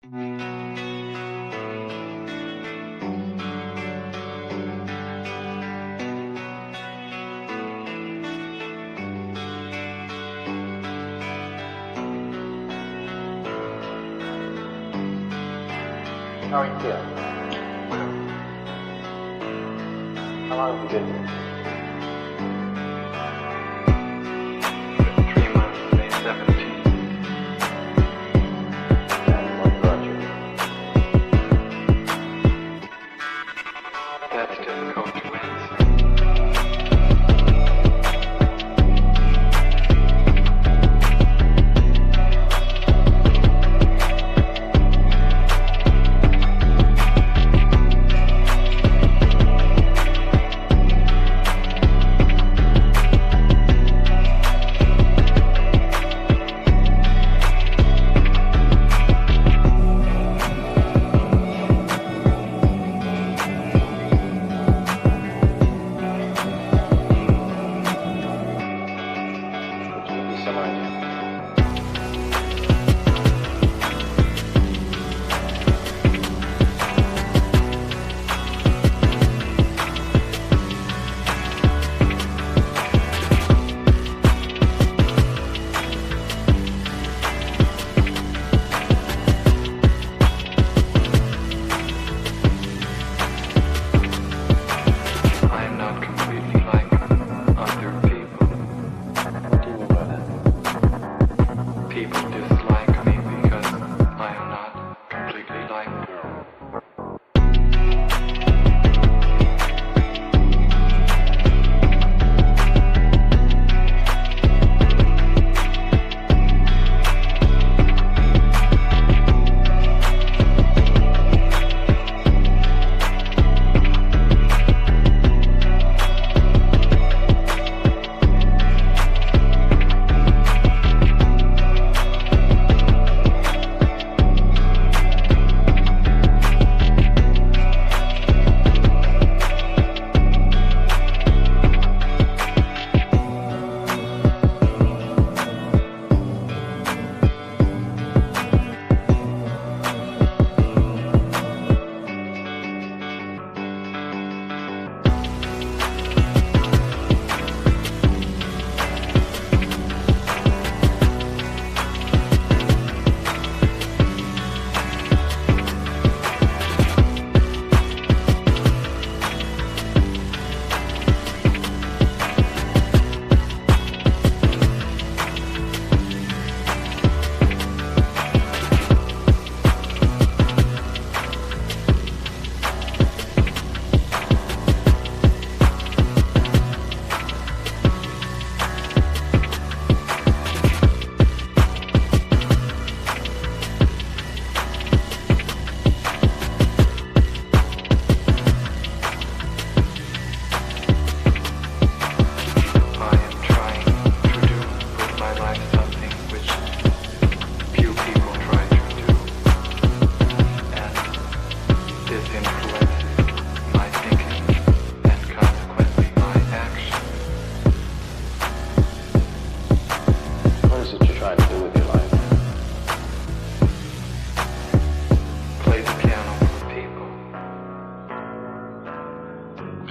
How are you feeling? How long have you been here? 3 months, May 17th. And what brought you? That's difficult to answer.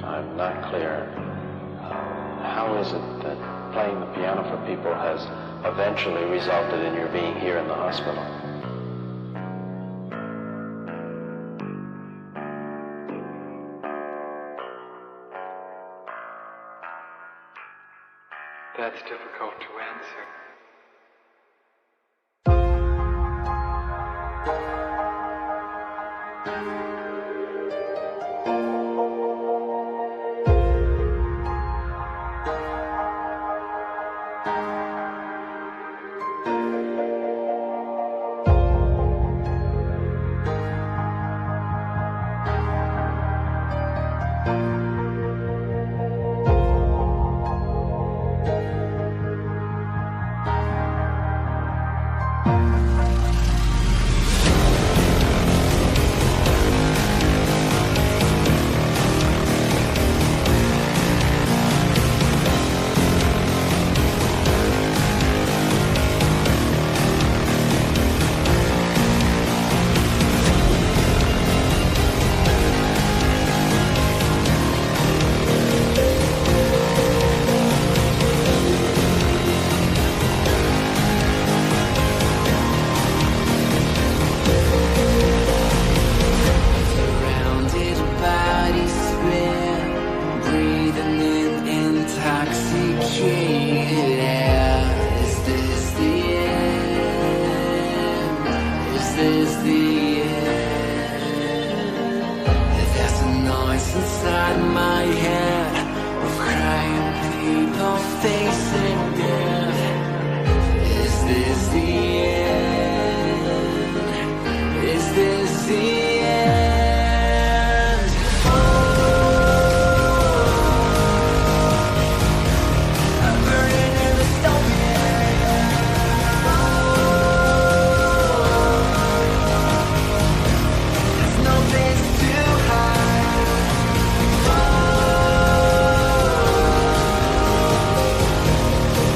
I'm not clear. How is it that playing the piano for people has eventually resulted in your being here in the hospital? That's difficult to answer. is the end. There's a noise inside my head of crying people facing death. Is this the end? Is this the end? I'm burning in the stone. There's no place to hide.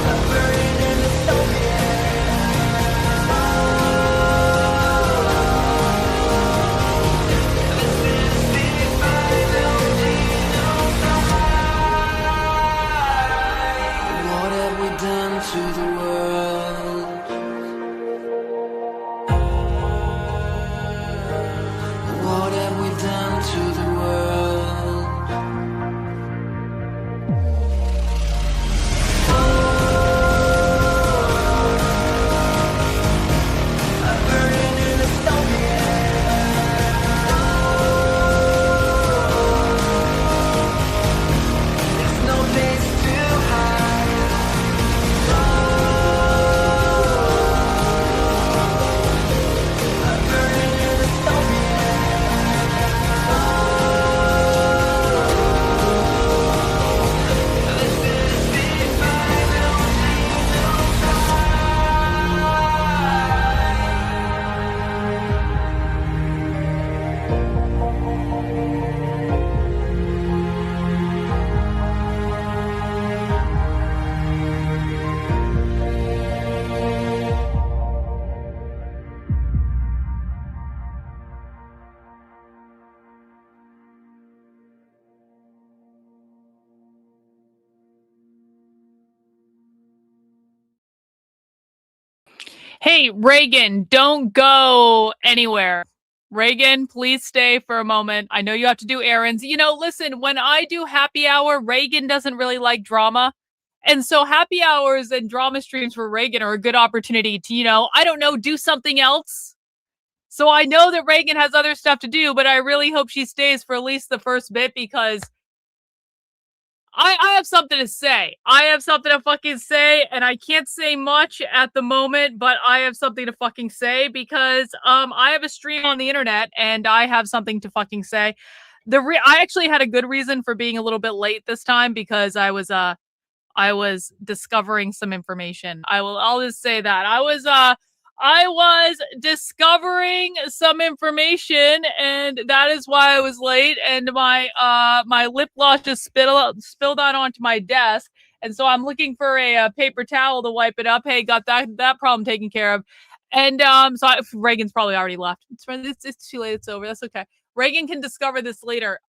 I'm burning in the stone. This is the final fight. What have we done to the world? What have we done to the world? I'm burning in the stone. There's no place to hide. I'm burning in the stone. This is the final Hey, Reagan, don't go anywhere. Reagan, please stay for a moment. I know you have to do errands. You know, listen, when I do happy hour, Reagan doesn't really like drama. And so happy hours and drama streams for Reagan are a good opportunity to, I don't know, do something else. So I know that Reagan has other stuff to do, but I really hope she stays for at least the first bit because I have something to say. I have something to fucking say, and I can't say much at the moment, but I have something to fucking say because I have a stream on the internet and I have something to fucking say. I actually had a good reason for being a little bit late this time because I was discovering some information. I'll just say that. I was discovering some information, and that is why I was late. And my lip gloss just spilled out onto my desk, and so I'm looking for a paper towel to wipe it up. Hey, got that problem taken care of. And Reagan's probably already left. It's too late. It's over. That's okay. Reagan can discover this later.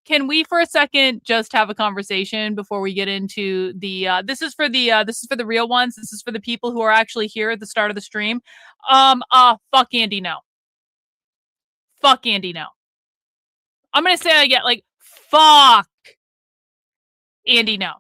Can we for a second just have a conversation before we get into the this is for the real ones. This is for the people who are actually here at the start of the stream. Fuck Andy, no. Fuck Andy, no. I'm gonna say it again, like, fuck Andy, no.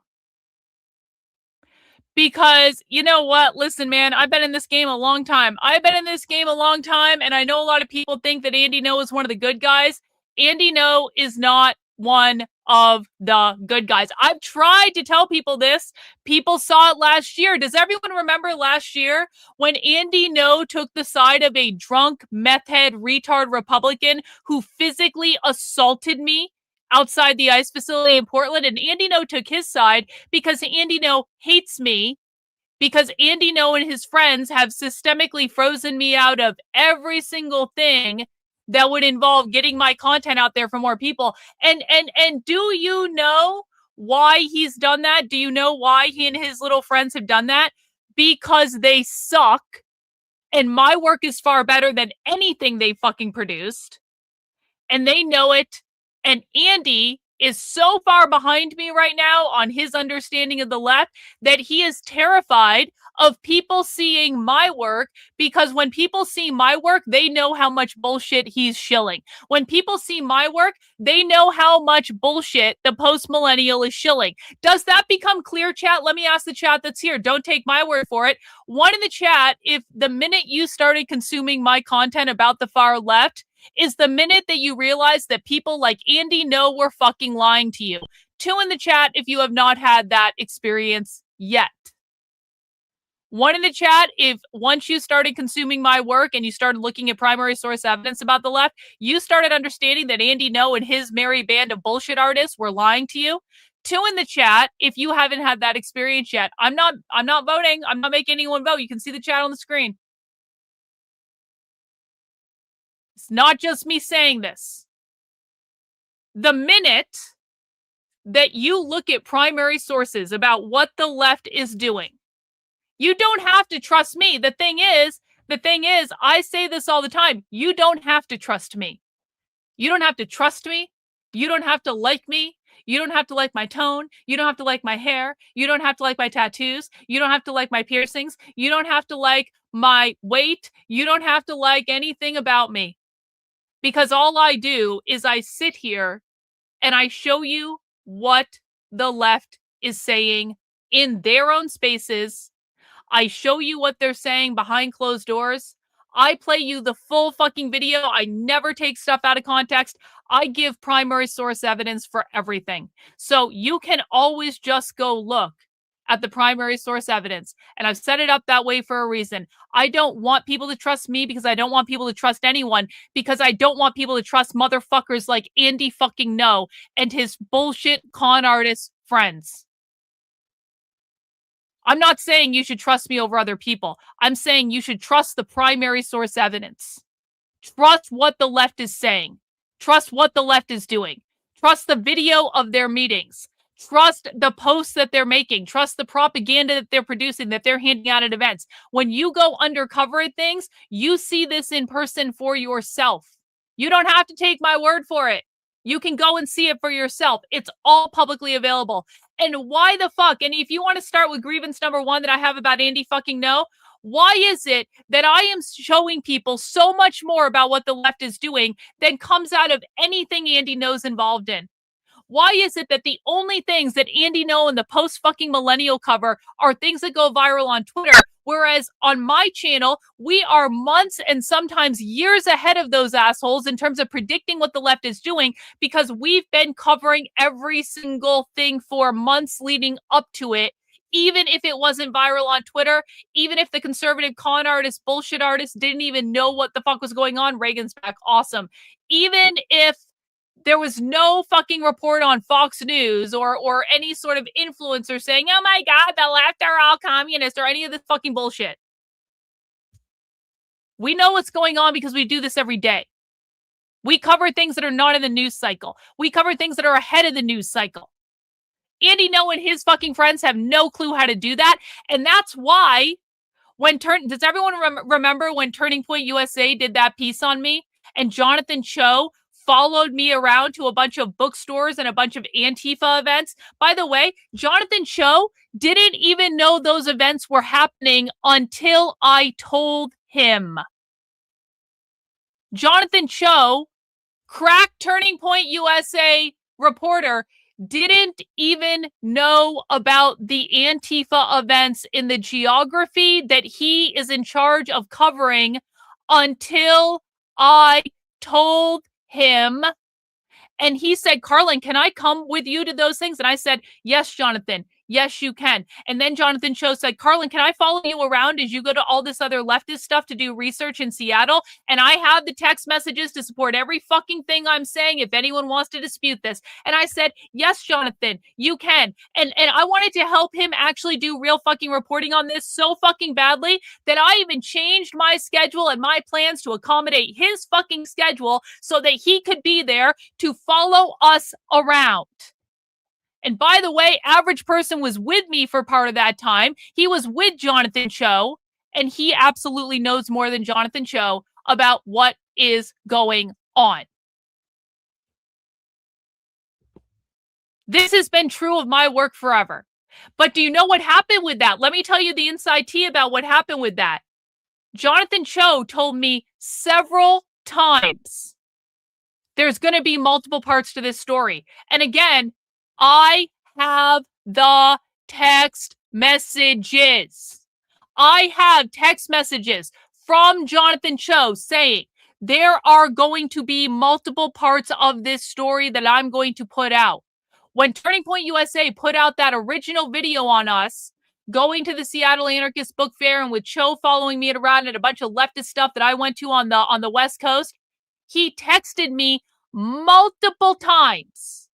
Because, you know what? Listen, man, I've been in this game a long time. And I know a lot of people think that Andy No is one of the good guys. Andy No is not one of the good guys. I've tried to tell people this. People saw it last year. Does everyone remember last year when Andy No took the side of a drunk, meth head, retard Republican who physically assaulted me outside the ICE facility in Portland? And Andy No took his side because Andy No hates me, because Andy No and his friends have systemically frozen me out of every single thing that would involve getting my content out there for more people. And do you know why he's done that? Do you know why he and his little friends have done that? Because they suck, and my work is far better than anything they fucking produced. And they know it. And Andy is so far behind me right now on his understanding of the left that he is terrified of people seeing my work, because when people see my work, they know how much bullshit he's shilling. When people see my work, they know how much bullshit the post-millennial is shilling. Does that become clear, chat? Let me ask the chat that's here. Don't take my word for it. One in the chat, if the minute you started consuming my content about the far left is the minute that you realize that people like Andy know we're fucking lying to you. 2 in the chat if you have not had that experience yet. 1 in the chat if once you started consuming my work and you started looking at primary source evidence about the left, you started understanding that Andy No and his merry band of bullshit artists were lying to you. 2 in the chat if you haven't had that experience yet. I'm not voting. I'm not making anyone vote. You can see the chat on the screen. It's not just me saying this. The minute that you look at primary sources about what the left is doing, you don't have to trust me. The thing is, I say this all the time. You don't have to trust me. You don't have to trust me. You don't have to like me. You don't have to like my tone. You don't have to like my hair. You don't have to like my tattoos. You don't have to like my piercings. You don't have to like my weight. You don't have to like anything about me. Because all I do is I sit here and I show you what the left is saying in their own spaces. I show you what they're saying behind closed doors. I play you the full fucking video. I never take stuff out of context. I give primary source evidence for everything. So you can always just go look at the primary source evidence. And I've set it up that way for a reason. I don't want people to trust me because I don't want people to trust anyone, because I don't want people to trust motherfuckers like Andy fucking No and his bullshit con artist friends. I'm not saying you should trust me over other people. I'm saying you should trust the primary source evidence. Trust what the left is saying. Trust what the left is doing. Trust the video of their meetings. Trust the posts that they're making. Trust the propaganda that they're producing, that they're handing out at events. When you go undercover at things, you see this in person for yourself. You don't have to take my word for it. You can go and see it for yourself. It's all publicly available. And why the fuck? And if you want to start with grievance number 1 that I have about Andy fucking No, why is it that I am showing people so much more about what the left is doing than comes out of anything Andy No's involved in? Why is it that the only things that Andy No and the post-fucking millennial cover are things that go viral on Twitter, whereas on my channel, we are months and sometimes years ahead of those assholes in terms of predicting what the left is doing, because we've been covering every single thing for months leading up to it, even if it wasn't viral on Twitter, even if the conservative con artist, bullshit artist didn't even know what the fuck was going on. Reagan's back. Awesome. Even if there was no fucking report on Fox News or any sort of influencer saying, oh my God, the left are all communist or any of this fucking bullshit. We know what's going on because we do this every day. We cover things that are not in the news cycle. We cover things that are ahead of the news cycle. Andy No and his fucking friends have no clue how to do that. And that's why does everyone remember when Turning Point USA did that piece on me and Jonathan Cho followed me around to a bunch of bookstores and a bunch of Antifa events? By the way, Jonathan Cho didn't even know those events were happening until I told him. Jonathan Cho, crack Turning Point USA reporter, didn't even know about the Antifa events in the geography that he is in charge of covering until I told him. And he said, Karlyn, can I come with you to those things? And I said, yes, Jonathan. Yes, you can. And then Jonathan Cho said, Karlyn, can I follow you around as you go to all this other leftist stuff to do research in Seattle? And I have the text messages to support every fucking thing I'm saying if anyone wants to dispute this. And I said, yes, Jonathan, you can. And I wanted to help him actually do real fucking reporting on this so fucking badly that I even changed my schedule and my plans to accommodate his fucking schedule so that he could be there to follow us around. And by the way, Average Person was with me for part of that time. He was with Jonathan Cho, and he absolutely knows more than Jonathan Cho about what is going on. This has been true of my work forever. But do you know what happened with that? Let me tell you the inside tea about what happened with that. Jonathan Cho told me several times there's going to be multiple parts to this story. And again, I have the text messages. I have text messages from Jonathan Cho saying there are going to be multiple parts of this story that I'm going to put out. When Turning Point USA put out that original video on us going to the Seattle Anarchist Book Fair and with Cho following me around and a bunch of leftist stuff that I went to on the West Coast, he texted me multiple times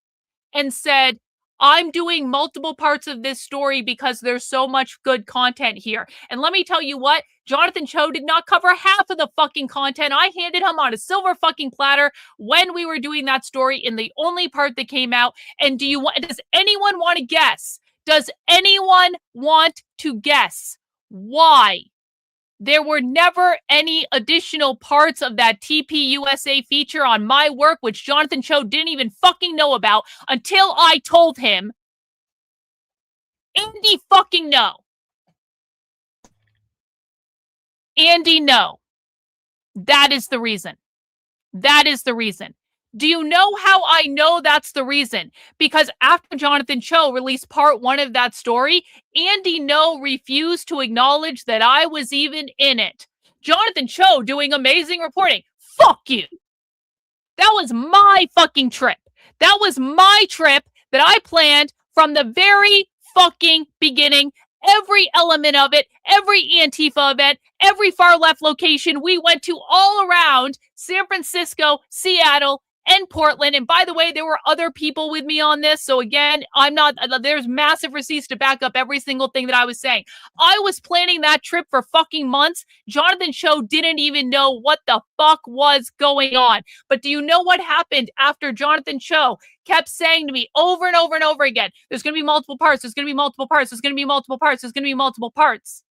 and said, I'm doing multiple parts of this story because there's so much good content here. And let me tell you what, Jonathan Cho did not cover half of the fucking content I handed him on a silver fucking platter when we were doing that story in the only part that came out. And does anyone want to guess? Does anyone want to guess why there were never any additional parts of that TPUSA feature on my work, which Jonathan Cho didn't even fucking know about until I told him? Andy fucking no. Andy, no. That is the reason. That is the reason. Do you know how I know that's the reason? Because after Jonathan Cho released part 1 of that story, Andy No refused to acknowledge that I was even in it. Jonathan Cho doing amazing reporting. Fuck you. That was my fucking trip. That was my trip that I planned from the very fucking beginning. Every element of it, every Antifa event, every far left location we went to all around San Francisco, Seattle, and Portland. And by the way, there were other people with me on this. So again, there's massive receipts to back up every single thing that I was saying. I was planning that trip for fucking months. Jonathan Cho didn't even know what the fuck was going on. But do you know what happened after Jonathan Cho kept saying to me over and over and over again, there's going to be multiple parts, there's going to be multiple parts, there's going to be multiple parts, there's going to be multiple parts.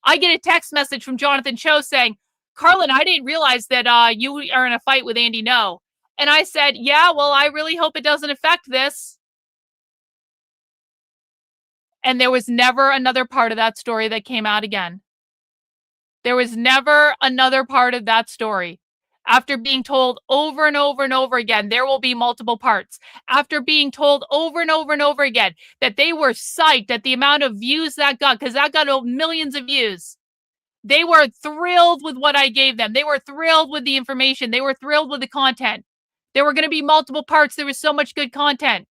I get a text message from Jonathan Cho saying, Karlyn, I didn't realize that you are in a fight with Andy No. And I said, yeah, well, I really hope it doesn't affect this. And there was never another part of that story that came out again. There was never another part of that story. After being told over and over and over again, there will be multiple parts. After being told over and over and over again that they were psyched at the amount of views that got, because that got millions of views. They were thrilled with what I gave them. They were thrilled with the information. They were thrilled with the content. There were going to be multiple parts. There was so much good content.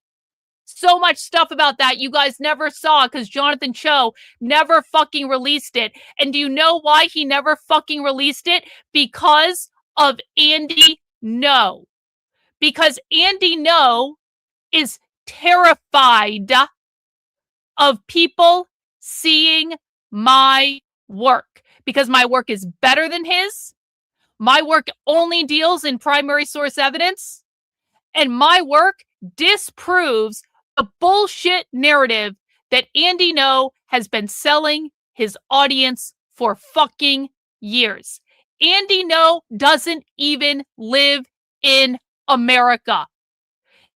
So much stuff about that you guys never saw because Jonathan Cho never fucking released it. And do you know why he never fucking released it? Because of Andy No. Because Andy No is terrified of people seeing my work. Because my work is better than his. My work only deals in primary source evidence. And my work disproves the bullshit narrative that Andy No has been selling his audience for fucking years. Andy No doesn't even live in America.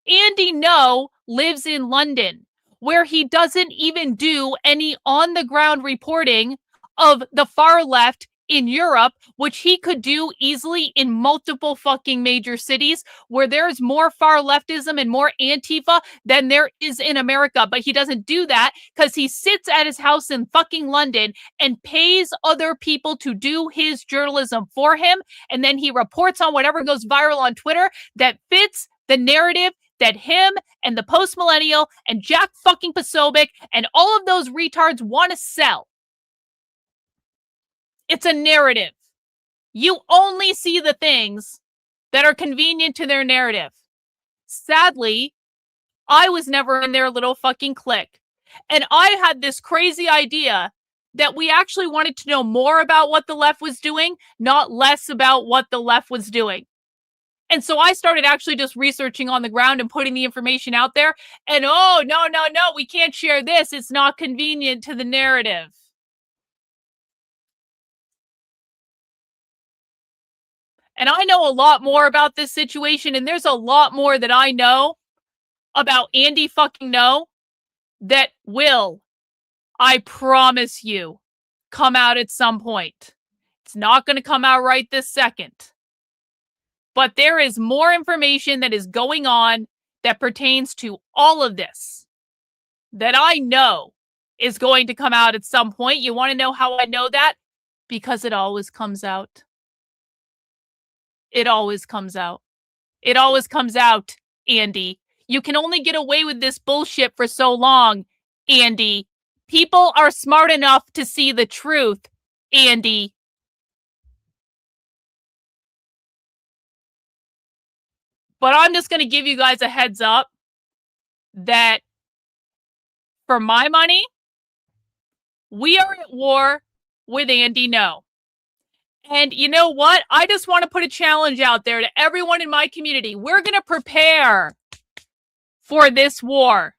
Andy No lives in London, where he doesn't even do any on-the-ground reporting of the far left in Europe, which he could do easily in multiple fucking major cities where there's more far leftism and more Antifa than there is in America. But he doesn't do that because he sits at his house in fucking London and pays other people to do his journalism for him. And then he reports on whatever goes viral on Twitter that fits the narrative that him and the post-millennial and Jack fucking Posobiec and all of those retards want to sell. It's a narrative. You only see the things that are convenient to their narrative. Sadly, I was never in their little fucking clique. And I had this crazy idea that we actually wanted to know more about what the left was doing, not less about what the left was doing. And so I started actually just researching on the ground and putting the information out there. And oh, no, we can't share this. It's not convenient to the narrative. And I know a lot more about this situation, and there's a lot more that I know about Andy fucking No that will, I promise you, come out at some point. It's not going to come out right this second. But there is more information that is going on that pertains to all of this that I know is going to come out at some point. You want to know how I know that? Because it always comes out. It always comes out. It always comes out, Andy. You can only get away with this bullshit for so long, Andy. People are smart enough to see the truth, Andy. But I'm just going to give you guys a heads up that for my money, we are at war with Andy No. And you know what? I just want to put a challenge out there to everyone in my community. We're going to prepare for this war.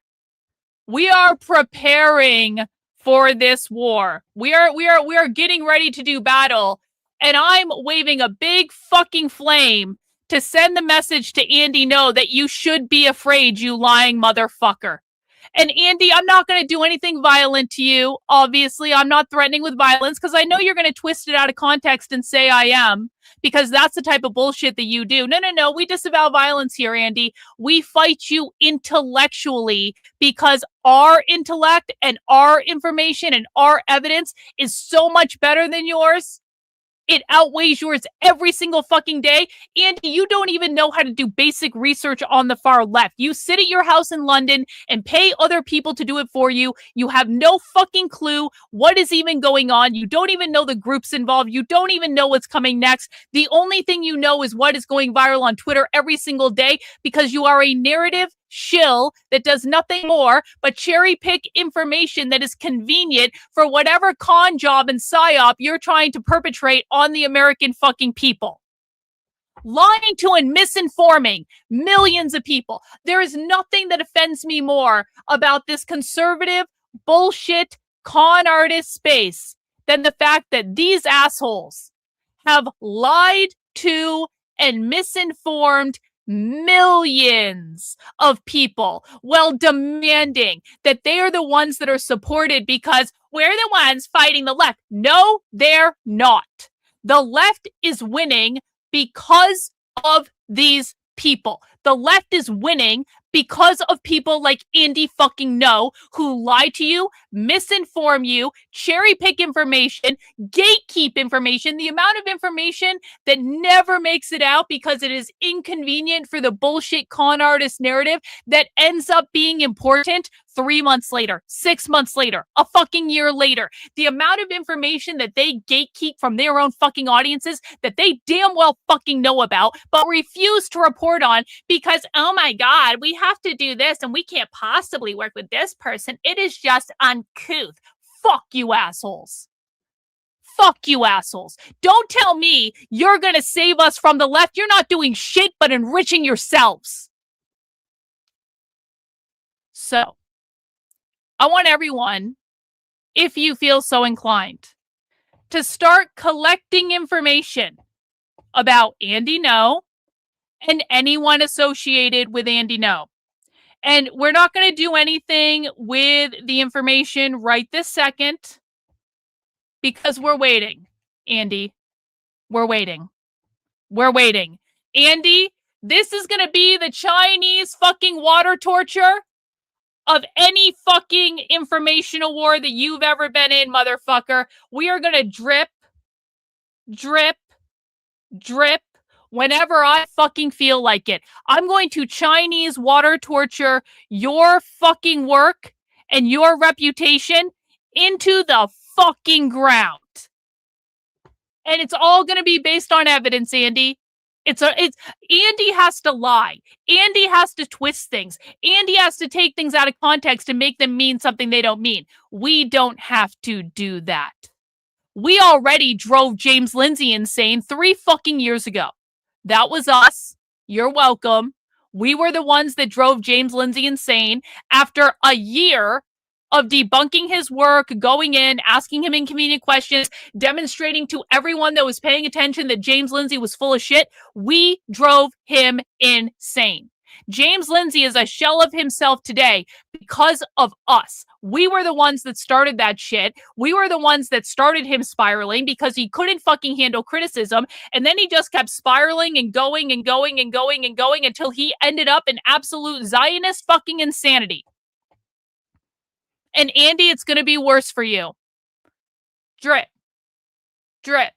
We are preparing for this war. We are getting ready to do battle. And I'm waving a big fucking flame to send the message to Andy No that you should be afraid, you lying motherfucker. And Andy, I'm not going to do anything violent to you. Obviously, I'm not threatening with violence because I know you're going to twist it out of context and say I am, because that's the type of bullshit that you do. No. We disavow violence here, Andy. We fight you intellectually because our intellect and our information and our evidence is so much better than yours. It outweighs yours every single fucking day. Andy, you don't even know how to do basic research on the far left. You sit at your house in London and pay other people to do it for you. You have no fucking clue what is even going on. You don't even know the groups involved. You don't even know what's coming next. The only thing you know is what is going viral on Twitter every single day because you are a narrative shill that does nothing more but cherry pick information that is convenient for whatever con job and psyop you're trying to perpetrate on the American fucking people. Lying to and misinforming millions of people. There is nothing that offends me more about this conservative bullshit con artist space than the fact that these assholes have lied to and misinformed millions of people while demanding that they are the ones that are supported because we're the ones fighting the left. No, they're not. The left is winning because of these people. The left is winning because of people like Andy fucking No, who lie to you, misinform you, cherry pick information, gatekeep information, the amount of information that never makes it out because it is inconvenient for the bullshit con artist narrative that ends up being important 3 months later, 6 months later, a fucking year later. The amount of information that they gatekeep from their own fucking audiences that they damn well fucking know about, but refuse to report on because, oh my God, we have to do this and we can't possibly work with this person. It is just uncouth. Fuck you assholes. Fuck you assholes. Don't tell me you're going to save us from the left. You're not doing shit but enriching yourselves. So, I want everyone, if you feel so inclined, to start collecting information about Andy No and anyone associated with Andy No. And we're not going to do anything with the information right this second because we're waiting, Andy. We're waiting. We're waiting. Andy, this is going to be the Chinese fucking water torture of any fucking informational war that you've ever been in, motherfucker. We are going to drip, drip, drip whenever I fucking feel like it. I'm going to Chinese water torture your fucking work and your reputation into the fucking ground. And it's all going to be based on evidence, Andy. Andy has to lie. Andy has to twist things. Andy has to take things out of context and make them mean something they don't mean. We don't have to do that. We already drove James Lindsay insane 3 fucking years ago. That was us. You're welcome. We were the ones that drove James Lindsay insane after a year of debunking his work, going in, asking him inconvenient questions, demonstrating to everyone that was paying attention that James Lindsay was full of shit. We drove him insane. James Lindsay is a shell of himself today because of us. We were the ones that started that shit. We were the ones that started him spiraling because he couldn't fucking handle criticism. And then he just kept spiraling and going and going and going and going until he ended up in absolute Zionist fucking insanity. And Andy, it's going to be worse for you. Drip. Drip.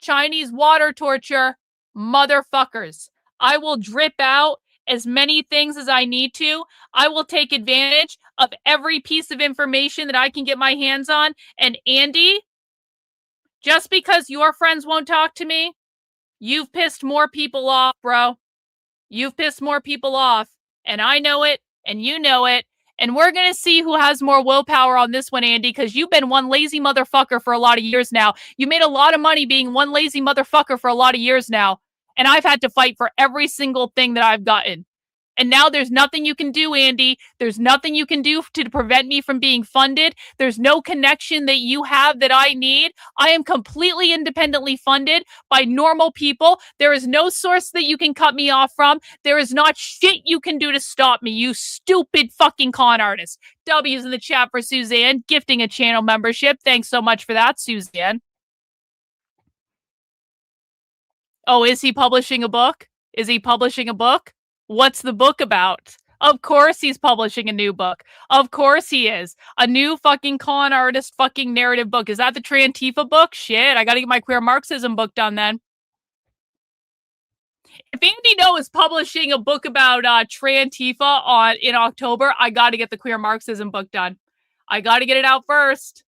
Chinese water torture, motherfuckers. I will drip out as many things as I need to. I will take advantage of every piece of information that I can get my hands on. And Andy, just because your friends won't talk to me, you've pissed more people off, bro. You've pissed more people off. And I know it, and you know it. And we're going to see who has more willpower on this one, Andy, because you've been one lazy motherfucker for a lot of years now. You made a lot of money being one lazy motherfucker for a lot of years now. And I've had to fight for every single thing that I've gotten. And now there's nothing you can do, Andy. There's nothing you can do to prevent me from being funded. There's no connection that you have that I need. I am completely independently funded by normal people. There is no source that you can cut me off from. There is not shit you can do to stop me, you stupid fucking con artist. W's in the chat for Suzanne, gifting a channel membership. Thanks so much for that, Suzanne. Oh, is he publishing a book? Is he publishing a book? What's the book about? Of course he's publishing a new book. Of course he is. A new fucking con artist fucking narrative book. Is that the Trantifa book? Shit, I gotta get my Queer Marxism book done then. If Andy No is publishing a book about Trantifa in October, I gotta get the Queer Marxism book done. I gotta get it out first.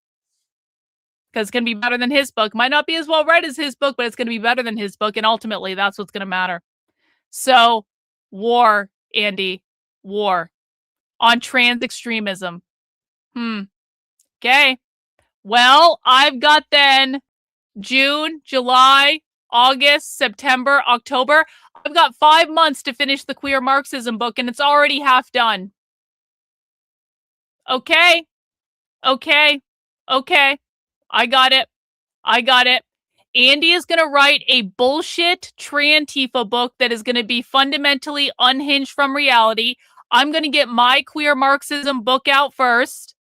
Because it's going to be better than his book. Might not be as well read as his book, but it's going to be better than his book. And ultimately, that's what's going to matter. So, war, Andy. War. On trans extremism. Okay. Well, I've got then June, July, August, September, October. I've got 5 months to finish the Queer Marxism book, and it's already half done. Okay. Okay. Okay. I got it. I got it. Andy is going to write a bullshit Trantifa book that is going to be fundamentally unhinged from reality. I'm going to get my Queer Marxism book out first.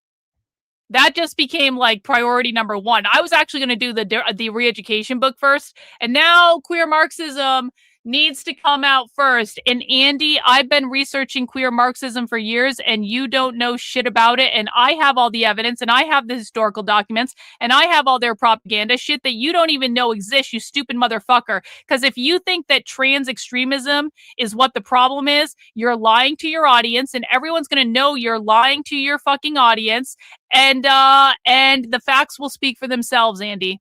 That just became like priority number one. I was actually going to do the re-education book first. And now Queer Marxism needs to come out first. And Andy, I've been researching Queer Marxism for years and you don't know shit about it. And I have all the evidence and I have the historical documents and I have all their propaganda shit that you don't even know exists, you stupid motherfucker. Because if you think that trans extremism is what the problem is, you're lying to your audience and everyone's going to know you're lying to your fucking audience. And the facts will speak for themselves, Andy.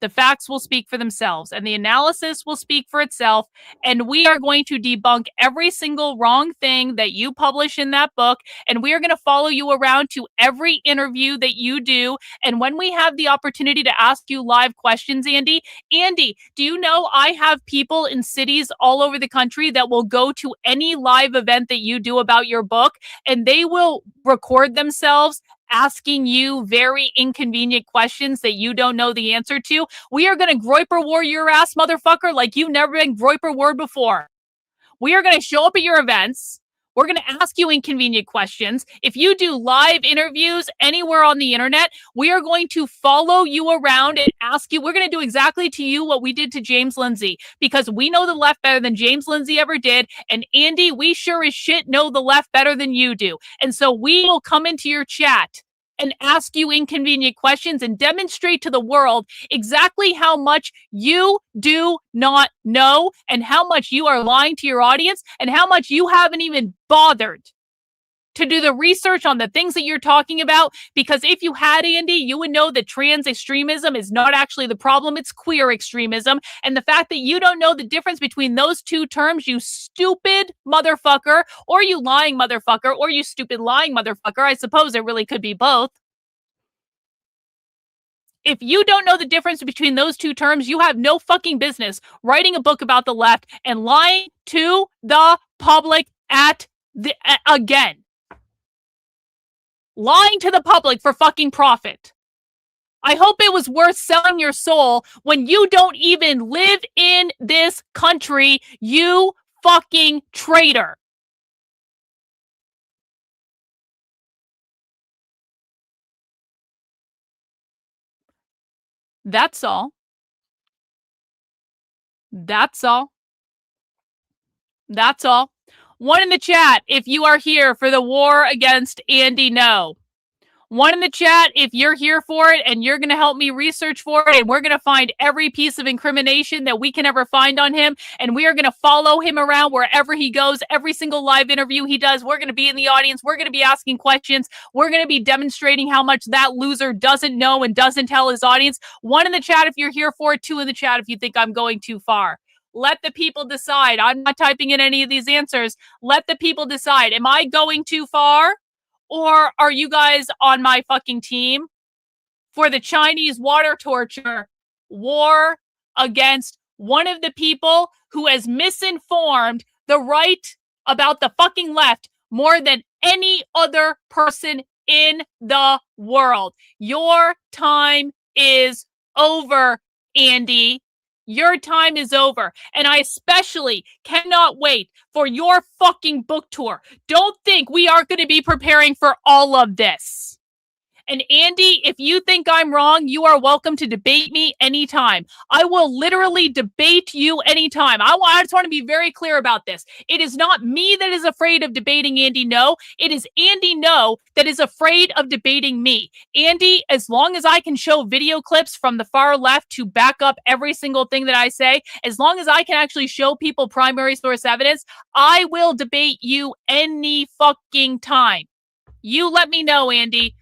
The facts will speak for themselves and the analysis will speak for itself. And we are going to debunk every single wrong thing that you publish in that book. And we are going to follow you around to every interview that you do. And when we have the opportunity to ask you live questions, Andy, do you know I have people in cities all over the country that will go to any live event that you do about your book and they will record themselves asking you very inconvenient questions that you don't know the answer to. We are going to Groiper War your ass, motherfucker, like you've never been Groiper War before. We are going to show up at your events. We're going to ask you inconvenient questions. If you do live interviews anywhere on the internet, we are going to follow you around and ask you. We're going to do exactly to you what we did to James Lindsay because we know the left better than James Lindsay ever did. And Andy, we sure as shit know the left better than you do. And so we will come into your chat and ask you inconvenient questions and demonstrate to the world exactly how much you do not know and how much you are lying to your audience and how much you haven't even bothered to do the research on the things that you're talking about. Because if you had, Andy, you would know that trans extremism is not actually the problem. It's queer extremism. And the fact that you don't know the difference between those two terms, you stupid motherfucker, or you lying motherfucker, or you stupid lying motherfucker. I suppose it really could be both. If you don't know the difference between those two terms, you have no fucking business writing a book about the left and lying to the public again. Lying to the public for fucking profit. I hope it was worth selling your soul when you don't even live in this country, you fucking traitor. That's all. That's all. That's all. One in the chat if you are here for the war against Andy No. One in the chat if you're here for it and you're going to help me research for it, and we're going to find every piece of incrimination that we can ever find on him, and we are going to follow him around wherever he goes. Every single live interview he does, we're going to be in the audience. We're going to be asking questions. We're going to be demonstrating how much that loser doesn't know and doesn't tell his audience. One in the chat if you're here for it. Two in the chat if you think I'm going too far. Let the people decide. I'm not typing in any of these answers. Let the people decide. Am I going too far? Or are you guys on my fucking team for the Chinese water torture war against one of the people who has misinformed the right about the fucking left more than any other person in the world? Your time is over, Andy. Your time is over. And I especially cannot wait for your fucking book tour. Don't think we aren't going to be preparing for all of this. And Andy, if you think I'm wrong, you are welcome to debate me anytime. I will literally debate you anytime. I just want to be very clear about this. It is not me that is afraid of debating Andy No. It is Andy No that is afraid of debating me. Andy, as long as I can show video clips from the far left to back up every single thing that I say, as long as I can actually show people primary source evidence, I will debate you any fucking time. You let me know, Andy.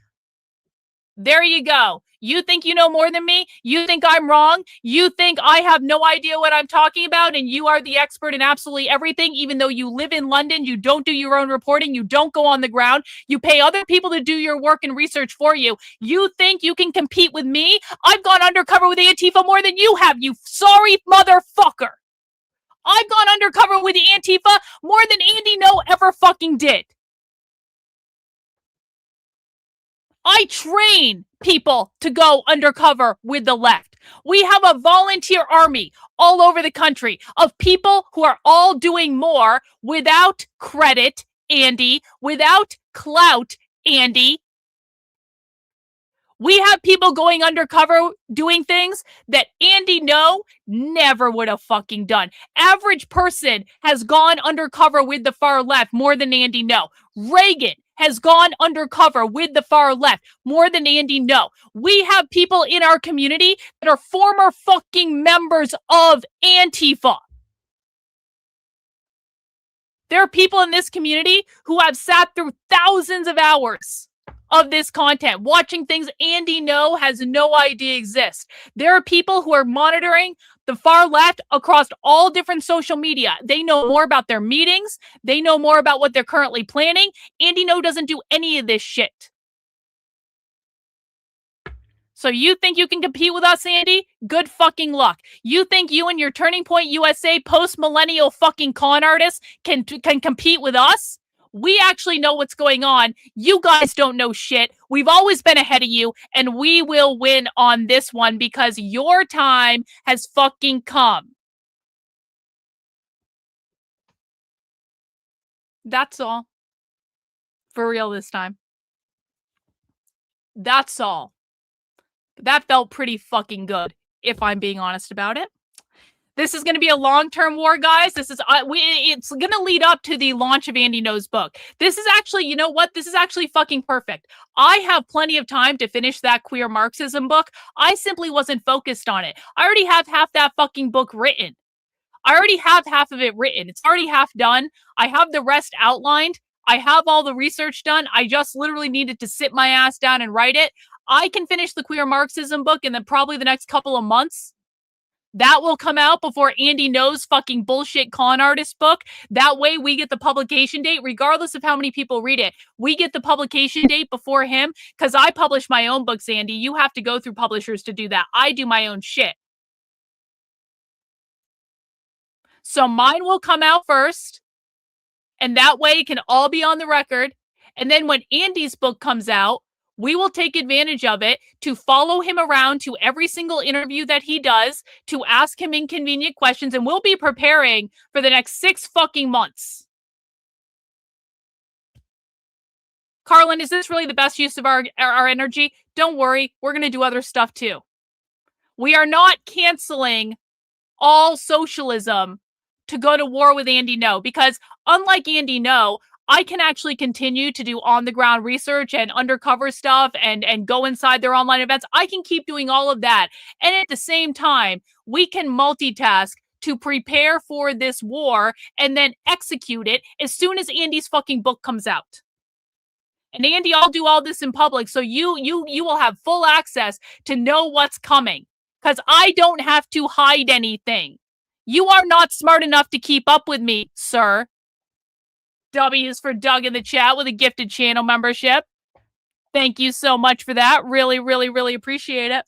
There you go. You think you know more than me? You think I'm wrong? You think I have no idea what I'm talking about and you are the expert in absolutely everything, even though you live in London, you don't do your own reporting, you don't go on the ground, you pay other people to do your work and research for you. You think you can compete with me? I've gone undercover with Antifa more than you have, you sorry motherfucker. I've gone undercover with the Antifa more than Andy No ever fucking did. I train people to go undercover with the left. We have a volunteer army all over the country of people who are all doing more without credit, Andy, without clout, Andy. We have people going undercover doing things that Andy No never would have fucking done. Average person has gone undercover with the far left more than Andy No. Reagan has gone undercover with the far left more than Andy No. We have people in our community that are former fucking members of Antifa. There are people in this community who have sat through thousands of hours of this content, watching things Andy No has no idea exist. There are people who are monitoring the far left across all different social media. They know more about their meetings. They know more about what they're currently planning. Andy No doesn't do any of this shit. So you think you can compete with us, Andy? Good fucking luck. You think you and your Turning Point USA post-millennial fucking con artists can compete with us? We actually know what's going on. You guys don't know shit. We've always been ahead of you, and we will win on this one because your time has fucking come. That's all. For real this time. That's all. That felt pretty fucking good, if I'm being honest about it. This is going to be a long-term war, guys. It's going to lead up to the launch of Andy No's book. This is actually, you know what? This is actually fucking perfect. I have plenty of time to finish that Queer Marxism book. I simply wasn't focused on it. I already have half that fucking book written. I already have half of it written. It's already half done. I have the rest outlined. I have all the research done. I just literally needed to sit my ass down and write it. I can finish the Queer Marxism book in probably the next couple of months. That will come out before Andy No's fucking bullshit con artist book. That way we get the publication date, regardless of how many people read it. We get the publication date before him, because I publish my own books, Andy. You have to go through publishers to do that. I do my own shit. So mine will come out first, and that way it can all be on the record. And then when Andy's book comes out, we will take advantage of it to follow him around to every single interview that he does, to ask him inconvenient questions, and we'll be preparing for the next 6 fucking months. Karlyn, is this really the best use of our energy? Don't worry, we're going to do other stuff too. We are not canceling all socialism to go to war with Andy No, because unlike Andy No, I can actually continue to do on-the-ground research and undercover stuff and go inside their online events. I can keep doing all of that. And at the same time, we can multitask to prepare for this war and then execute it as soon as Andy's fucking book comes out. And Andy, I'll do all this in public, so you will have full access to know what's coming, because I don't have to hide anything. You are not smart enough to keep up with me, sir. W's for Doug in the chat with a gifted channel membership. Thank you so much for that. Really, really, really appreciate it.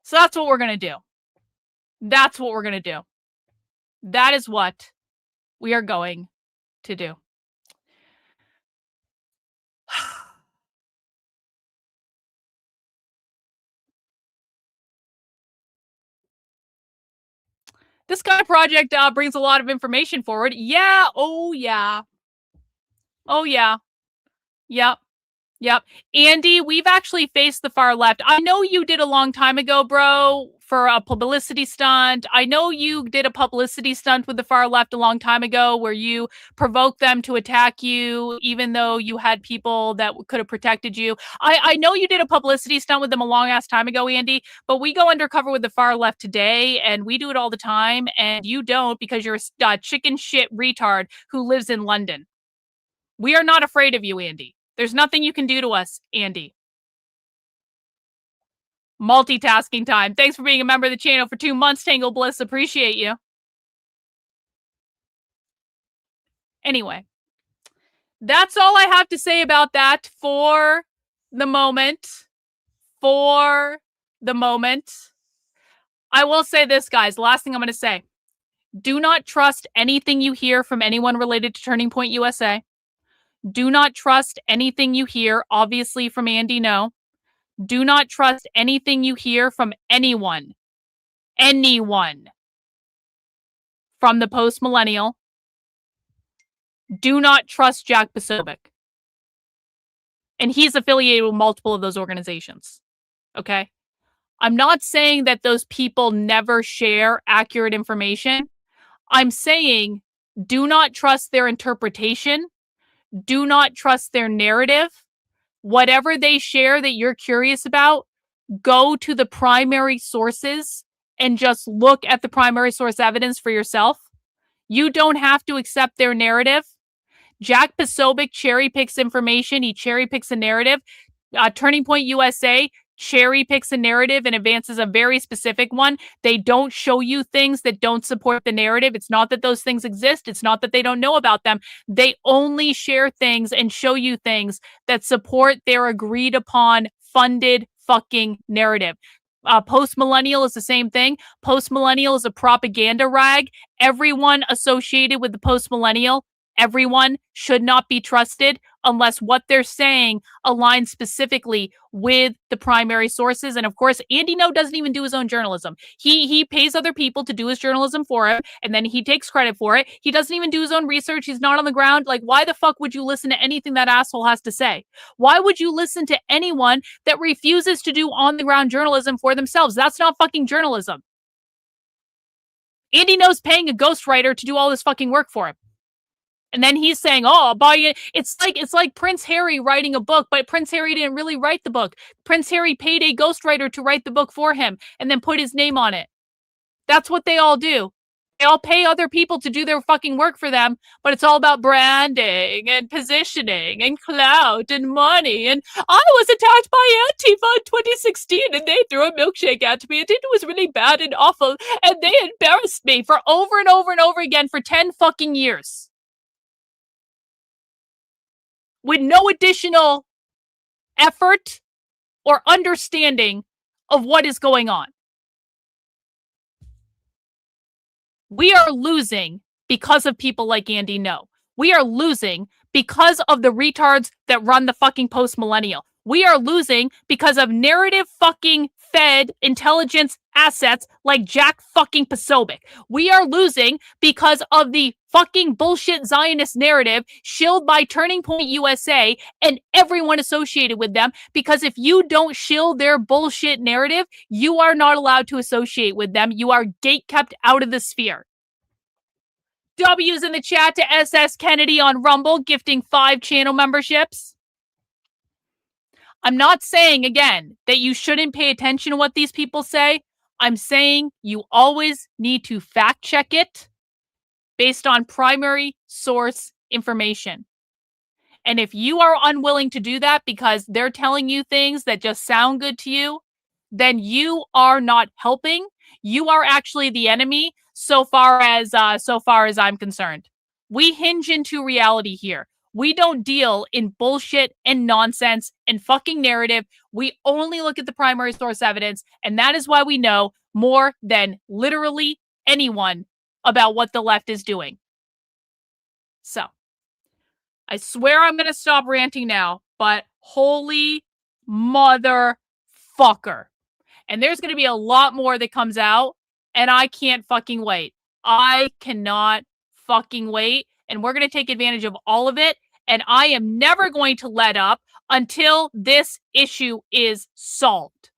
So that's what we're going to do. That's what we're going to do. That is what we are going to do. This kind of project brings a lot of information forward. Yeah. Oh, yeah. Oh, yeah. Yep. Yep. Andy, we've actually faced the far left. I know you did a long time ago, bro, for a publicity stunt. I know you did a publicity stunt with the far left a long time ago where you provoked them to attack you, even though you had people that could have protected you. I know you did a publicity stunt with them a long ass time ago, Andy, but we go undercover with the far left today and we do it all the time. And you don't, because you're a chicken shit retard who lives in London. We are not afraid of you, Andy. There's nothing you can do to us, Andy. Multitasking time. Thanks for being a member of the channel for 2 months, Tangle Bliss. Appreciate you. Anyway, that's all I have to say about that for the moment. For the moment. I will say this, guys. The last thing I'm going to say. Do not trust anything you hear from anyone related to Turning Point USA. Do not trust anything you hear, obviously, from Andy No. Do not trust anything you hear from anyone. Anyone. From the post-millennial. Do not trust Jack Posobiec. And he's affiliated with multiple of those organizations. Okay? I'm not saying that those people never share accurate information. I'm saying do not trust their interpretation. Do not trust their narrative. Whatever they share that you're curious about, go to the primary sources and just look at the primary source evidence for yourself. You don't have to accept their narrative. Jack Posobiec cherry picks information. He cherry picks a narrative. Turning Point USA cherry picks a narrative and advances a very specific one. They don't show you things that don't support the narrative. It's not that those things exist. It's not that they don't know about them. They only share things and show you things that support their agreed upon funded fucking narrative. Post-millennial is the same thing. Post-millennial is a propaganda rag. Everyone associated with the post-millennial, everyone should not be trusted unless what they're saying aligns specifically with the primary sources. And of course, Andy No doesn't even do his own journalism. He pays other people to do his journalism for him, and then he takes credit for it. He doesn't even do his own research. He's not on the ground. Like, why the fuck would you listen to anything that asshole has to say? Why would you listen to anyone that refuses to do on-the-ground journalism for themselves? That's not fucking journalism. Andy No's paying a ghostwriter to do all this fucking work for him. And then he's saying, oh, I'll buy it. It's like Prince Harry writing a book, but Prince Harry didn't really write the book. Prince Harry paid a ghostwriter to write the book for him and then put his name on it. That's what they all do. They all pay other people to do their fucking work for them, but it's all about branding and positioning and clout and money. And I was attacked by Antifa in 2016 and they threw a milkshake at me and it was really bad and awful and they embarrassed me for over and over and over again for 10 fucking years. With no additional effort or understanding of what is going on. We are losing because of people like Andy No. We are losing because of the retards that run the fucking post-millennial. We are losing because of narrative fucking fed intelligence assets like Jack fucking Posobiec. We are losing because of the fucking bullshit Zionist narrative shilled by Turning Point USA and everyone associated with them, because if you don't shill their bullshit narrative, you are not allowed to associate with them. You are gatekept out of the sphere. W's in the chat to SS Kennedy on Rumble, gifting 5 channel memberships. I'm not saying, again, that you shouldn't pay attention to what these people say. I'm saying you always need to fact check it based on primary source information. And if you are unwilling to do that because they're telling you things that just sound good to you, then you are not helping. You are actually the enemy so far as I'm concerned. We hinge into reality here. We don't deal in bullshit and nonsense and fucking narrative. We only look at the primary source evidence, and that is why we know more than literally anyone about what the left is doing. So, I swear I'm going to stop ranting now, but holy motherfucker. And there's going to be a lot more that comes out, and I can't fucking wait. I cannot fucking wait, and we're going to take advantage of all of it, and I am never going to let up until this issue is solved.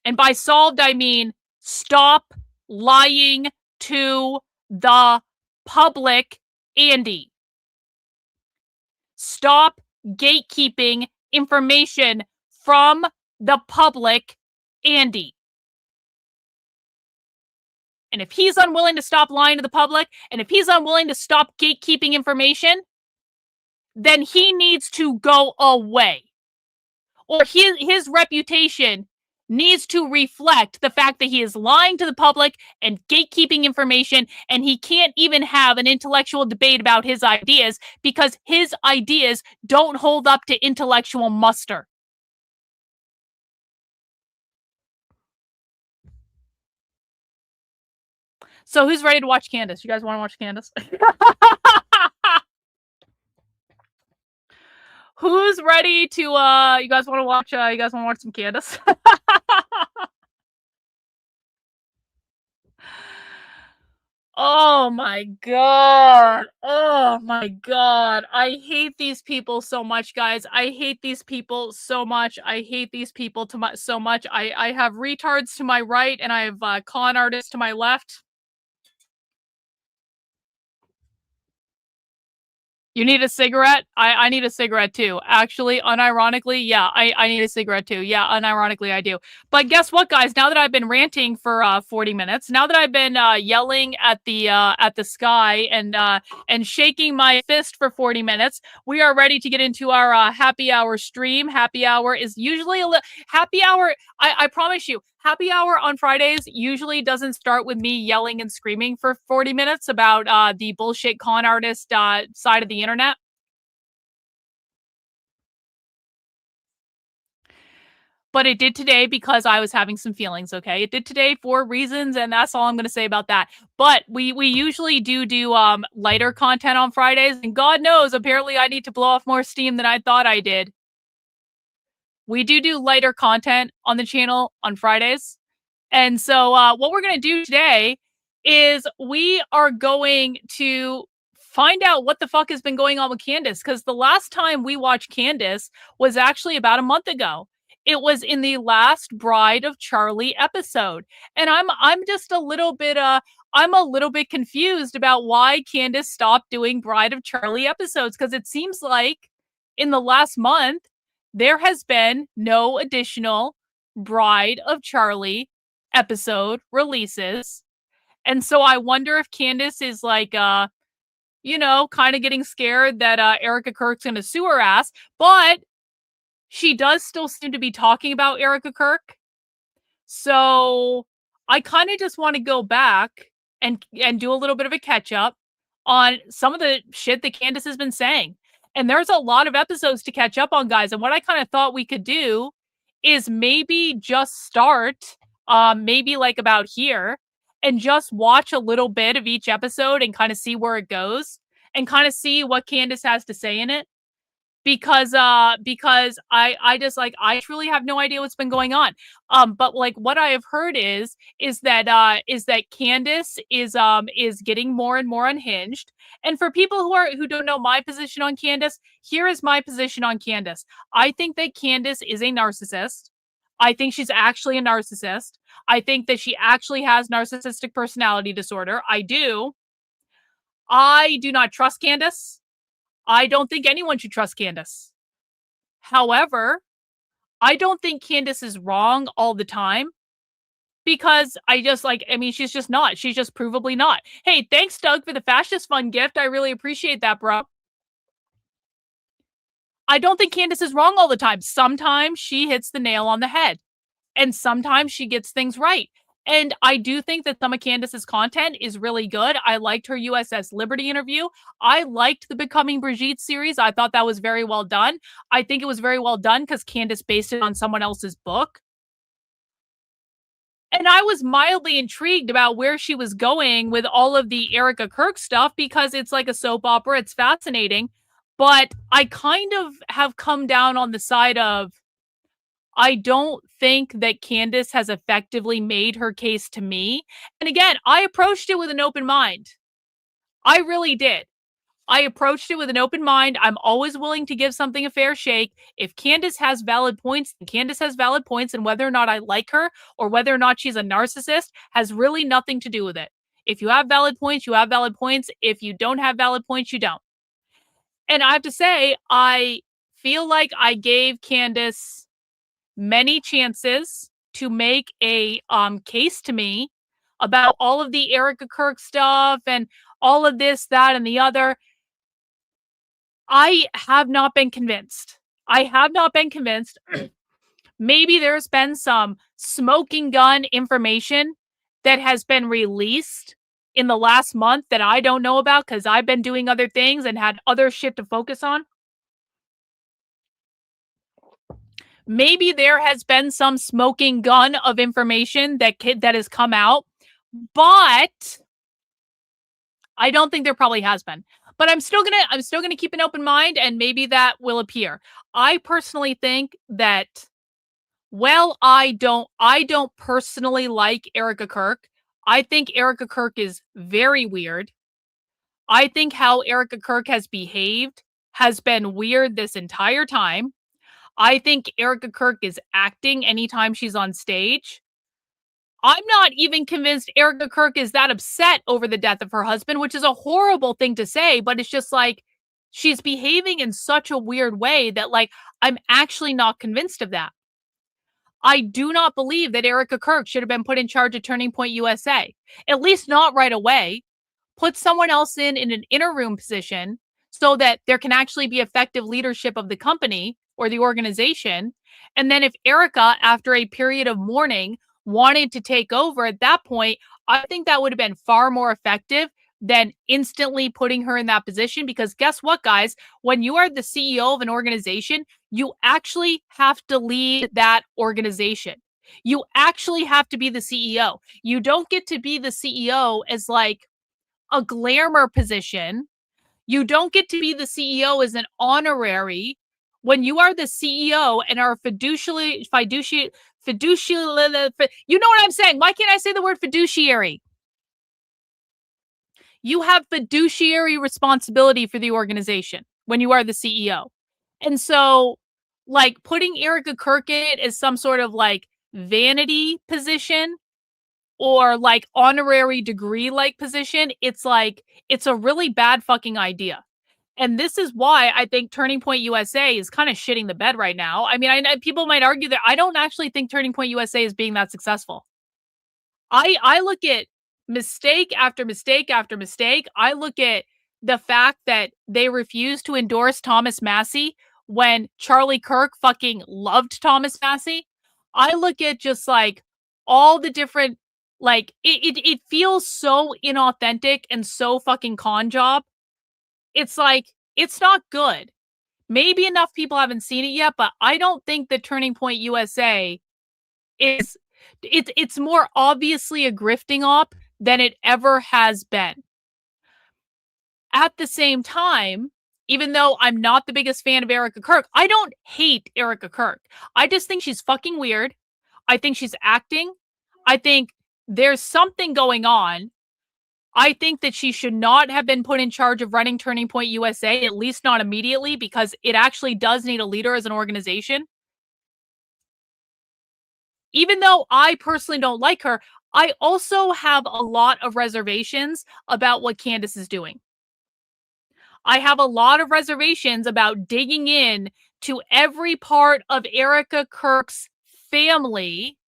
And by solved, I mean stop lying to the public, Andy. Stop gatekeeping information from the public, Andy. And if he's unwilling to stop lying to the public, and if he's unwilling to stop gatekeeping information, then he needs to go away. Or his reputation needs to reflect the fact that he is lying to the public and gatekeeping information, and he can't even have an intellectual debate about his ideas because his ideas don't hold up to intellectual muster. So who's ready to watch Candace? You guys want to watch Candace? Who's ready to you guys want to watch some Candace? Oh my god. Oh my god. I hate these people so much, guys. I hate these people so much. I hate these people so much. I have retards to my right and I have con artists to my left. You need a cigarette? I need a cigarette too. Actually, unironically, yeah, I need a cigarette too. Yeah, unironically, I do. But guess what, guys? Now that I've been ranting for 40 minutes, now that I've been yelling at the sky and shaking my fist for 40 minutes, we are ready to get into our happy hour stream. Happy hour is usually happy hour. I promise you, happy hour on Fridays usually doesn't start with me yelling and screaming for 40 minutes about the bullshit con artist side of the internet. But it did today because I was having some feelings, okay? It did today for reasons, and that's all I'm going to say about that. But we usually do lighter content on Fridays, and God knows, apparently I need to blow off more steam than I thought I did. We do lighter content on the channel on Fridays. And so what we're going to do today is we are going to find out what the fuck has been going on with Candace, because the last time we watched Candace was actually about a month ago. It was in the last Bride of Charlie episode. And I'm just a little bit confused about why Candace stopped doing Bride of Charlie episodes, because it seems like in the last month there has been no additional Bride of Charlie episode releases. And so I wonder if Candace is like kind of getting scared that Erica Kirk's gonna sue her ass, but she does still seem to be talking about Erica Kirk. So I kind of just want to go back and do a little bit of a catch up on some of the shit that Candace has been saying. And there's a lot of episodes to catch up on, guys. And what I kind of thought we could do is maybe just start maybe like about here and just watch a little bit of each episode and kind of see where it goes and kind of see what Candace has to say in it. because I just like I truly have no idea what's been going on. But like what I have heard is that Candace is getting more and more unhinged. And for people who don't know my position on Candace, here is my position on Candace. I think that Candace is a narcissist. I think she's actually a narcissist. I think that she actually has narcissistic personality disorder. I do. I do not trust Candace. I don't think anyone should trust Candace. However, I don't think Candace is wrong all the time because she's just not. She's just provably not. Hey, thanks, Doug, for the fascist fund gift. I really appreciate that, bro. I don't think Candace is wrong all the time. Sometimes she hits the nail on the head, and sometimes she gets things right. And I do think that some of Candace's content is really good. I liked her USS Liberty interview. I liked the Becoming Brigitte series. I thought that was very well done. I think it was very well done because Candace based it on someone else's book. And I was mildly intrigued about where she was going with all of the Erica Kirk stuff because it's like a soap opera. It's fascinating. But I kind of have come down on the side of I don't think that Candace has effectively made her case to me. And again, I approached it with an open mind. I really did. I approached it with an open mind. I'm always willing to give something a fair shake. If Candace has valid points, then Candace has valid points, and whether or not I like her or whether or not she's a narcissist has really nothing to do with it. If you have valid points, you have valid points. If you don't have valid points, you don't. And I have to say, I feel like I gave Candace many chances to make a case to me about all of the Erica Kirk stuff and all of this, that, and the other. I have not been convinced. I have not been convinced. Maybe there's been some smoking gun information that has been released in the last month that I don't know about because I've been doing other things and had other shit to focus on. Maybe there has been some smoking gun of information that has come out, but I don't think there probably has been. But I'm still gonna keep an open mind, and maybe that will appear. I personally think that I don't personally like Erica Kirk. I think Erica Kirk is very weird. I think how Erica Kirk has behaved has been weird this entire time. I think Erica Kirk is acting anytime she's on stage. I'm not even convinced Erica Kirk is that upset over the death of her husband, which is a horrible thing to say, but it's just like she's behaving in such a weird way that like I'm actually not convinced of that. I do not believe that Erica Kirk should have been put in charge of Turning Point USA, at least not right away. Put someone else in an interim position so that there can actually be effective leadership of the company or the organization. And then if Erica, after a period of mourning, wanted to take over at that point, I think that would have been far more effective than instantly putting her in that position. Because guess what, guys? When you are the CEO of an organization, you actually have to lead that organization. You actually have to be the CEO. You don't get to be the CEO as like a glamour position. You don't get to be the CEO as an honorary. When you are the CEO and are fiduciary, you know what I'm saying? Why can't I say the word fiduciary? You have fiduciary responsibility for the organization when you are the CEO. And so, like, putting Erica Kirk in it as some sort of like vanity position or like honorary degree like position, it's like, it's a really bad fucking idea. And this is why I think Turning Point USA is kind of shitting the bed right now. I mean, people might argue that I don't actually think Turning Point USA is being that successful. I look at mistake after mistake after mistake. I look at the fact that they refused to endorse Thomas Massey when Charlie Kirk fucking loved Thomas Massey. I look at just like all the different, like, it feels so inauthentic and so fucking con job. It's like, it's not good. Maybe enough people haven't seen it yet, but I don't think that Turning Point USA is, it's more obviously a grifting op than it ever has been. At the same time, even though I'm not the biggest fan of Erica Kirk. I don't hate Erica Kirk. I just think she's fucking weird. I think she's acting. I think there's something going on. I think that she should not have been put in charge of running Turning Point USA, at least not immediately, because it actually does need a leader as an organization. Even though I personally don't like her, I also have a lot of reservations about what CANDACE is doing. I have a lot of reservations about digging in to every part of Erica Kirk's family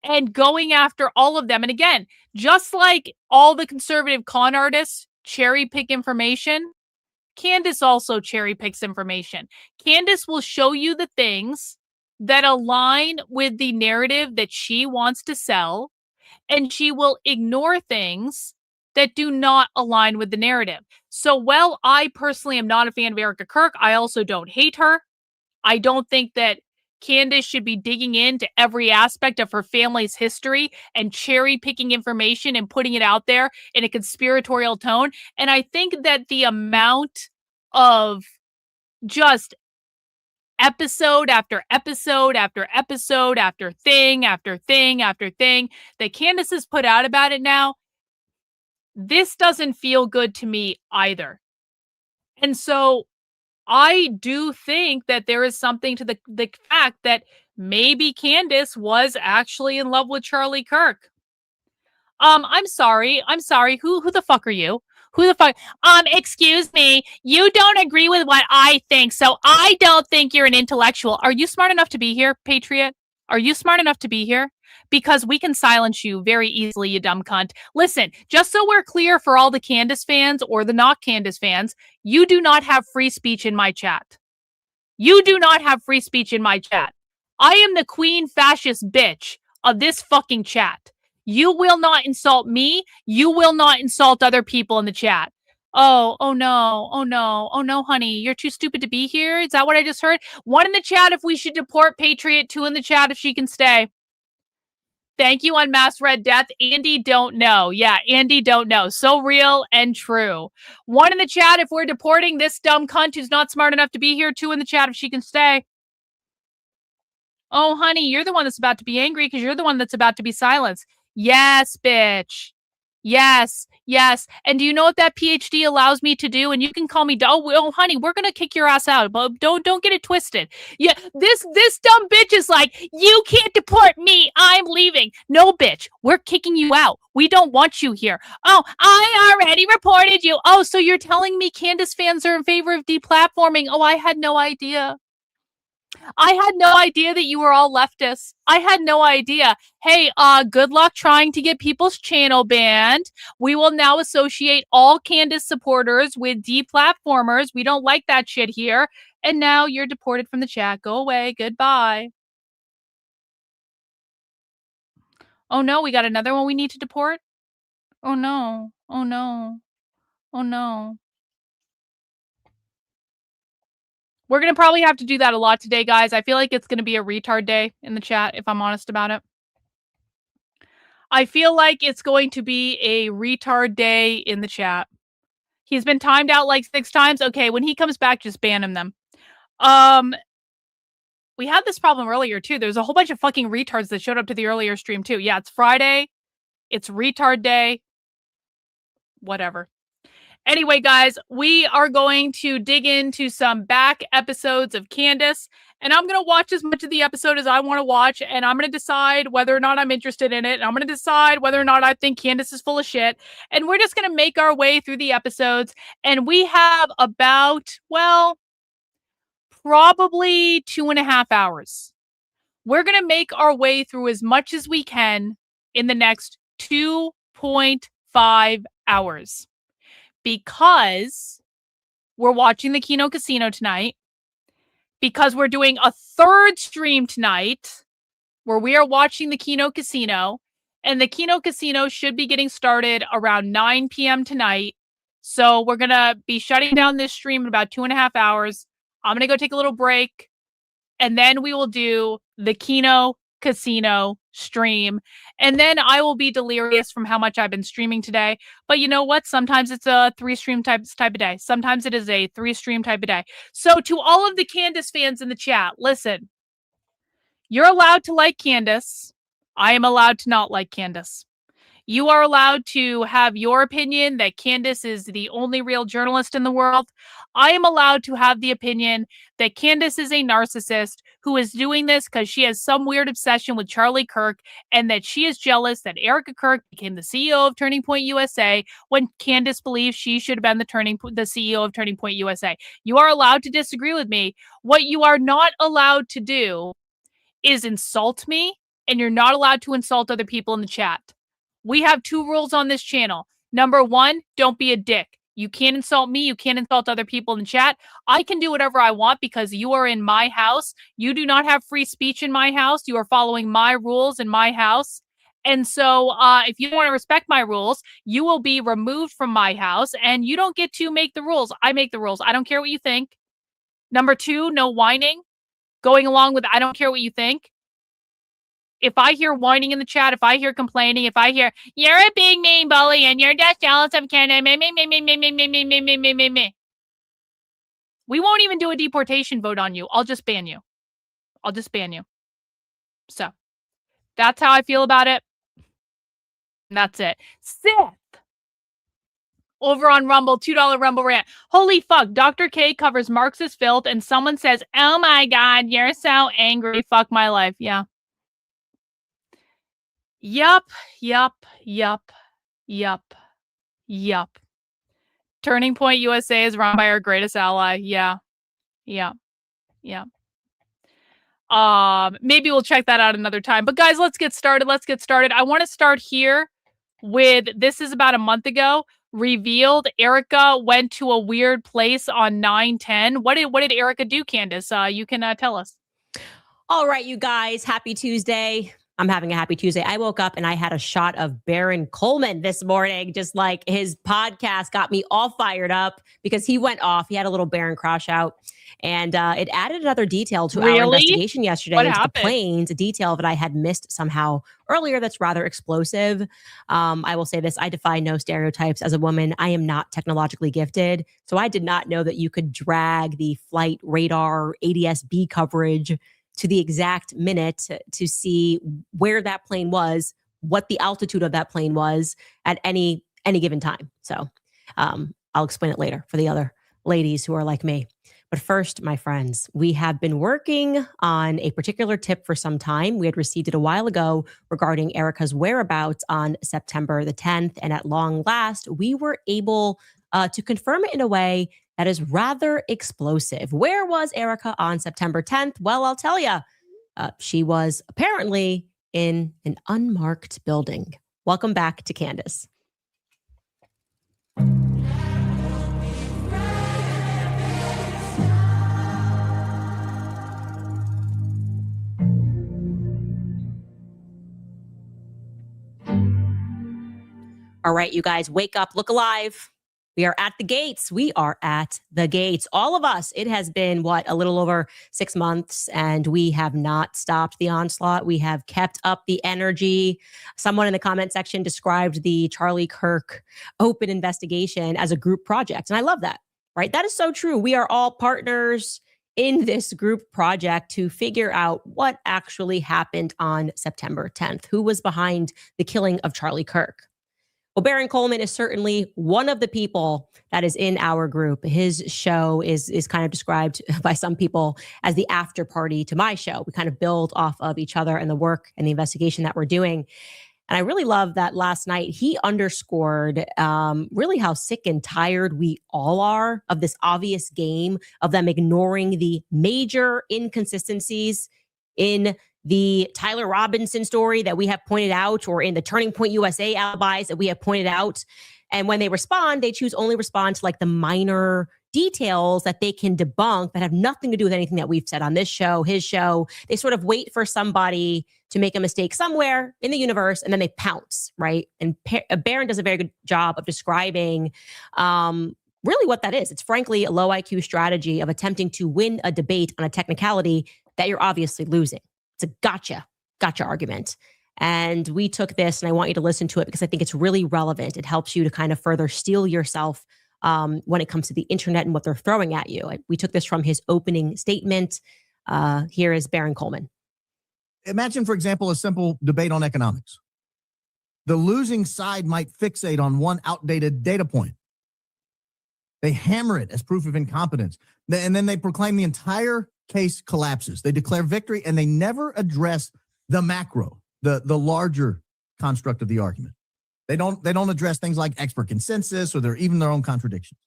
and going after all of them. And again, just like all the conservative con artists cherry pick information, CANDACE also cherry picks information. CANDACE will show you the things that align with the narrative that she wants to sell, and she will ignore things that do not align with the narrative. So while I personally am not a fan of Erica Kirk, I also don't hate her. I don't think that CANDACE should be digging into every aspect of her family's history and cherry picking information and putting it out there in a conspiratorial tone. And I think that the amount of just episode after episode after episode after thing after thing after thing that CANDACE has put out about it now, this doesn't feel good to me either. And so I do think that there is something to the fact that maybe CANDACE was actually in love with Charlie Kirk. I'm sorry. Who the fuck are you? Who the fuck? Excuse me. You don't agree with what I think, so I don't think you're an intellectual. Are you smart enough to be here, Patriot? Are you smart enough to be here? Because we can silence you very easily, you dumb cunt. Listen, just so we're clear for all the CANDACE fans or the not CANDACE fans, you do not have free speech in my chat. You do not have free speech in my chat. I am the queen fascist bitch of this fucking chat. You will not insult me. You will not insult other people in the chat. Oh no, honey. You're too stupid to be here. Is that what I just heard? One in the chat if we should deport Patriot, two in the chat if she can stay. Thank you on Mass Red Death. Andy don't know. Yeah, Andy don't know. So real and true. One in the chat if we're deporting this dumb cunt who's not smart enough to be here. Two in the chat if she can stay. Oh, honey, you're the one that's about to be angry because you're the one that's about to be silenced. Yes, bitch. Yes. And do you know what that PhD allows me to do? And you can call me, oh, honey, we're going to kick your ass out, but don't get it twisted. Yeah, this dumb bitch is like, you can't deport me. I'm leaving. No, bitch, we're kicking you out. We don't want you here. Oh, I already reported you. Oh, so you're telling me CANDACE fans are in favor of deplatforming? Oh, I had no idea. I had no idea that you were all leftists. I had no idea. Hey, good luck trying to get people's channel banned. We will now associate all CANDACE supporters with deplatformers. We don't like that shit here. And now you're deported from the chat. Go away. Goodbye. Oh no, we got another one we need to deport? Oh no. Oh no. Oh no. We're going to probably have to do that a lot today, guys. I feel like it's going to be a retard day in the chat, if I'm honest about it. I feel like it's going to be a retard day in the chat. He's been timed out like 6 times. Okay, when he comes back, just ban him then. We had this problem earlier, too. There's a whole bunch of fucking retards that showed up to the earlier stream, too. Yeah, it's Friday. It's retard day. Whatever. Anyway, guys, we are going to dig into some back episodes of CANDACE, and I'm going to watch as much of the episode as I want to watch, and I'm going to decide whether or not I'm interested in it, and I'm going to decide whether or not I think CANDACE is full of shit, and we're just going to make our way through the episodes, and we have about, well, probably 2.5 hours. We're going to make our way through as much as we can in the next 2.5 hours. Because we're watching the Kino Casino tonight, because we're doing a third stream tonight where we are watching the Kino Casino, and the Kino Casino should be getting started around 9 p.m. tonight. So we're going to be shutting down this stream in about 2.5 hours. I'm going to go take a little break, and then we will do the Kino Casino stream, and then I will be delirious from how much I've been streaming today. But you know what? Sometimes it's a 3-stream type of day. Sometimes it is a 3-stream type of day. So to all of the Candace fans in the chat, listen, you're allowed to like Candace. I am allowed to not like Candace. You are allowed to have your opinion that Candace is the only real journalist in the world. I am allowed to have the opinion that Candace is a narcissist who is doing this because she has some weird obsession with Charlie Kirk and that she is jealous that Erica Kirk became the CEO of Turning Point USA when Candace believes she should have been the CEO of Turning Point USA. You are allowed to disagree with me. What you are not allowed to do is insult me, and you're not allowed to insult other people in the chat. We have 2 rules on this channel. Number 1, don't be a dick. You can't insult me. You can't insult other people in the chat. I can do whatever I want because you are in my house. You do not have free speech in my house. You are following my rules in my house. And so if you don't want to respect my rules, you will be removed from my house and you don't get to make the rules. I make the rules. I don't care what you think. Number 2, no whining. Going along with I don't care what you think. If I hear whining in the chat, if I hear complaining, if I hear, you're a big mean bully and you're just jealous of Canada, me. We won't even do a deportation vote on you. I'll just ban you. I'll just ban you. So that's how I feel about it. And that's it. Sith over on Rumble, $2 Rumble rant. Holy fuck, Dr. K covers Marxist filth and someone says, oh my God, you're so angry. Fuck my life. Yeah. Yup. Turning Point USA is run by our greatest ally. Yeah. Maybe we'll check that out another time. But guys, let's get started. I want to start here with, this is about a month ago, revealed Erica went to a weird place on 9/10. What did Erica do, Candace? You can tell us. All right, you guys, happy Tuesday. I'm having a happy Tuesday. I woke up and I had a shot of Baron Coleman this morning. Just like his podcast got me all fired up because he went off. He had a little Baron crash out. And it added another detail to our investigation yesterday into the planes, a detail that I had missed somehow earlier that's rather explosive. I will say this, I defy no stereotypes. As a woman, I am not technologically gifted. So I did not know that you could drag the flight radar ADS-B coverage to the exact minute to see where that plane was, what the altitude of that plane was at any given time. So I'll explain it later for the other ladies who are like me. But first, my friends, we have been working on a particular tip for some time. We had received it a while ago regarding Erica's whereabouts on September the 10th. And at long last, we were able to confirm it in a way that is rather explosive. Where was Erica on September 10th? Well, I'll tell you, she was apparently in an unmarked building. Welcome back to Candace. All right, you guys, wake up, look alive. We are at the gates. We are at the gates. All of us. It has been, a little over 6 months, and we have not stopped the onslaught. We have kept up the energy. Someone in the comment section described the Charlie Kirk open investigation as a group project. And I love that, right? That is so true. We are all partners in this group project to figure out what actually happened on September 10th. Who was behind the killing of Charlie Kirk? Well, Baron Coleman is certainly one of the people that is in our group. His show is kind of described by some people as the after party to my show. We kind of build off of each other and the work and the investigation that we're doing. And I really love that last night he underscored really how sick and tired we all are of this obvious game of them ignoring the major inconsistencies in the Tyler Robinson story that we have pointed out, or in the Turning Point USA alibis that we have pointed out. And when they respond, they only respond to like the minor details that they can debunk that have nothing to do with anything that we've said on this show, his show. They sort of wait for somebody to make a mistake somewhere in the universe, and then they pounce, right? And Baron does a very good job of describing really what that is. It's frankly a low IQ strategy of attempting to win a debate on a technicality that you're obviously losing. It's a gotcha argument. And we took this, and I want you to listen to it because I think it's really relevant. It helps you to kind of further steel yourself when it comes to the internet and what they're throwing at you. We took this from his opening statement. Here is Baron Coleman. Imagine, for example, a simple debate on economics. The losing side might fixate on one outdated data point. They hammer it as proof of incompetence. And then they proclaim the entire case collapses. They declare victory, and they never address the macro, the larger construct of the argument. They don't address things like expert consensus or even their own contradictions.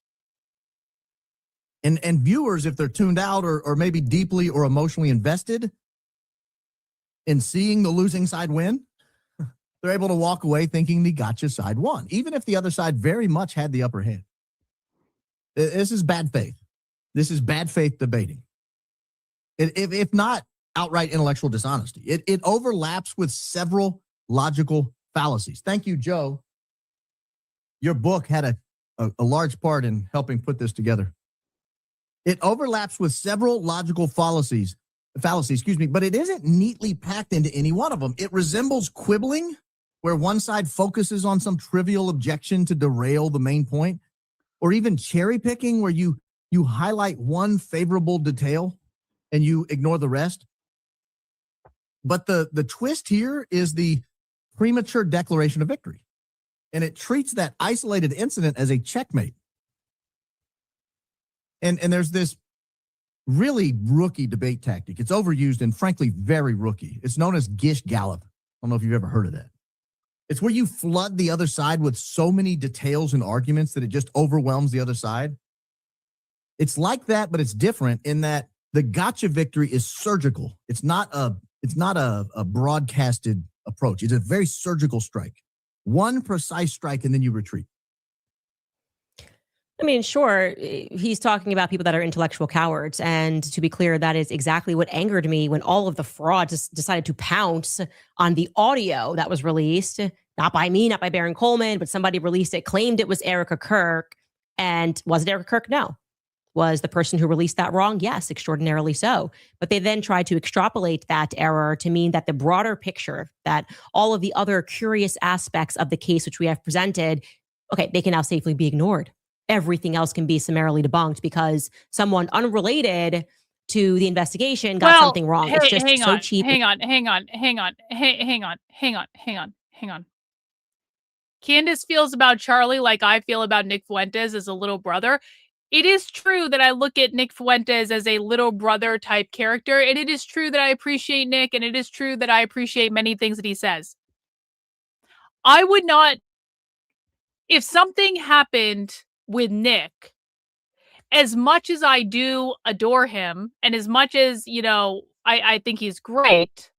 And viewers, if they're tuned out or maybe deeply or emotionally invested in seeing the losing side win, they're able to walk away thinking the gotcha side won, even if the other side very much had the upper hand. This is bad faith. This is bad faith debating. If not outright intellectual dishonesty, it overlaps with several logical fallacies. Thank you, Joe. Your book had a large part in helping put this together. It overlaps with several logical fallacies, but it isn't neatly packed into any one of them. It resembles quibbling, where one side focuses on some trivial objection to derail the main point, or even cherry picking, where you highlight one favorable detail and you ignore the rest. But the twist here is the premature declaration of victory, and it treats that isolated incident as a checkmate. And there's this really rookie debate tactic. It's overused and frankly very rookie. It's known as Gish Gallop. I don't know if you've ever heard of that. It's where you flood the other side with so many details and arguments that it just overwhelms the other side. It's like that, but it's different in that the gotcha victory is surgical. It's not a broadcasted approach. It's a very surgical strike. One precise strike, and then you retreat. I mean, sure, he's talking about people that are intellectual cowards. And to be clear, that is exactly what angered me when all of the frauds decided to pounce on the audio that was released, not by me, not by Baron Coleman, but somebody released it, claimed it was Erica Kirk. And was it Erica Kirk? No. Was the person who released that wrong? Yes, extraordinarily so. But they then tried to extrapolate that error to mean that the broader picture, that all of the other curious aspects of the case which we have presented, okay, they can now safely be ignored. Everything else can be summarily debunked because someone unrelated to the investigation got something wrong. It's just so cheap. Hang on. Candace feels about Charlie like I feel about Nick Fuentes as a little brother. It is true that I look at Nick Fuentes as a little brother type character, and it is true that I appreciate Nick, and it is true that I appreciate many things that he says. I would not, if something happened with Nick, as much as I do adore him, and as much as, I think he's great,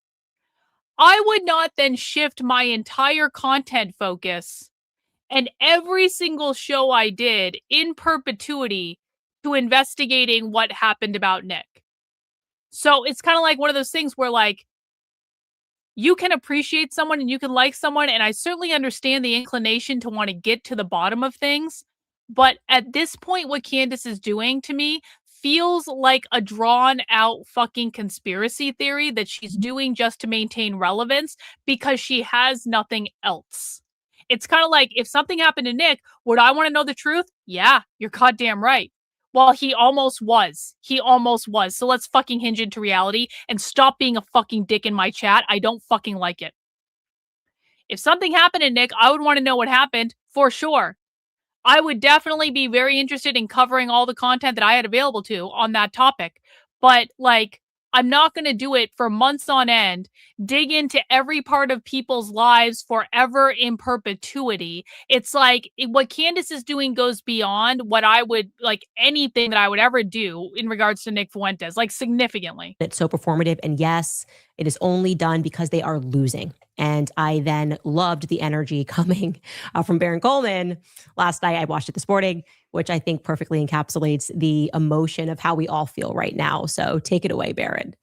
I would not then shift my entire content focus and every single show I did in perpetuity to investigating what happened about Nick. So it's kind of like one of those things where, like, you can appreciate someone and you can like someone, and I certainly understand the inclination to want to get to the bottom of things. But at this point, what Candace is doing to me feels like a drawn out fucking conspiracy theory that she's doing just to maintain relevance because she has nothing else. It's kind of like, if something happened to Nick, would I want to know the truth? Yeah, you're goddamn right. Well, he almost was. So let's fucking hinge into reality and stop being a fucking dick in my chat. I don't fucking like it. If something happened to Nick, I would want to know what happened for sure. I would definitely be very interested in covering all the content that I had available to on that topic. But, like, I'm not going to do it for months on end, dig into every part of people's lives forever in perpetuity. It's like, what Candace is doing goes beyond what I would, like, anything that I would ever do in regards to Nick Fuentes, like, significantly. It's so performative. And yes, it is only done because they are losing. And I then loved the energy coming from Baron Coleman. Last night, I watched it this morning, which I think perfectly encapsulates the emotion of how we all feel right now. So take it away, Baron.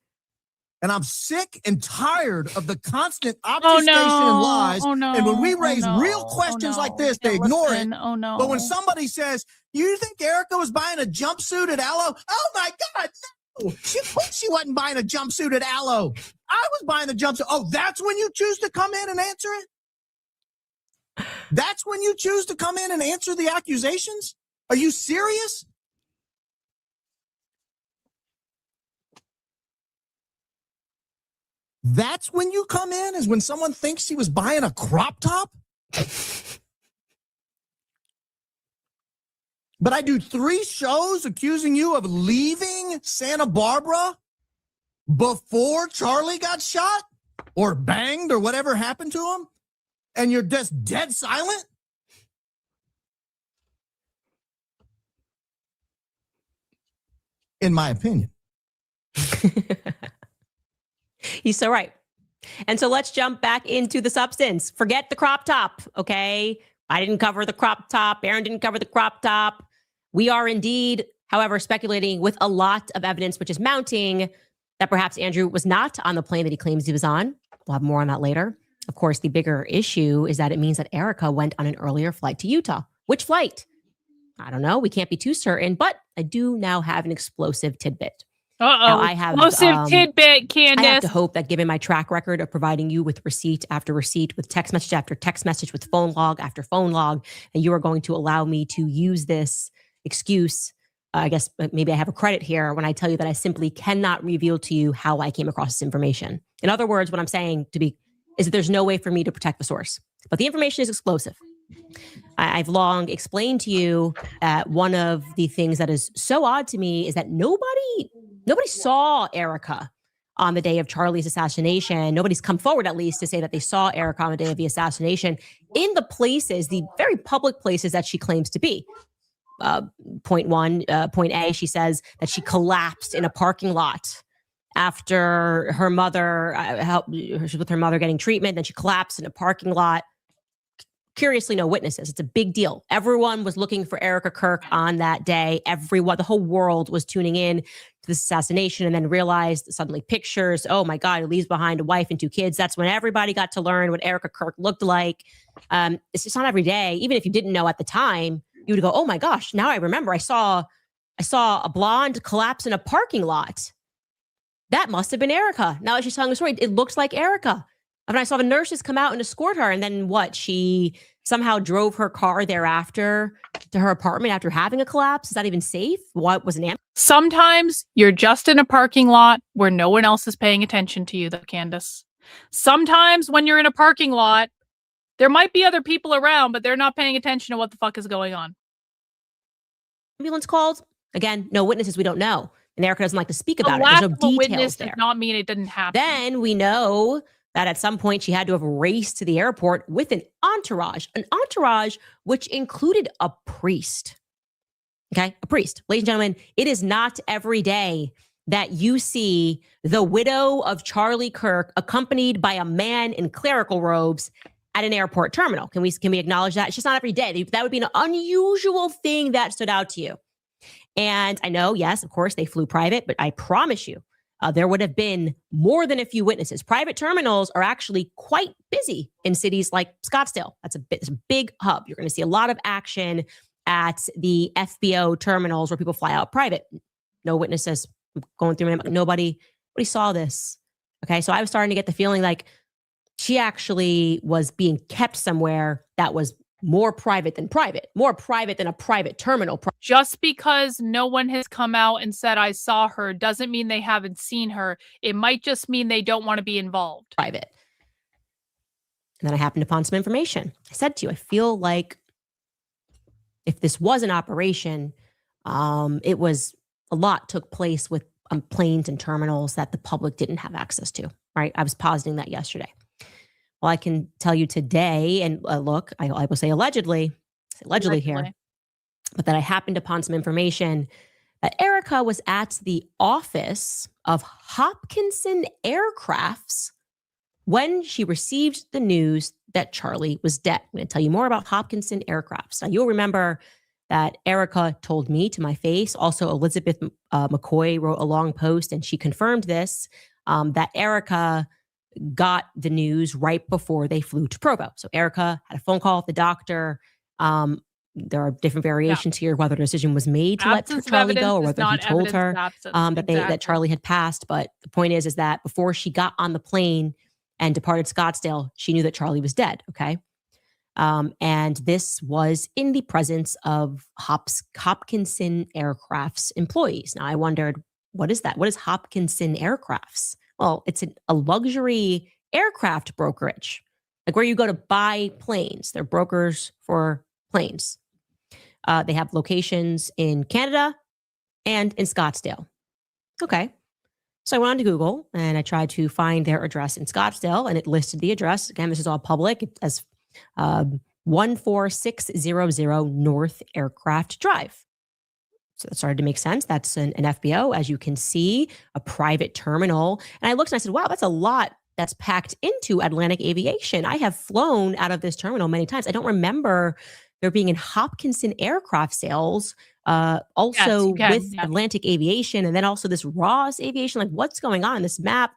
And I'm sick and tired of the constant obfuscation and lies. And when we raise real questions like this, they ignore it. But when somebody says, you think Erica was buying a jumpsuit at Aloe? Oh my God, She wasn't buying a jumpsuit at Aloe. I was buying the jumpsuit. Oh, that's when you choose to come in and answer it? That's when you choose to come in and answer the accusations? Are you serious? That's when you come in, is when someone thinks she was buying a crop top? But I do 3 shows accusing you of leaving Santa Barbara before Charlie got shot or banged or whatever happened to him, and you're just dead silent? In my opinion. He's so right. And so let's jump back into the substance. Forget the crop top, okay? I didn't cover the crop top. Aaron didn't cover the crop top. We are indeed, however, speculating with a lot of evidence, which is mounting, that perhaps Andrew was not on the plane that he claims he was on. We'll have more on that later. Of course, the bigger issue is that it means that Erica went on an earlier flight to Utah. Which flight? I don't know. We can't be too certain, but I do now have an explosive tidbit. Uh-oh. I have explosive tidbit, Candace. I have to hope that given my track record of providing you with receipt after receipt, with text message after text message, with phone log after phone log, and you are going to allow me to use this excuse. I guess maybe I have a credit here when I tell you that I simply cannot reveal to you how I came across this information. In other words, what I'm saying is that there's no way for me to protect the source, but the information is explosive. I've long explained to you one of the things that is so odd to me is that nobody saw Erica on the day of Charlie's assassination. Nobody's come forward, at least, to say that they saw Erica on the day of the assassination in the places, the very public places that she claims to be. Point A, she says that she collapsed in a parking lot after her mother she was with her mother getting treatment. Then she collapsed in a parking lot. Curiously, no witnesses. It's a big deal. Everyone was looking for Erica Kirk on that day. The whole world was tuning in to this assassination, and then realized suddenly pictures. Oh my God, he leaves behind a wife and 2 kids. That's when everybody got to learn what Erica Kirk looked like. It's just not every day. Even if you didn't know at the time, you would go, "Oh my gosh, now I remember. I saw a blonde collapse in a parking lot. That must have been Erica." Now that she's telling the story, it looks like Erica. I mean, I saw the nurses come out and escort her, and then what? She somehow drove her car thereafter to her apartment after having a collapse. Is that even safe? What was an ambulance? Sometimes you're just in a parking lot where no one else is paying attention to you, though, Candace. Sometimes when you're in a parking lot, there might be other people around, but they're not paying attention to what the fuck is going on. Ambulance called? Again, no witnesses. We don't know. And Erica doesn't like to speak about The it. There's lack no of a details witness there. does not mean it didn't happen. Then we know that at some point she had to have raced to the airport with an entourage which included a priest. Okay, a priest. Ladies and gentlemen, it is not every day that you see the widow of Charlie Kirk accompanied by a man in clerical robes at an airport terminal. Can we acknowledge that? It's just not every day. That would be an unusual thing that stood out to you. And I know, yes, of course, they flew private, but I promise you, there would have been more than a few witnesses. Private terminals are actually quite busy in cities like Scottsdale. It's a big hub. You're going to see a lot of action at the FBO terminals where people fly out private. No witnesses. I'm going through them. Nobody saw this. Okay, so I was starting to get the feeling like she actually was being kept somewhere that was more private than a private terminal. Just because no one has come out and said, "I saw her," doesn't mean they haven't seen her. It might just mean they don't want to be involved. Private. And then I happened upon some information. I said to you, I feel like if this was an operation, it was a lot took place with planes and terminals that the public didn't have access to, right? I was positing that yesterday. Well, I can tell you today, and look, I will say allegedly here, but that I happened upon some information that Erica was at the office of Hopkinson Aircrafts when she received the news that Charlie was dead. I'm going to tell you more about Hopkinson Aircrafts. Now, you'll remember that Erica told me to my face. Also, Elizabeth McCoy wrote a long post, and she confirmed this, that Erica got the news right before they flew to Provo. So Erica had a phone call with the doctor there are different variations here, whether a decision was made to let Absence of Charlie evidence go or is whether he not told evidence her of absence. that Exactly. Charlie had passed. But the point is that before she got on the plane and departed Scottsdale, she knew that Charlie was dead. Okay. And this was in the presence of Hopkinson Aircraft's employees. Now I wondered, what is that? What is Hopkinson Aircrafts? Well, it's a luxury aircraft brokerage, like where you go to buy planes. They're brokers for planes. They have locations in Canada and in Scottsdale. Okay. So I went on to Google and I tried to find their address in Scottsdale, and it listed the address. Again, this is all public, as 14600 North Aircraft Drive. So that started to make sense. That's an FBO, as you can see, a private terminal. And I looked and I said, wow, that's a lot that's packed into Atlantic Aviation. I have flown out of this terminal many times. I don't remember there being in Hopkinson Aircraft Sales, also with Atlantic Aviation, and then also this Ross Aviation. Like, what's going on in this map?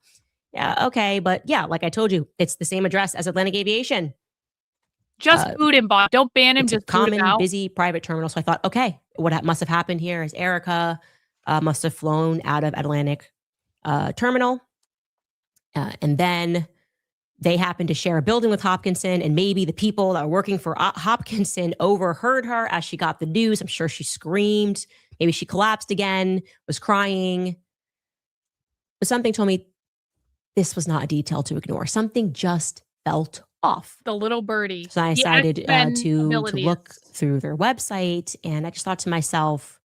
Yeah, okay. But yeah, like I told you, it's the same address as Atlantic Aviation. Just boot him, Bob. Don't ban him. Just common, boot him out. Busy private terminal. So I thought, okay, what must have happened here is Erica must have flown out of Atlantic Terminal. And then they happened to share a building with Hopkinson, and maybe the people that were working for Hopkinson overheard her as she got the news. I'm sure she screamed. Maybe she collapsed again, was crying. But something told me this was not a detail to ignore. Something just felt off. The little birdie. So I decided to look through their website, and I just thought to myself,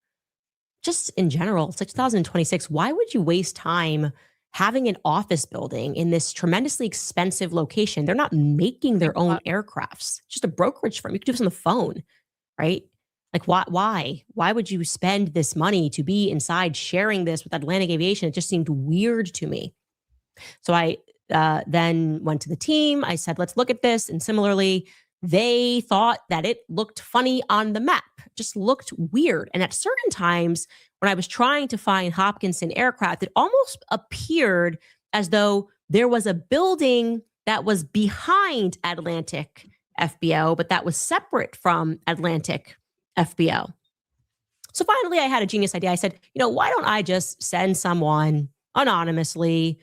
just in general, it's like 2026, why would you waste time having an office building in this tremendously expensive location? They're not making their own aircrafts. It's just a brokerage firm. You could do this on the phone, right? Like, why? Why would you spend this money to be inside sharing this with Atlantic Aviation? It just seemed weird to me. So I then went to the team. I said, let's look at this. And similarly, they thought that it looked funny on the map, just looked weird. And at certain times, when I was trying to find Hopkinson Aircraft, it almost appeared as though there was a building that was behind Atlantic FBO, but that was separate from Atlantic FBO. So finally, I had a genius idea. I said, why don't I just send someone anonymously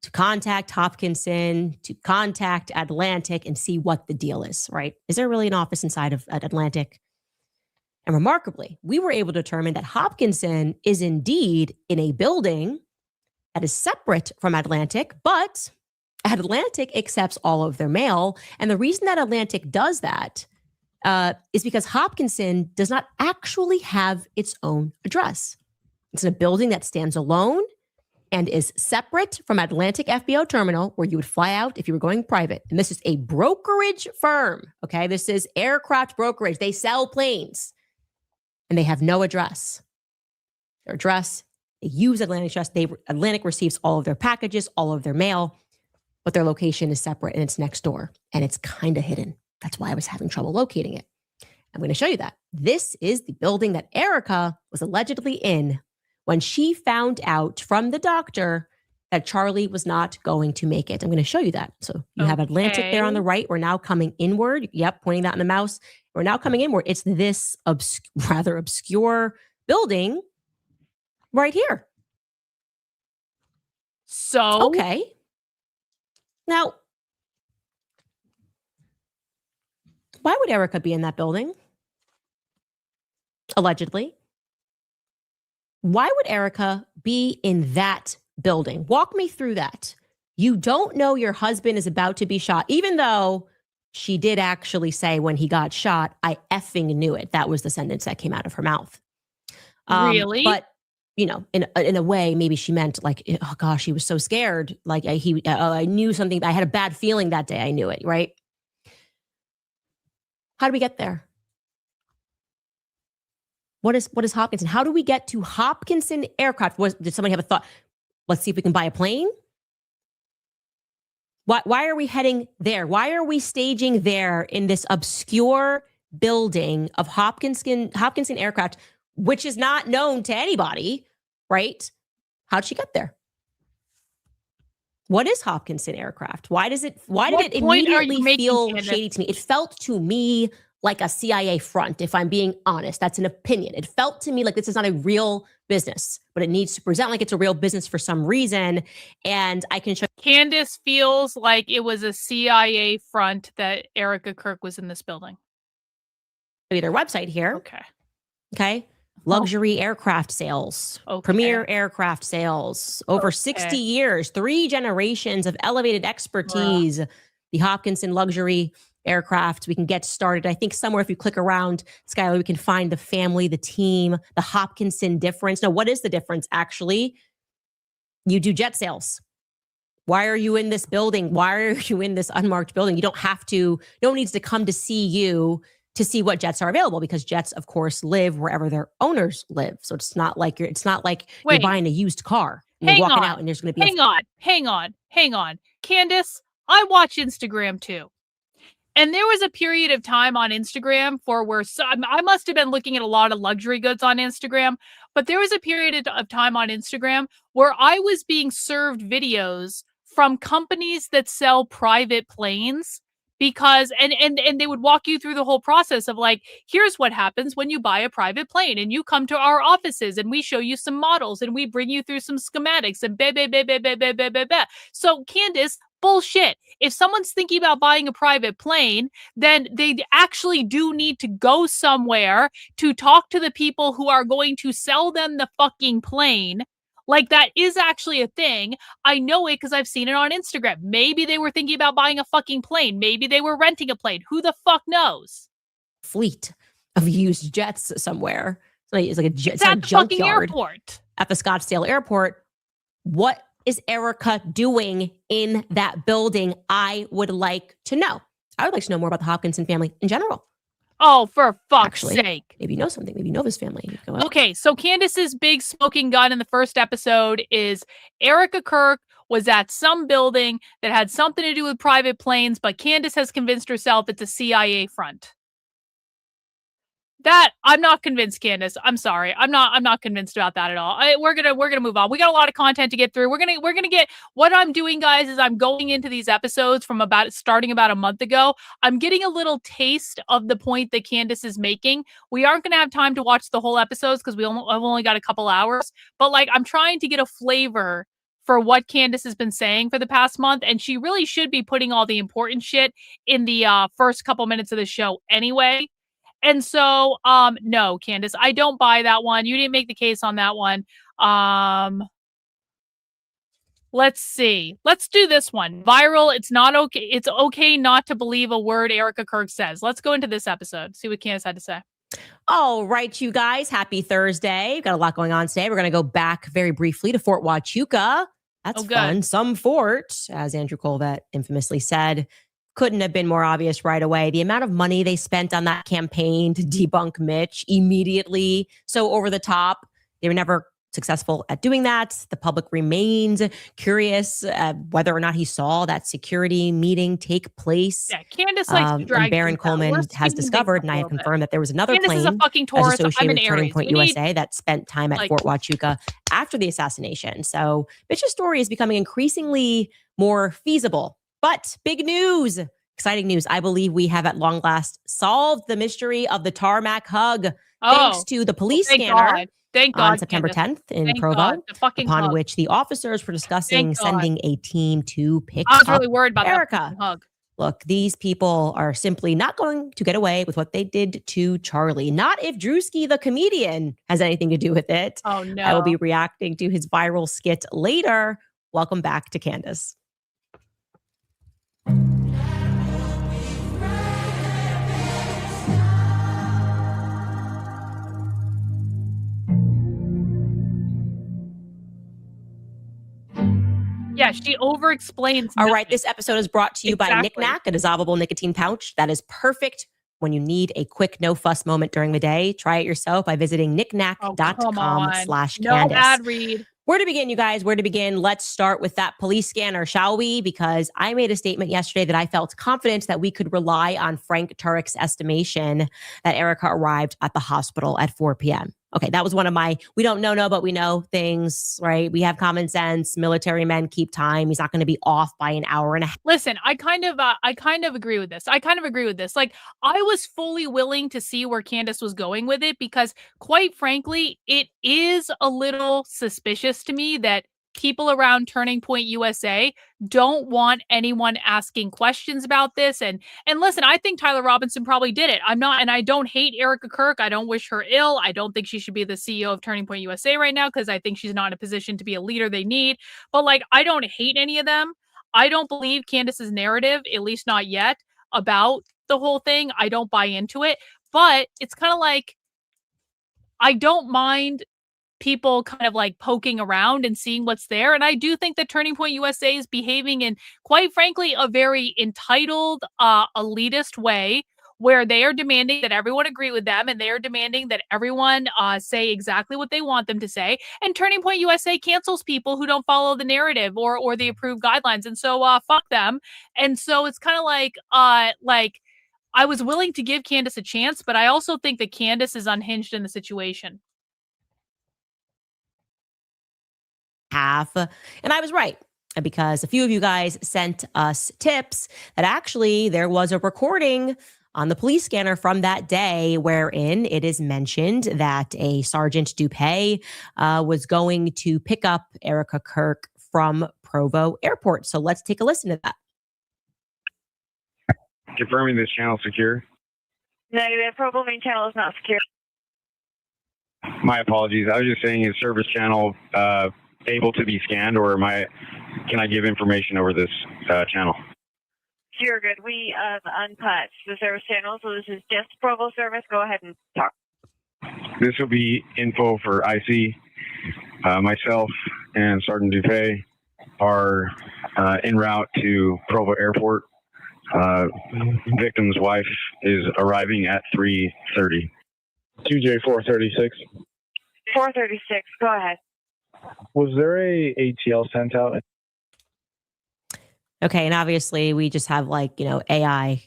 to contact Hopkinson, to contact Atlantic, and see what the deal is, right? Is there really an office inside of Atlantic? And remarkably, we were able to determine that Hopkinson is indeed in a building that is separate from Atlantic, but Atlantic accepts all of their mail. And the reason that Atlantic does that is because Hopkinson does not actually have its own address. It's in a building that stands alone and is separate from Atlantic FBO Terminal, where you would fly out if you were going private. And this is a brokerage firm, okay? This is aircraft brokerage. They sell planes, and they have no address. Their address, they use Atlantic address. Atlantic receives all of their packages, all of their mail, but their location is separate, and it's next door, and it's kind of hidden. That's why I was having trouble locating it. I'm going to show you that. This is the building that Erica was allegedly in when she found out from the doctor that Charlie was not going to make it. I'm going to show you that. So you have Atlantic there on the right. We're now coming inward. Yep, pointing that in the mouse. We're now coming inward. It's this rather obscure building right here. So? Okay. Now, why would Erica be in that building? Allegedly. Why would Erica be in that building? Walk me through that. You don't know your husband is about to be shot, even though she did actually say when he got shot, I effing knew it. That was the sentence that came out of her mouth. Really? But, in a way, maybe she meant like, oh gosh, he was so scared. Like I knew something. I had a bad feeling that day. I knew it, right? How do we get there? What is Hopkinson? How do we get to Hopkinson Aircraft? Did somebody have a thought? Let's see if we can buy a plane. Why are we heading there? Why are we staging there in this obscure building of Hopkinson Aircraft, which is not known to anybody, right? How'd she get there? What is Hopkinson Aircraft? Why did it immediately feel shady to me? It felt to me like a CIA front, if I'm being honest. That's an opinion. It felt to me like this is not a real business, but it needs to present like it's a real business for some reason. And I can show Candace feels like it was a CIA front that Erica Kirk was in this building. you their website here. Okay. Okay. Luxury aircraft sales, premier aircraft sales, over 60 years, 3 generations of elevated expertise. The Hopkinson luxury aircraft. We can get started. I think somewhere, if you click around, Skylar, we can find the family, the team, the Hopkinson difference. Now, what is the difference? Actually, you do jet sales. Why are you in this building? Why are you in this unmarked building? You don't have to, no one needs to come to see you to see what jets are available, because jets, of course, live wherever their owners live. So it's not like you're buying a used car. And you're walking out and there's going to be hang on. Candace, I watch Instagram too. And there was a period of time on Instagram I must have been looking at a lot of luxury goods on Instagram, but there was a period of time on Instagram where I was being served videos from companies that sell private planes. Because, and they would walk you through the whole process of like, here's what happens when you buy a private plane and you come to our offices and we show you some models and we bring you through some schematics and So Candace, bullshit. If someone's thinking about buying a private plane, then they actually do need to go somewhere to talk to the people who are going to sell them the fucking plane. Like, that is actually a thing. I know it because I've seen it on Instagram. Maybe they were thinking about buying a fucking plane. Maybe they were renting a plane. Who the fuck knows? Fleet of used jets somewhere. It's like a jet. It's at the fucking airport. At the Scottsdale airport. What is Erica doing in that building? I would like to know. I would like to know more about the Hopkinson family in general. Oh, for fuck's sake. Maybe you know something. Maybe you know this family. Okay, so Candace's big smoking gun in the first episode is Erica Kirk was at some building that had something to do with private planes, but Candace has convinced herself it's a CIA front. That I'm not convinced, Candace. I'm sorry. I'm not convinced about that at all. We're gonna move on. We got a lot of content to get through. We're gonna get what I'm doing, guys, is I'm going into these episodes from starting about a month ago. I'm getting a little taste of the point that Candace is making. We aren't gonna have time to watch the whole episodes because I've only got a couple hours. But like, I'm trying to get a flavor for what Candace has been saying for the past month, and she really should be putting all the important shit in the first couple minutes of the show anyway. And so, no, Candace, I don't buy that one. You didn't make the case on that one. Let's see. Let's do this one. Viral. It's not okay. It's okay not to believe a word Erica Kirk says. Let's go into this episode. See what Candace had to say. All right, you guys. Happy Thursday. We've got a lot going on today. We're going to go back very briefly to Fort Huachuca. That's fun. Some fort, as Andrew Colvett infamously said. Couldn't have been more obvious right away. The amount of money they spent on that campaign to debunk Mitch immediately, so over the top. They were never successful at doing that. The public remains curious whether or not he saw that security meeting take place. Yeah, Candace likes to drag. And Baron Coleman has discovered, and I have confirmed that there was another Candace plane is a fucking tourist. associated with Turning Point USA that spent time at Fort Huachuca after the assassination. So Mitch's story is becoming increasingly more feasible. But big news, exciting news. I believe we have at long last solved the mystery of the tarmac hug. Thanks to the police scanner on September 10th in Provo, upon which the officers were discussing sending a team to pick up really worried about Erica. Hug. Look, these people are simply not going to get away with what they did to Charlie. Not if Drewski, the comedian, has anything to do with it. Oh, no. I will be reacting to his viral skit later. Welcome back to Candace. Yeah, she over-explains. All right, this episode is brought to you by Knick Knack, a dissolvable nicotine pouch that is perfect when you need a quick, no-fuss moment during the day. Try it yourself by visiting knickknack.com/Candace. No ad read. Where to begin, you guys? Where to begin? Let's start with that police scanner, shall we? Because I made a statement yesterday that I felt confident that we could rely on Frank Turek's estimation that Erica arrived at the hospital at 4 p.m. Okay, that was one of my, we don't know, but we know things, right? We have common sense. Military men keep time. He's not going to be off by an hour and a half. Listen, I kind of agree with this. Like, I was fully willing to see where Candace was going with it because, quite frankly, it is a little suspicious to me that people around Turning Point USA don't want anyone asking questions about this. And listen, I think Tyler Robinson probably did it. I don't hate Erica Kirk. I don't wish her ill. I don't think she should be the CEO of Turning Point USA right now because I think she's not in a position to be a leader they need. But like, I don't hate any of them. I don't believe Candace's narrative, at least not yet, about the whole thing. I don't buy into it. But it's kind of like, I don't mind people kind of like poking around and seeing what's there. And I do think that Turning Point USA is behaving in, quite frankly, a very entitled, elitist way where they are demanding that everyone agree with them and they are demanding that everyone say exactly what they want them to say. And Turning Point USA cancels people who don't follow the narrative or the approved guidelines. And so fuck them. And so it's kind of like I was willing to give Candace a chance, but I also think that Candace is unhinged in the situation. Half. And I was right because a few of you guys sent us tips that actually there was a recording on the police scanner from that day wherein it is mentioned that a Sergeant Dupay was going to pick up Erica Kirk from Provo Airport. So let's take a listen to that. Confirming this channel is secure. Negative. Provo main channel is not secure. My apologies. I was just saying, is service channel able to be scanned, or can I give information over this channel? You're good. We unpatched the service channel, so this is just Provo service. Go ahead and talk. This will be info for IC. Myself and Sergeant Dupay are en route to Provo Airport. Victim's wife is arriving at 3:30. 2J436. 436. Go ahead. Was there a ATL sent out? Okay, and obviously we just have AI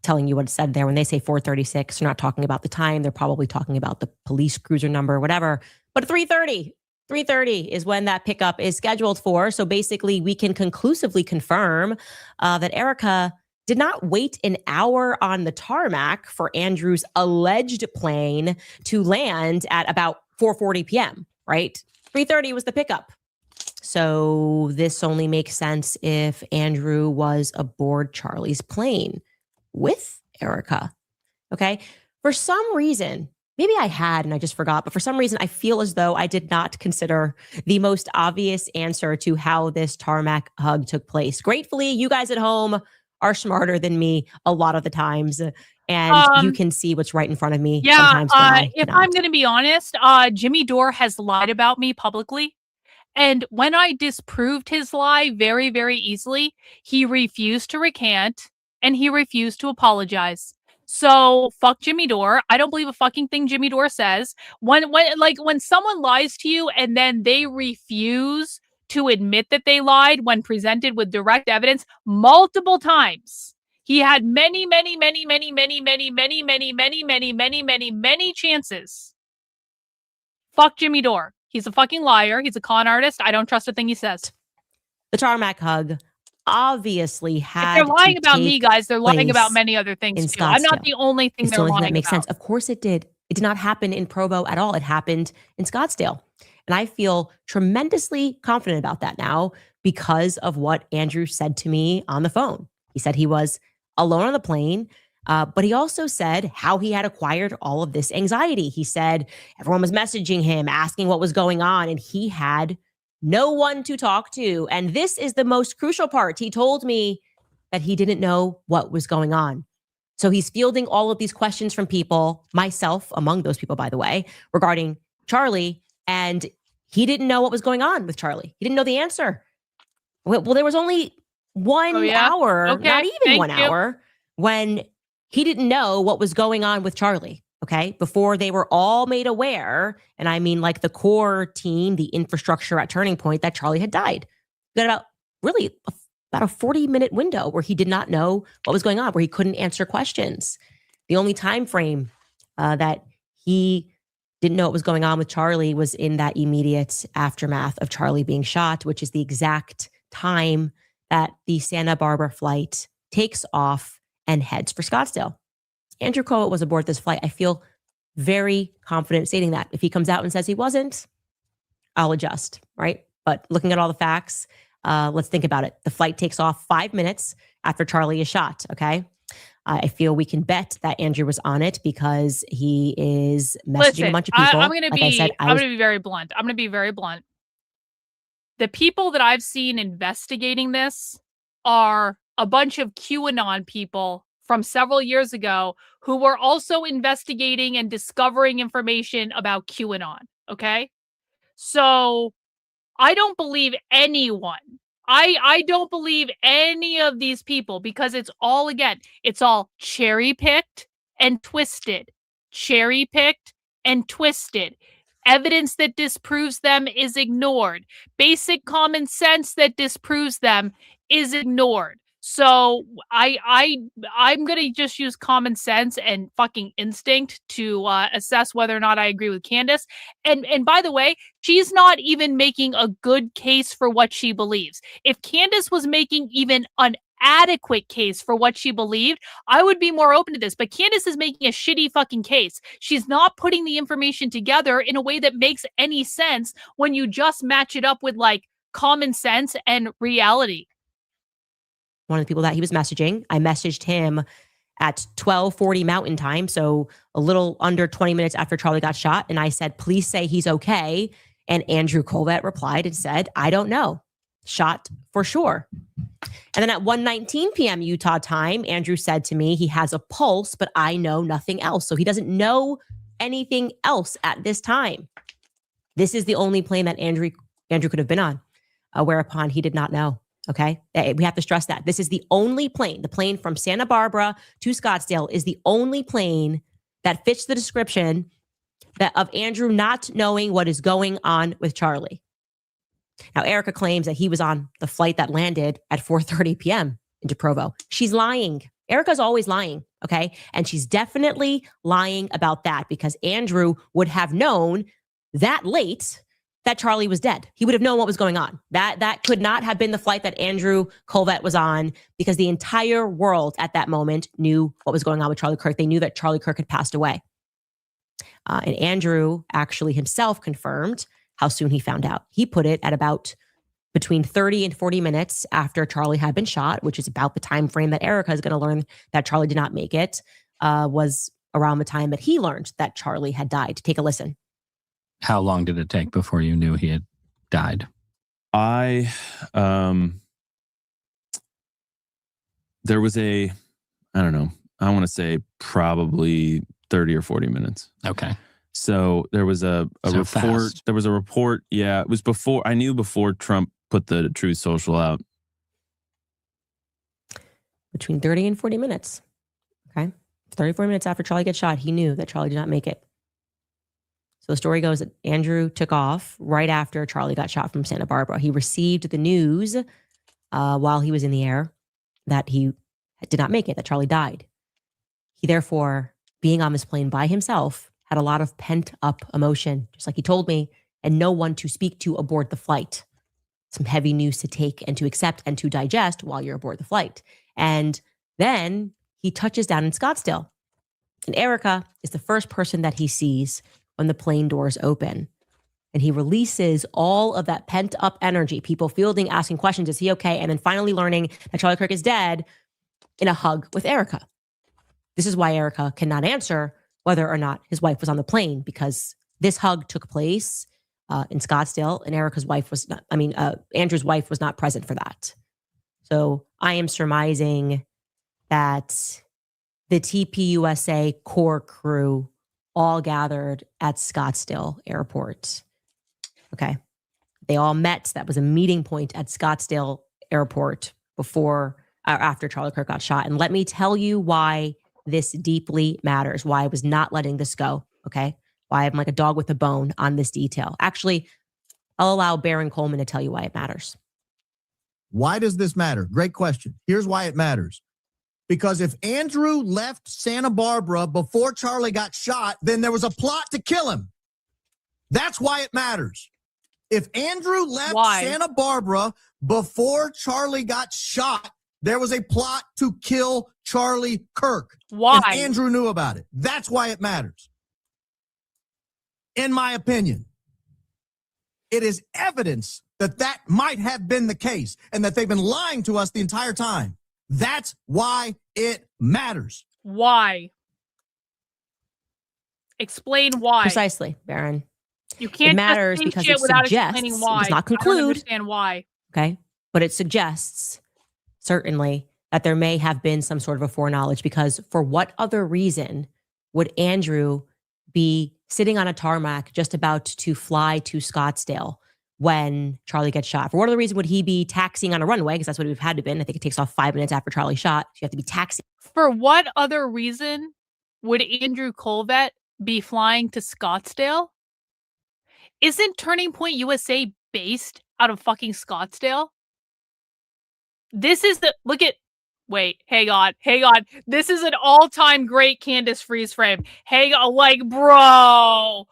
telling you what it said there. When they say 436, they're not talking about the time. They're probably talking about the police cruiser number or whatever. But 3:30 is when that pickup is scheduled for. So basically we can conclusively confirm that Erica did not wait an hour on the tarmac for Andrew's alleged plane to land at about 4:40 p.m., right? 3:30 was the pickup. So this only makes sense if Andrew was aboard Charlie's plane with Erica. Okay. For some reason, maybe I had and I just forgot, but for some reason I feel as though I did not consider the most obvious answer to how this tarmac hug took place. Gratefully, you guys at home are smarter than me a lot of the times. And you can see what's right in front of me. Yeah, sometimes if I'm going to be honest, Jimmy Dore has lied about me publicly. And when I disproved his lie very, very easily, he refused to recant and he refused to apologize. So fuck Jimmy Dore. I don't believe a fucking thing Jimmy Dore says. When someone lies to you and then they refuse to admit that they lied when presented with direct evidence multiple times. He had many chances. Fuck Jimmy Dore. He's a fucking liar. He's a con artist. I don't trust a thing he says. The tarmac hug obviously had. If they're lying about me, guys, they're lying about many other things too. I'm not the only thing they're lying about. That makes sense. Of course it did. It did not happen in Provo at all. It happened in Scottsdale. And I feel tremendously confident about that now because of what Andrew said to me on the phone. He said he was alone on the plane, but he also said how he had acquired all of this anxiety. He said everyone was messaging him, asking what was going on, and he had no one to talk to. And this is the most crucial part. He told me that he didn't know what was going on. So he's fielding all of these questions from people, myself among those people, by the way, regarding Charlie. And he didn't know what was going on with Charlie. He didn't know the answer. Well, there was only 1 hour, not even 1 hour, when he didn't know what was going on with Charlie. Okay. Before they were all made aware. And I mean, like the core team, the infrastructure at Turning Point, that Charlie had died. We got about a 40-minute window where he did not know what was going on, where he couldn't answer questions. The only time frame that he didn't know what was going on with Charlie was in that immediate aftermath of Charlie being shot, which is the exact time that the Santa Barbara flight takes off and heads for Scottsdale. Andrew Colvett was aboard this flight. I feel very confident stating that. If he comes out and says he wasn't, I'll adjust, right? But looking at all the facts, let's think about it. The flight takes off 5 minutes after Charlie is shot, okay? I feel we can bet that Andrew was on it because he is messaging a bunch of people. I'm going to be very blunt. I'm going to be very blunt. The people that I've seen investigating this are a bunch of QAnon people from several years ago who were also investigating and discovering information about QAnon, okay? So I don't believe anyone. I don't believe any of these people because it's all cherry-picked and twisted. Cherry-picked and twisted. Evidence that disproves them is ignored. Basic common sense that disproves them is ignored. So I'm going to just use common sense and fucking instinct to assess whether or not I agree with Candace. And by the way, she's not even making a good case for what she believes. If Candace was making even an adequate case for what she believed, I would be more open to this. But Candace is making a shitty fucking case. She's not putting the information together in a way that makes any sense when you just match it up with like common sense and reality. One of the people that he was messaging, I messaged him at 12:40 Mountain Time, so a little under 20 minutes after Charlie got shot, and I said, please say he's okay. And Andrew Colvett replied and said, I don't know. Shot for sure. And then at 1:19 p.m. Utah time, Andrew said to me, he has a pulse, but I know nothing else. So he doesn't know anything else at this time. This is the only plane that Andrew could have been on, whereupon he did not know. Okay. We have to stress that. This is the only plane. The plane from Santa Barbara to Scottsdale is the only plane that fits the description of Andrew not knowing what is going on with Charlie. Now, Erica claims that he was on the flight that landed at 4:30 p.m. into Provo. She's lying. Erica's always lying. Okay. And she's definitely lying about that because Andrew would have known that late that Charlie was dead. He would have known what was going on. That could not have been the flight that Andrew Colvett was on because the entire world at that moment knew what was going on with Charlie Kirk. They knew that Charlie Kirk had passed away. And Andrew actually himself confirmed how soon he found out. He put it at about between 30 and 40 minutes after Charlie had been shot, which is about the time frame that Erica is going to learn that Charlie did not make it, was around the time that he learned that Charlie had died. Take a listen. How long did it take before you knew he had died? There was I don't know, I want to say probably 30 or 40 minutes. Okay. So there was a report. Fast. There was a report. Yeah, it was before, I knew before Trump put the Truth Social out. Between 30 and 40 minutes. Okay. 34 minutes after Charlie gets shot, he knew that Charlie did not make it. So the story goes that Andrew took off right after Charlie got shot from Santa Barbara. He received the news while he was in the air that he did not make it, that Charlie died. He therefore, being on this plane by himself, had a lot of pent up emotion, just like he told me, and no one to speak to aboard the flight. Some heavy news to take and to accept and to digest while you're aboard the flight. And then he touches down in Scottsdale. And Erica is the first person that he sees when the plane doors open. And he releases all of that pent up energy, people fielding, asking questions, is he okay? And then finally learning that Charlie Kirk is dead in a hug with Erica. This is why Erica cannot answer whether or not his wife was on the plane, because this hug took place in Scottsdale and Erica's wife was not, Andrew's wife was not present for that. So I am surmising that the TPUSA core crew all gathered at Scottsdale Airport. Okay. They all met. That was a meeting point at Scottsdale Airport before or after Charlie Kirk got shot. And let me tell you why this deeply matters, why I was not letting this go. Okay. Why I'm like a dog with a bone on this detail. Actually, I'll allow Baron Coleman to tell you why it matters. Why does this matter? Great question. Here's why it matters. Because if Andrew left Santa Barbara before Charlie got shot, then there was a plot to kill him. That's why it matters. If Andrew left Why? Santa Barbara before Charlie got shot, there was a plot to kill Charlie Kirk. Why? And Andrew knew about it. That's why it matters. In my opinion, it is evidence that that might have been the case and that they've been lying to us the entire time. That's why it matters. Why? Explain why. Precisely, Baron. You can't It matters just say because shit it without suggests, explaining it why. does not I don't conclude. understand why. Okay. But it suggests, certainly, that there may have been some sort of a foreknowledge, because for what other reason would Andrew be sitting on a tarmac just about to fly to Scottsdale when Charlie gets shot? For what other reason would he be taxiing on a runway? Because that's what it would have had to have been. I think it takes off 5 minutes after Charlie shot. So you have to be taxiing. For what other reason would Andrew Colvett be flying to Scottsdale? Isn't Turning Point USA based out of fucking Scottsdale? This is the wait, hang on. This is an all-time great Candace freeze frame. Hang on, like, bro,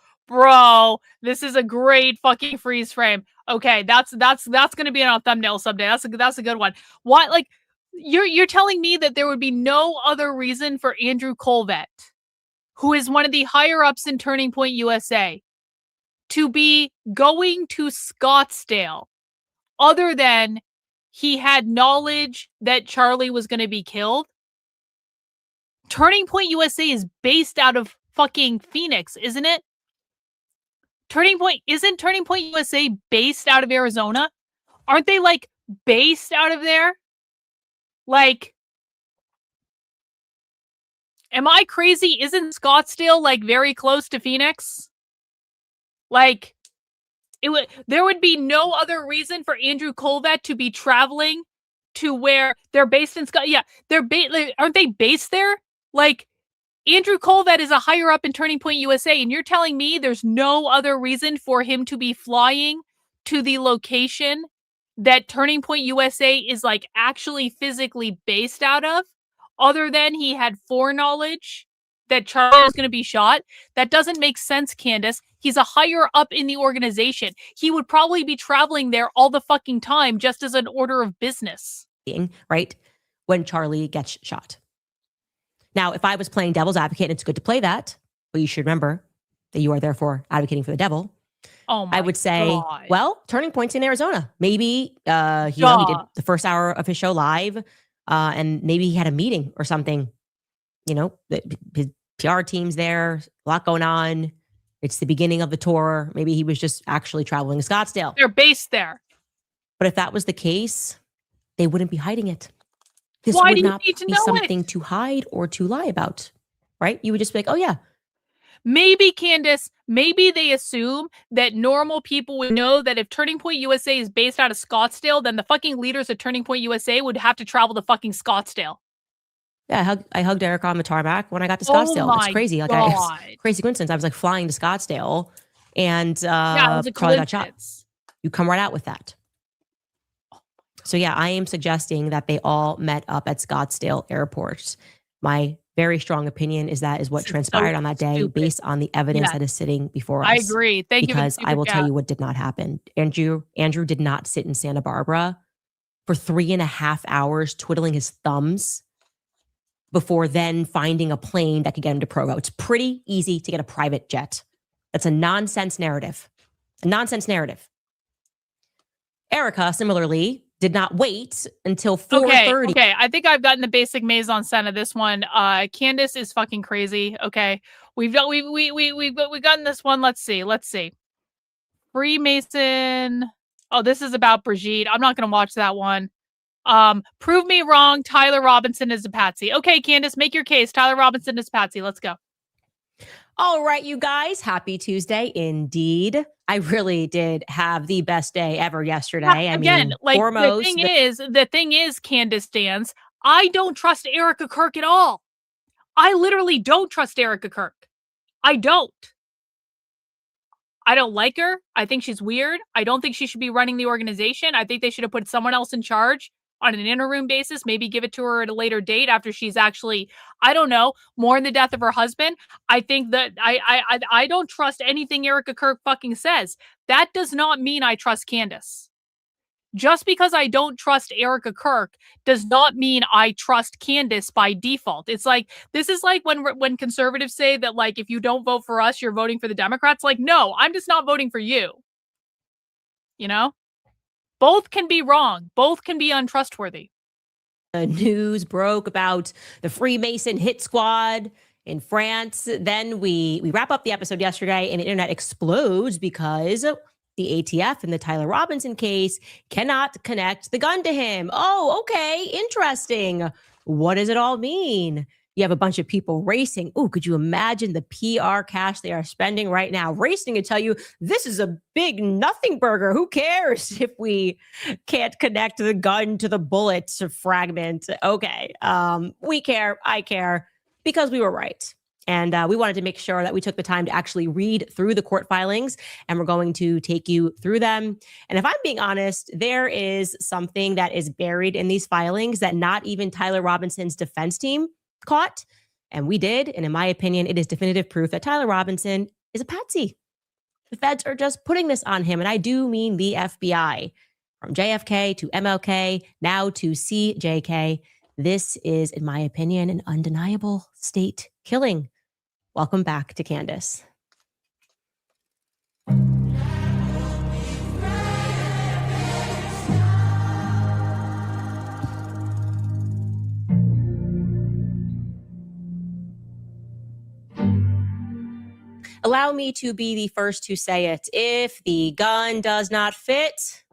this is a great fucking freeze frame. Okay, that's gonna be on a thumbnail someday. That's a good one. What, like, you're telling me that there would be no other reason for Andrew Colvett, who is one of the higher ups in Turning Point USA, to be going to Scottsdale other than he had knowledge that Charlie was going to be killed? Turning Point USA is based out of fucking Phoenix, isn't it? Isn't Turning Point USA based out of Arizona? Aren't they, like, based out of there? Like, am I crazy? Isn't Scottsdale, like, very close to Phoenix? Like, there would be no other reason for Andrew Colvett to be traveling to where they're based in Scott. Yeah, aren't they based there? Like, Andrew Colvett is a higher up in Turning Point USA, and you're telling me there's no other reason for him to be flying to the location that Turning Point USA is, like, actually physically based out of, other than he had foreknowledge that Charlie was going to be shot? That doesn't make sense, Candace. He's a higher up in the organization. He would probably be traveling there all the fucking time just as an order of business. Right? When Charlie gets shot. Now, if I was playing devil's advocate, and it's good to play that, but you should remember that you are therefore advocating for the devil. Oh my I would say, God. well, Turning Point's in Arizona. Maybe he did the first hour of his show live, and maybe he had a meeting or something. You know, his PR team's there, a lot going on. It's the beginning of the tour. Maybe he was just actually traveling to Scottsdale. They're based there. But if that was the case, they wouldn't be hiding it. This Why would do you not need to be know something it? to hide or to lie about, right? You would just be like, oh yeah. Maybe, Candace, maybe they assume that normal people would know that if Turning Point USA is based out of Scottsdale, then the fucking leaders at Turning Point USA would have to travel to fucking Scottsdale. Yeah, I hugged Erica on the tarmac when I got to Oh Scottsdale. It's my crazy. Like, God. crazy coincidence. I was like flying to Scottsdale, and Yeah, it was a Charlie got shot. coincidence. You come right out with that. So yeah, I am suggesting that they all met up at Scottsdale Airport. My very strong opinion is that is what This is transpired so on that day, stupid. based on the evidence Yes. that is sitting before us. I agree. Thank you. for the Because I super will tell chat. you what did not happen. Andrew did not sit in Santa Barbara for 3.5 hours twiddling his thumbs before then finding a plane that could get him to Provo. It's pretty easy to get a private jet. That's a nonsense narrative. A nonsense narrative. Erica, similarly, did not wait until 4:30. Okay, I think I've gotten the basic maison scent of this one. Candace is fucking crazy. Okay, we've gotten this one. Let's see. Freemason. Oh, this is about Brigitte. I'm not gonna watch that one. Prove me wrong. Tyler Robinson is a patsy. Okay, Candace, make your case. Tyler Robinson is patsy. Let's go. All right, you guys. Happy Tuesday indeed. I really did have the best day ever yesterday. Yeah, I again, mean, like foremost, the thing is, Candace Dance, I don't trust Erica Kirk at all. I literally don't trust Erica Kirk. I don't like her. I think she's weird. I don't think she should be running the organization. I think they should have put someone else in charge. on an interim basis, maybe give it to her at a later date after she's actually, I don't know, mourned the death of her husband. I think that I don't trust anything Erica Kirk fucking says. That does not mean I trust Candace. Just because I don't trust Erica Kirk does not mean I trust Candace by default. It's like, this is like when conservatives say that, like, if you don't vote for us, you're voting for the Democrats. Like, no, I'm just not voting for you. You know? Both can be wrong. Both can be untrustworthy. The news broke about the Freemason hit squad in France. Then we wrap up the episode yesterday and the internet explodes because the ATF in the Tyler Robinson case cannot connect the gun to him. Oh, okay. Interesting. What does it all mean? You have a bunch of people racing. Oh, could you imagine the PR cash they are spending right now? Racing to tell you this is a big nothing burger. Who cares if we can't connect the gun to the bullet fragment? Okay. We care. I care because we were right. And we wanted to make sure that we took the time to actually read through the court filings, and we're going to take you through them. And if I'm being honest, there is something that is buried in these filings that not even Tyler Robinson's defense team caught. And we did. And in my opinion, it is definitive proof that Tyler Robinson is a patsy. The feds are just putting this on him. And I do mean the FBI. From JFK to MLK, now to CJK. This is, in my opinion, an undeniable state killing. Welcome back to Candace. Allow me to be the first to say it. If the gun does not fit,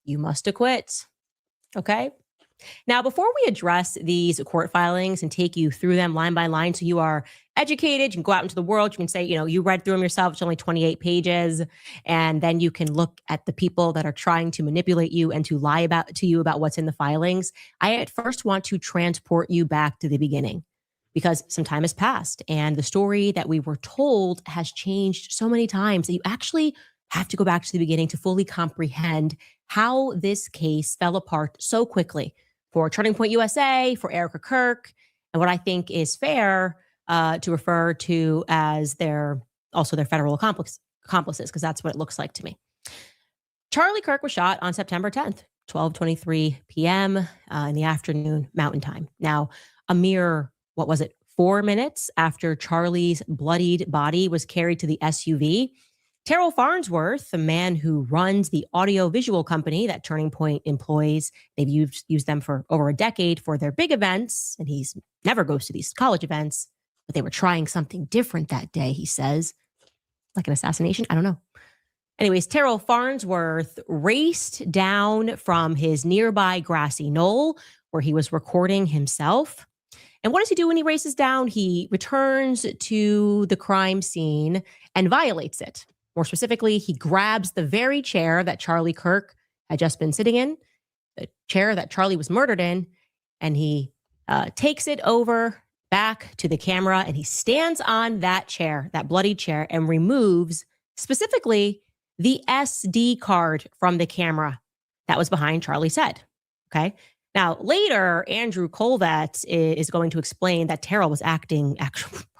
you must acquit. Okay? Now, before we address these court filings and take you through them line by line so you are educated, you can go out into the world, you can say, you read through them yourself, it's only 28 pages, and then you can look at the people that are trying to manipulate you and to lie to you about what's in the filings. I at first want to transport you back to the beginning because some time has passed and the story that we were told has changed so many times that you actually have to go back to the beginning to fully comprehend how this case fell apart so quickly for Turning Point USA, for Erica Kirk, and what I think is fair to refer to as their federal accomplices, because that's what it looks like to me. Charlie Kirk was shot on September 10th, 12:23 p.m. In the afternoon, Mountain Time. Now, a mere, 4 minutes after Charlie's bloodied body was carried to the SUV, Terrell Farnsworth, the man who runs the audio-visual company that Turning Point employs, they've used them for over a decade for their big events, and he's never goes to these college events, but they were trying something different that day, he says. Like an assassination? I don't know. Anyways, Terrell Farnsworth raced down from his nearby grassy knoll where he was recording himself. And what does he do when he races down? He returns to the crime scene and violates it. More specifically, he grabs the very chair that Charlie Kirk had just been sitting in, the chair that Charlie was murdered in, and he takes it over back to the camera, and he stands on that chair, that bloody chair, and removes specifically the SD card from the camera that was behind Charlie's head. Okay. Now, later, Andrew Colvett is going to explain that Terrell was acting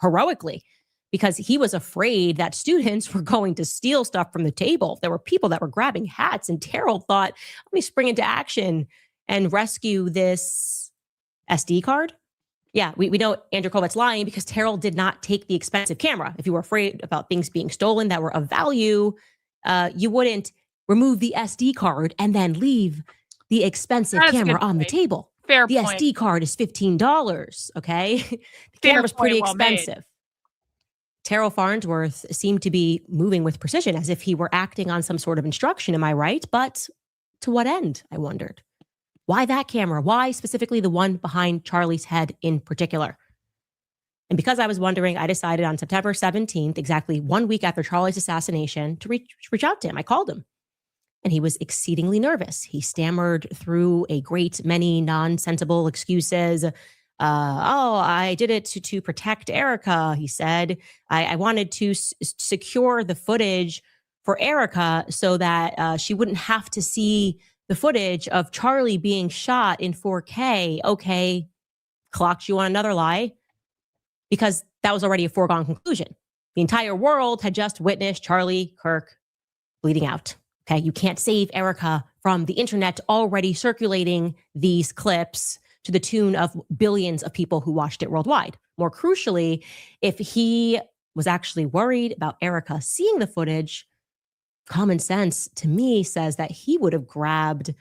heroically because he was afraid that students were going to steal stuff from the table. There were people that were grabbing hats, and Terrell thought, let me spring into action and rescue this SD card. Yeah, we know Andrew Colvett's lying because Terrell did not take the expensive camera. If you were afraid about things being stolen that were of value, you wouldn't remove the SD card and then leave the expensive camera on the table. Fair the point. SD card is $15, okay? The camera's pretty expensive. Terrell Farnsworth seemed to be moving with precision as if he were acting on some sort of instruction, am I right? But to what end, I wondered. Why that camera? Why specifically the one behind Charlie's head in particular? And because I was wondering, I decided on September 17th, exactly 1 week after Charlie's assassination, to reach out to him. I called him. And he was exceedingly nervous. He stammered through a great many nonsensible excuses. I did it to protect Erica, he said. I wanted to secure the footage for Erica so that she wouldn't have to see the footage of Charlie being shot in 4K, okay, clocked you on another lie, because that was already a foregone conclusion. The entire world had just witnessed Charlie Kirk bleeding out. Okay, you can't save Erica from the internet already circulating these clips to the tune of billions of people who watched it worldwide. More crucially, if he was actually worried about Erica seeing the footage, common sense to me says that he would have grabbed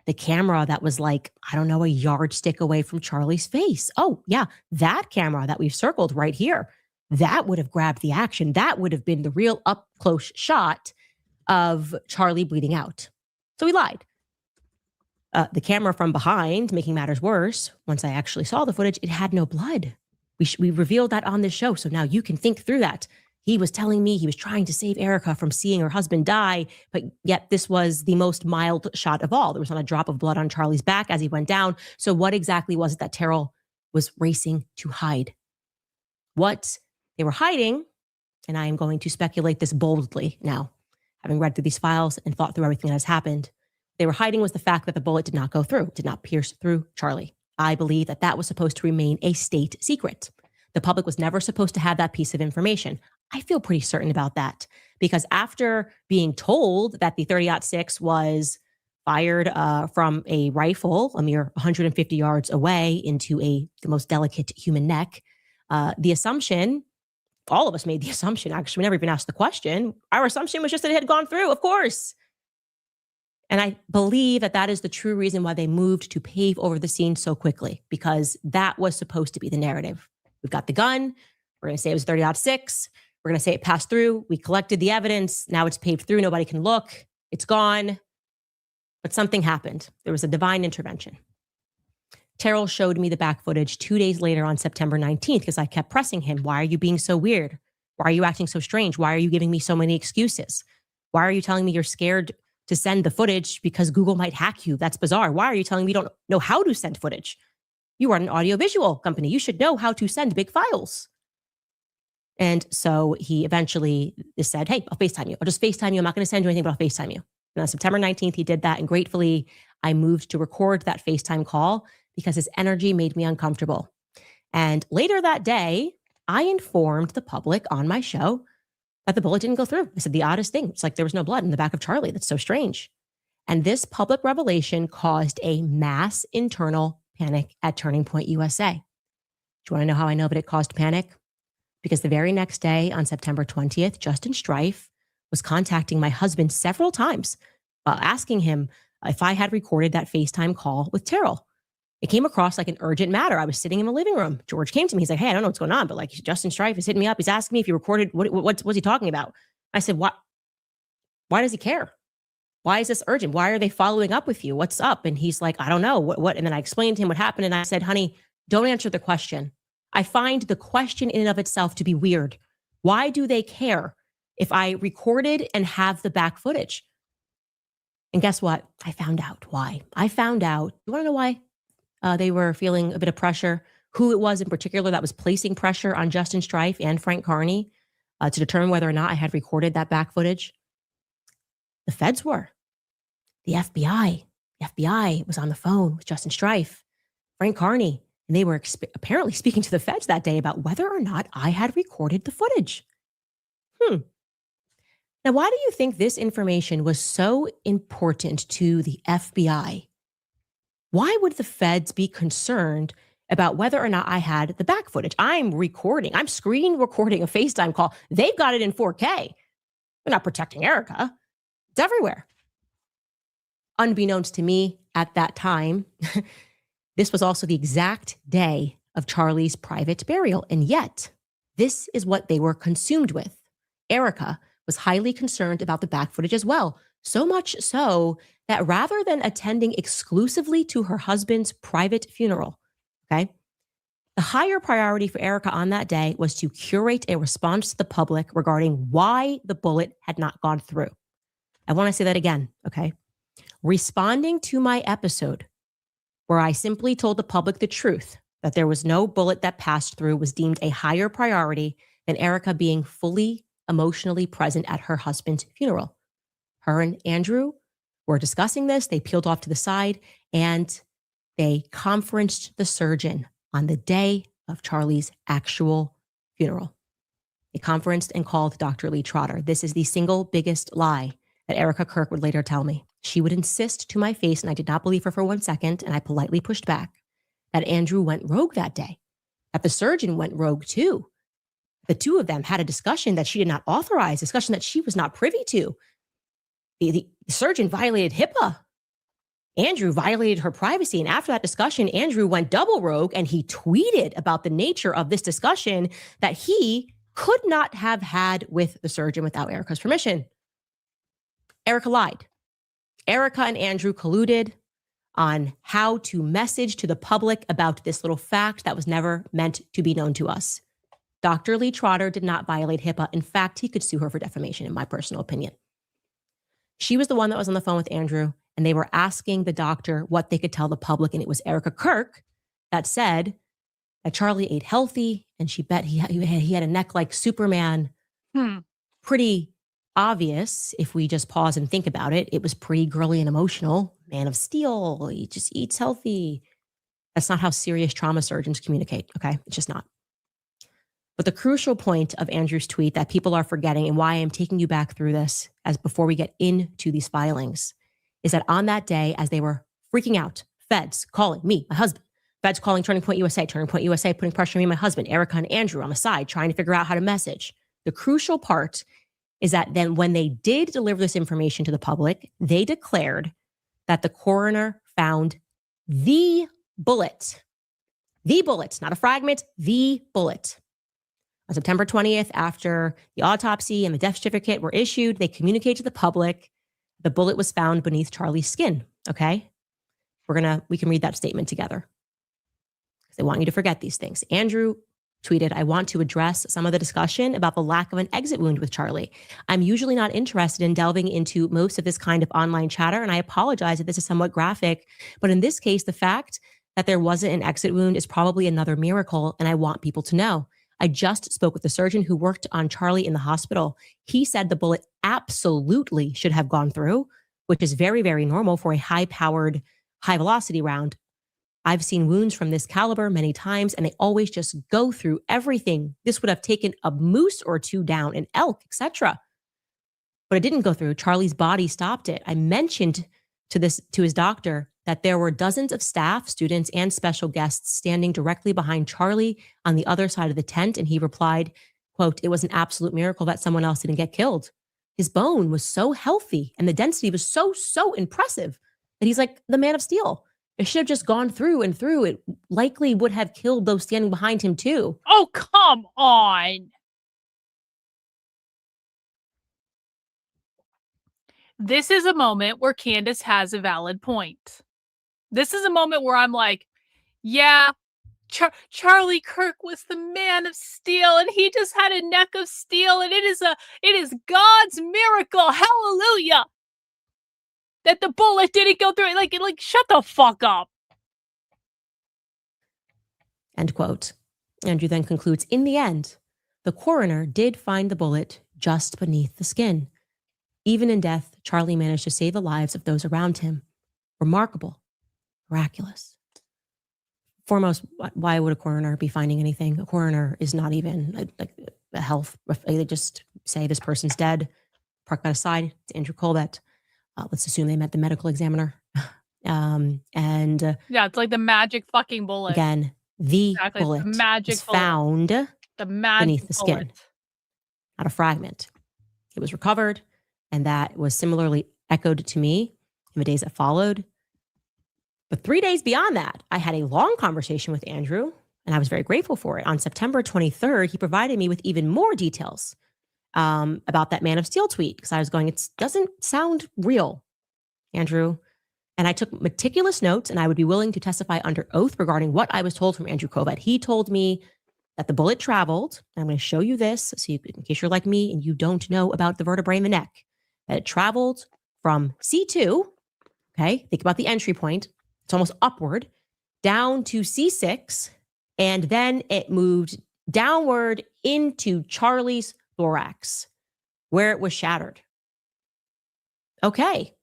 the camera that was like, I don't know, a yardstick away from Charlie's face. Oh, yeah, that camera that we've circled right here, that would have grabbed the action. That would have been the real up close shot of Charlie bleeding out. So he lied. The camera from behind, making matters worse, once I actually saw the footage, it had no blood. We revealed that on this show, so now you can think through that. He was telling me he was trying to save Erica from seeing her husband die, but yet this was the most mild shot of all. There was not a drop of blood on Charlie's back as he went down. So what exactly was it that Terrell was racing to hide? What they were hiding, and I am going to speculate this boldly now, having read through these files and thought through everything that has happened, they were hiding was the fact that the bullet did not go through, did not pierce through Charlie. I believe that that was supposed to remain a state secret. The public was never supposed to have that piece of information. I feel pretty certain about that because after being told that the 30-06 was fired from a rifle a mere 150 yards away into the most delicate human neck, the assumption, all of us made the assumption, actually, we never even asked the question. Our assumption was just that it had gone through, of course. And I believe that that is the true reason why they moved to pave over the scene so quickly, because that was supposed to be the narrative. We've got the gun. We're going to say it was 30-06. We're going to say it passed through. We collected the evidence. Now it's paved through. Nobody can look. It's gone. But something happened. There was a divine intervention. Terrell showed me the back footage 2 days later on September 19th because I kept pressing him. Why are you being so weird? Why are you acting so strange? Why are you giving me so many excuses? Why are you telling me you're scared to send the footage because Google might hack you? That's bizarre. Why are you telling me you don't know how to send footage? You are an audiovisual company. You should know how to send big files. And so he eventually just said, hey, I'll FaceTime you. I'll just FaceTime you. I'm not going to send you anything, but I'll FaceTime you. And on September 19th, he did that. And gratefully, I moved to record that FaceTime call because his energy made me uncomfortable. And later that day, I informed the public on my show that the bullet didn't go through. I said the oddest thing. It's like there was no blood in the back of Charlie. That's so strange. And this public revelation caused a mass internal panic at Turning Point USA. Do you want to know how I know that it caused panic? Because the very next day on September 20th, Justin Strife was contacting my husband several times, asking him if I had recorded that FaceTime call with Terrell. It came across like an urgent matter. I was sitting in the living room. George came to me. He's like, hey, I don't know what's going on, but like Justin Strife is hitting me up. He's asking me if you recorded, what's he talking about? I said, what? Why does he care? Why is this urgent? Why are they following up with you? What's up? And he's like, I don't know. What? And then I explained to him what happened. And I said, honey, don't answer the question. I find the question in and of itself to be weird. Why do they care if I recorded and have the back footage? And guess what? I found out why. I found out. You want to know why? They were feeling a bit of pressure. Who it was in particular that was placing pressure on Justin Strife and Frank Carney to determine whether or not I had recorded that back footage. The feds were. The FBI. The FBI was on the phone with Justin Strife, Frank Carney, and they were apparently speaking to the feds that day about whether or not I had recorded the footage. Now, why do you think this information was so important to the FBI? Why would the feds be concerned about whether or not I had the back footage? I'm screen recording a FaceTime call. They've got it in 4K. They're not protecting Erica. It's everywhere. Unbeknownst to me at that time, this was also the exact day of Charlie's private burial. And yet, this is what they were consumed with. Erica was highly concerned about the back footage as well. So much so that rather than attending exclusively to her husband's private funeral, okay, the higher priority for Erica on that day was to curate a response to the public regarding why the bullet had not gone through. I want to say that again, okay? Responding to my episode where I simply told the public the truth that there was no bullet that passed through was deemed a higher priority than Erica being fully emotionally present at her husband's funeral. Her and Andrew were discussing this. They peeled off to the side and they conferenced the surgeon on the day of Charlie's actual funeral. They conferenced and called Dr. Lee Trotter. This is the single biggest lie that Erica Kirk would later tell me. She would insist to my face, and I did not believe her for 1 second, and I politely pushed back, that Andrew went rogue that day, that the surgeon went rogue too. The two of them had a discussion that she did not authorize, a discussion that she was not privy to. The surgeon violated HIPAA. Andrew violated her privacy. And after that discussion, Andrew went double rogue and he tweeted about the nature of this discussion that he could not have had with the surgeon without Erica's permission. Erica lied. Erica and Andrew colluded on how to message to the public about this little fact that was never meant to be known to us. Dr. Lee Trotter did not violate HIPAA. In fact, he could sue her for defamation, in my personal opinion. She was the one that was on the phone with Andrew, and they were asking the doctor what they could tell the public. And it was Erica Kirk that said that Charlie ate healthy, and she bet he had a neck like Superman. Pretty obvious if we just pause and think about it. It was pretty girly and emotional. Man of Steel, he just eats healthy. That's not how serious trauma surgeons communicate, okay? It's just not. But the crucial point of Andrew's tweet that people are forgetting, and why I'm taking you back through this as before we get into these filings, is that on that day, as they were freaking out, feds calling me, my husband, feds calling Turning Point USA, putting pressure on me and my husband, Erica and Andrew on the side, trying to figure out how to message. The crucial part is that then when they did deliver this information to the public, they declared that the coroner found the bullet, not a fragment, the bullet. On September 20th, after the autopsy and the death certificate were issued, they communicated to the public the bullet was found beneath Charlie's skin, okay? We can read that statement together. They want you to forget these things. Andrew tweeted, I want to address some of the discussion about the lack of an exit wound with Charlie. I'm usually not interested in delving into most of this kind of online chatter, and I apologize if this is somewhat graphic, but in this case, the fact that there wasn't an exit wound is probably another miracle, and I want people to know. I just spoke with the surgeon who worked on Charlie in the hospital. He said the bullet absolutely should have gone through, which is very, very normal for a high-powered, high-velocity round. I've seen wounds from this caliber many times, and they always just go through everything. This would have taken a moose or two down, an elk, etc. But it didn't go through. Charlie's body stopped it. I mentioned to his doctor that there were dozens of staff, students, and special guests standing directly behind Charlie on the other side of the tent, and he replied, quote, it was an absolute miracle that someone else didn't get killed. His bone was so healthy, and the density was so impressive that he's like the Man of Steel. It should have just gone through and through. It likely would have killed those standing behind him too. Oh, come on. This is a moment where Candace has a valid point. This is a moment where I'm like, yeah, Charlie Kirk was the Man of Steel, and he just had a neck of steel, and it is God's miracle. Hallelujah. That the bullet didn't go through it. Like, shut the fuck up. End quote. Andrew then concludes, in the end, the coroner did find the bullet just beneath the skin. Even in death, Charlie managed to save the lives of those around him. Remarkable. Miraculous. Foremost, why would a coroner be finding anything? A coroner is not even a health. They just say this person's dead. Park that aside. It's Andrew Colbert. Let's assume they met the medical examiner. Yeah, it's like the magic fucking bullet. Again, the bullet the magic was found beneath the skin, bullet. Not a fragment. It was recovered, and that was similarly echoed to me in the days that followed. But 3 days beyond that, I had a long conversation with Andrew, and I was very grateful for it. On September 23rd, he provided me with even more details about that Man of Steel tweet, because I was going, it doesn't sound real, Andrew. And I took meticulous notes, and I would be willing to testify under oath regarding what I was told from Andrew Kovett. He told me that the bullet traveled. I'm going to show you this, so in case you're like me and you don't know about the vertebrae in the neck, that it traveled from C2, okay, think about the entry point, it's almost upward, down to C6, and then it moved downward into Charlie's thorax, where it was shattered. Okay.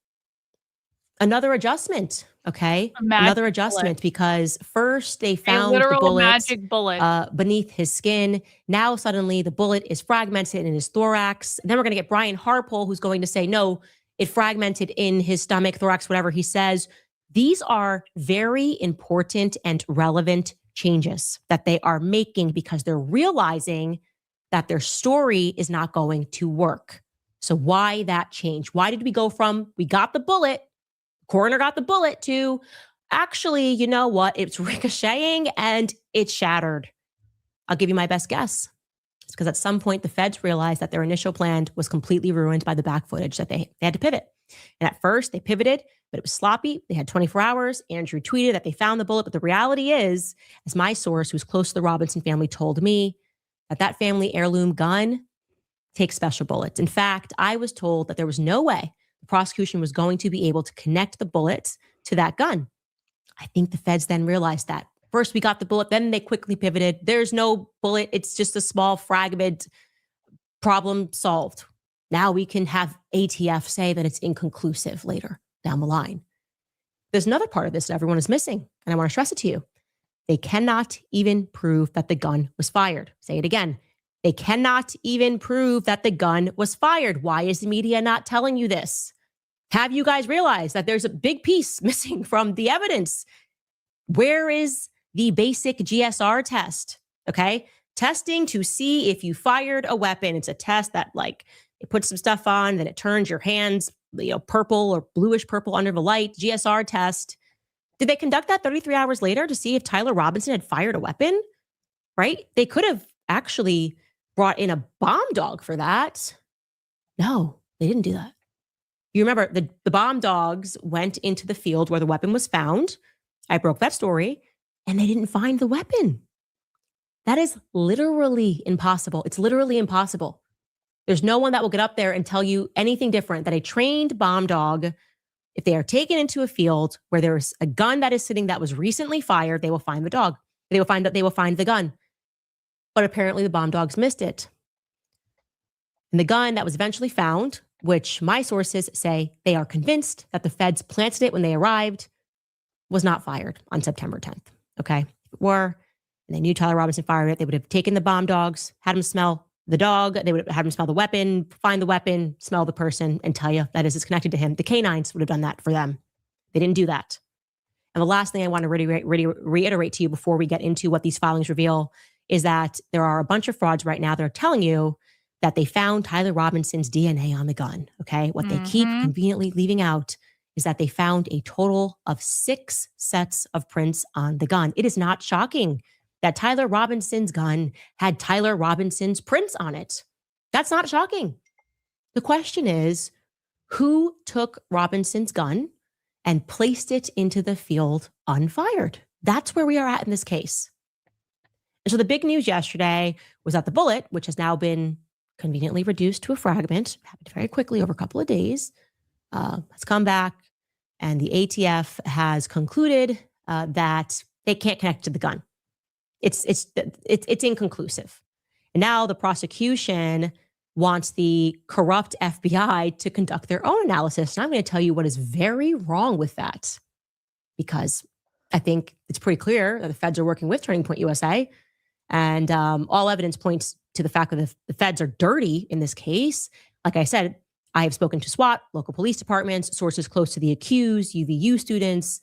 another adjustment. Okay. Another adjustment because first they found the bullet magic bullet beneath his skin. Now suddenly the bullet is fragmented in his thorax. Then we're going to get Brian Harpole, who's going to say, no, it fragmented in his stomach, thorax, whatever he says. These are very important and relevant changes that they are making because they're realizing that their story is not going to work. So why that change? Why did we go from, we got the bullet, coroner got the bullet, to actually, you know what? It's ricocheting and it shattered. I'll give you my best guess. It's because at some point the feds realized that their initial plan was completely ruined by the back footage, that they had to pivot. And at first they pivoted, but it was sloppy. They had 24 hours. Andrew tweeted that they found the bullet. But the reality is, as my source who's close to the Robinson family told me, that family heirloom gun takes special bullets. In fact, I was told that there was no way the prosecution was going to be able to connect the bullets to that gun. I think the feds then realized that. First, we got the bullet, then they quickly pivoted. There's no bullet. It's just a small fragment. Problem solved. Now we can have ATF say that it's inconclusive later down the line. There's another part of this that everyone is missing, and I want to stress it to you. They cannot even prove that the gun was fired. Say it again. They cannot even prove that the gun was fired. Why is the media not telling you this? Have you guys realized that there's a big piece missing from the evidence? Where is the basic GSR test? Okay. Testing to see if you fired a weapon. It's a test that it puts some stuff on, then it turns your hands, purple or bluish purple under the light. GSR test. Did they conduct that 33 hours later to see if Tyler Robinson had fired a weapon? Right? They could have actually brought in a bomb dog for that. No, they didn't do that. You remember the bomb dogs went into the field where the weapon was found. I broke that story, and they didn't find the weapon. That is literally impossible. It's literally impossible. There's no one that will get up there and tell you anything different, that a trained bomb dog, if they are taken into a field where there's a gun that is sitting that was recently fired, they will find the dog. They will find the gun. But apparently the bomb dogs missed it. And the gun that was eventually found, which my sources say they are convinced that the feds planted it when they arrived, was not fired on September 10th. Okay? If it were, and they knew Tyler Robinson fired it, they would have taken the bomb dogs, had them smell the dog, they would have had him smell the weapon, find the weapon, smell the person, and tell you that it's connected to him. The canines would have done that for them. They didn't do that. And the last thing I want to reiterate to you before we get into what these filings reveal is that there are a bunch of frauds right now that are telling you that they found Tyler Robinson's DNA on the gun. Okay. What they keep conveniently leaving out is that they found a total of 6 sets of prints on the gun. It is not shocking that Tyler Robinson's gun had Tyler Robinson's prints on it. That's not shocking. The question is, who took Robinson's gun and placed it into the field unfired? That's where we are at in this case. And so the big news yesterday was that the bullet, which has now been conveniently reduced to a fragment, happened very quickly over a couple of days, has come back, and the ATF has concluded that they can't connect to the gun. It's inconclusive. And now the prosecution wants the corrupt FBI to conduct their own analysis. And I'm going to tell you what is very wrong with that, because I think it's pretty clear that the feds are working with Turning Point USA, and all evidence points to the fact that the feds are dirty in this case. Like I said, I have spoken to SWAT, local police departments, sources close to the accused, UVU students,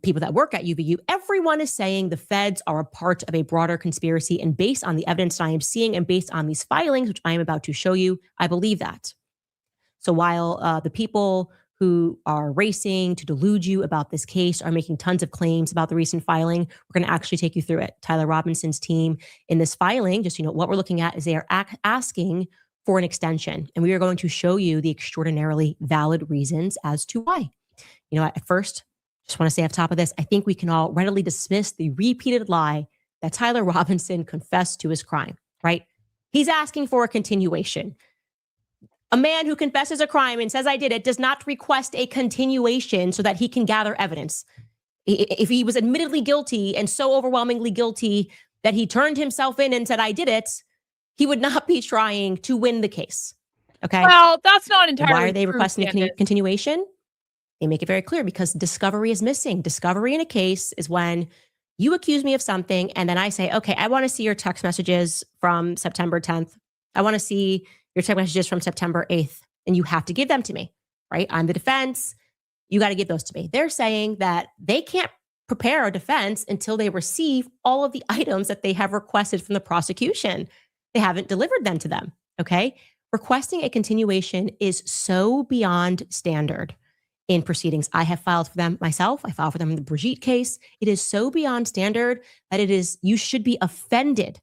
people that work at UVU. Everyone is saying the feds are a part of a broader conspiracy. And based on the evidence I am seeing and based on these filings, which I am about to show you, I believe that. So while the people who are racing to delude you about this case are making tons of claims about the recent filing, we're going to actually take you through it. Tyler Robinson's team in this filing, just what we're looking at is they are asking for an extension. And we are going to show you the extraordinarily valid reasons as to why. At first, just want to say off top of this, I think we can all readily dismiss the repeated lie that Tyler Robinson confessed to his crime, right? He's asking for a continuation. A man who confesses a crime and says, I did it, does not request a continuation so that he can gather evidence. If he was admittedly guilty and so overwhelmingly guilty that he turned himself in and said, I did it, he would not be trying to win the case. Okay. Well, that's not entirely Why are they true, requesting a Candace. continuation? They make it very clear because discovery is missing. Discovery in a case is when you accuse me of something and then I say, okay, I want to see your text messages from September 10th. I want to see your text messages from September 8th. And you have to give them to me, right? I'm the defense. You got to give those to me. They're saying that they can't prepare a defense until they receive all of the items that they have requested from the prosecution. They haven't delivered them to them, okay? Requesting a continuation is so beyond standard in proceedings. I have filed for them myself. I filed for them in the Brigitte case. It is so beyond standard that you should be offended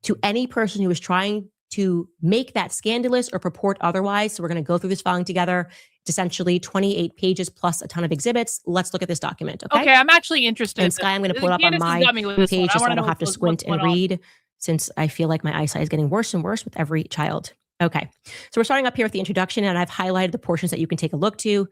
to any person who is trying to make that scandalous or purport otherwise. So we're going to go through this filing together. It's essentially 28 pages plus a ton of exhibits. Let's look at this document, okay? Okay, I'm actually interested. And Sky, I'm going to put up on my page so I don't have to squint and read, since I feel like my eyesight is getting worse and worse with every child. Okay, so we're starting up here with the introduction, and I've highlighted the portions that you can take a look to.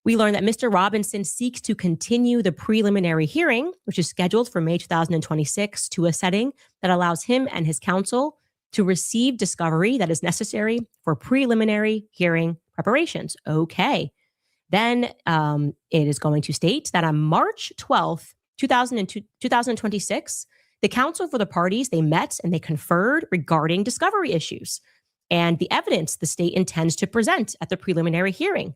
We learned that Mr. Robinson seeks to continue the preliminary hearing, which is scheduled for May 2026, to a setting that allows him and his counsel to receive discovery that is necessary for preliminary hearing preparations. Okay. Then it is going to state that on March 12th, 2026, the counsel for the parties, they met and they conferred regarding discovery issues and the evidence the state intends to present at the preliminary hearing.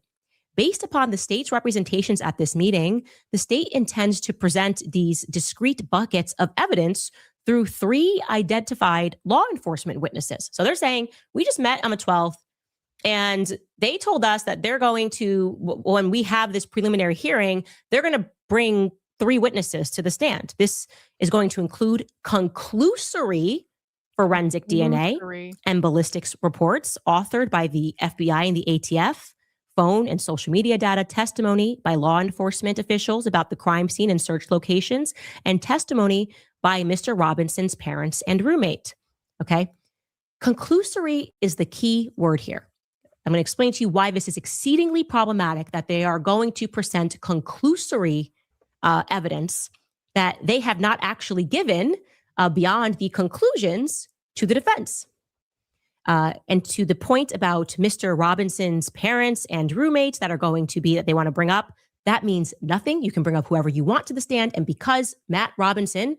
Based upon the state's representations at this meeting, the state intends to present these discrete buckets of evidence through 3 identified law enforcement witnesses. So they're saying, we just met on the 12th, and they told us that they're going to, when we have this preliminary hearing, they're going to bring 3 witnesses to the stand. This is going to include conclusory forensic DNA and ballistics reports authored by the FBI and the ATF, phone and social media data, testimony by law enforcement officials about the crime scene and search locations, and testimony by Mr. Robinson's parents and roommate. Okay. Conclusory is the key word here. I'm going to explain to you why this is exceedingly problematic, that they are going to present conclusory evidence that they have not actually given beyond the conclusions to the defense. And to the point about Mr. Robinson's parents and roommates that are going to be, that they want to bring up, that means nothing. You can bring up whoever you want to the stand. And because Matt Robinson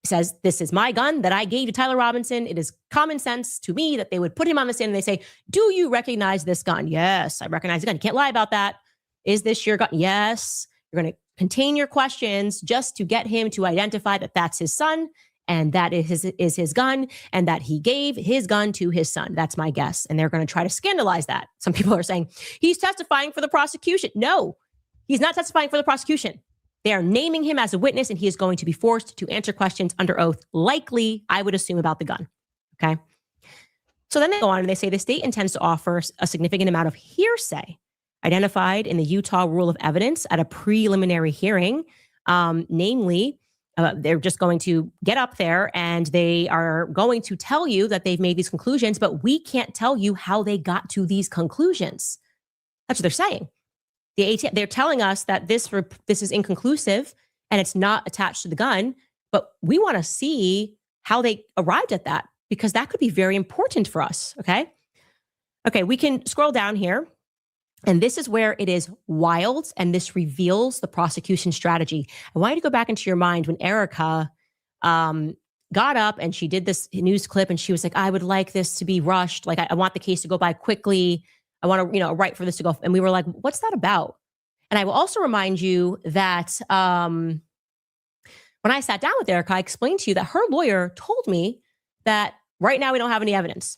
says, this is my gun that I gave to Tyler Robinson, it is common sense to me that they would put him on the stand and they say, do you recognize this gun? Yes, I recognize the gun. You can't lie about that. Is this your gun? Yes. You're going to contain your questions just to get him to identify that that's his son and that is his gun and that he gave his gun to his son. That's my guess. And they're going to try to scandalize that. Some people are saying, he's testifying for the prosecution. No, he's not testifying for the prosecution. They are naming him as a witness, and he is going to be forced to answer questions under oath, likely, I would assume, about the gun. Okay. So then they go on and they say the state intends to offer a significant amount of hearsay identified in the Utah Rule of Evidence at a preliminary hearing. Namely, they're just going to get up there and they are going to tell you that they've made these conclusions, but we can't tell you how they got to these conclusions. That's what they're saying. They're telling us that this is inconclusive and it's not attached to the gun, but we want to see how they arrived at that, because that could be very important for us. Okay. Okay. We can scroll down here, and this is where it is wild, and this reveals the prosecution strategy. I want you to go back into your mind when Erica got up and she did this news clip and she was like, I would like this to be rushed. Like, I want the case to go by quickly. I want to, write for this to go. And we were like, what's that about? And I will also remind you that when I sat down with Erica, I explained to you that her lawyer told me that right now we don't have any evidence.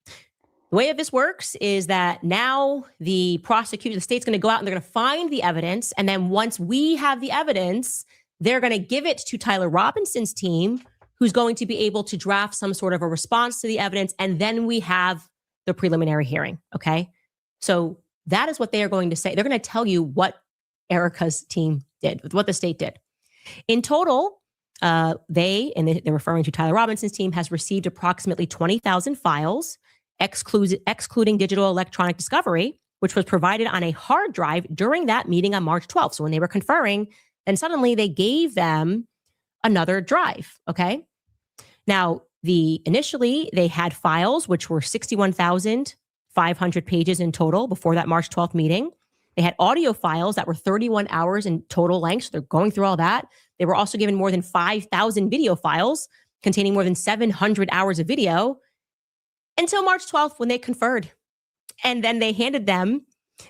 The way this works is that now the state's going to go out and they're going to find the evidence. And then once we have the evidence, they're going to give it to Tyler Robinson's team, who's going to be able to draft some sort of a response to the evidence. And then we have the preliminary hearing. Okay. So that is what they are going to say. They're going to tell you what Erica's team did, what the state did. In total, they're referring to Tyler Robinson's team, has received approximately 20,000 files, excluding digital electronic discovery, which was provided on a hard drive during that meeting on March 12th. So when they were conferring, then suddenly they gave them another drive. Okay. Now, initially they had files which were 61,500 pages in total before that March 12th meeting. They had audio files that were 31 hours in total length. So they're going through all that. They were also given more than 5,000 video files containing more than 700 hours of video until March 12th when they conferred. And then they handed them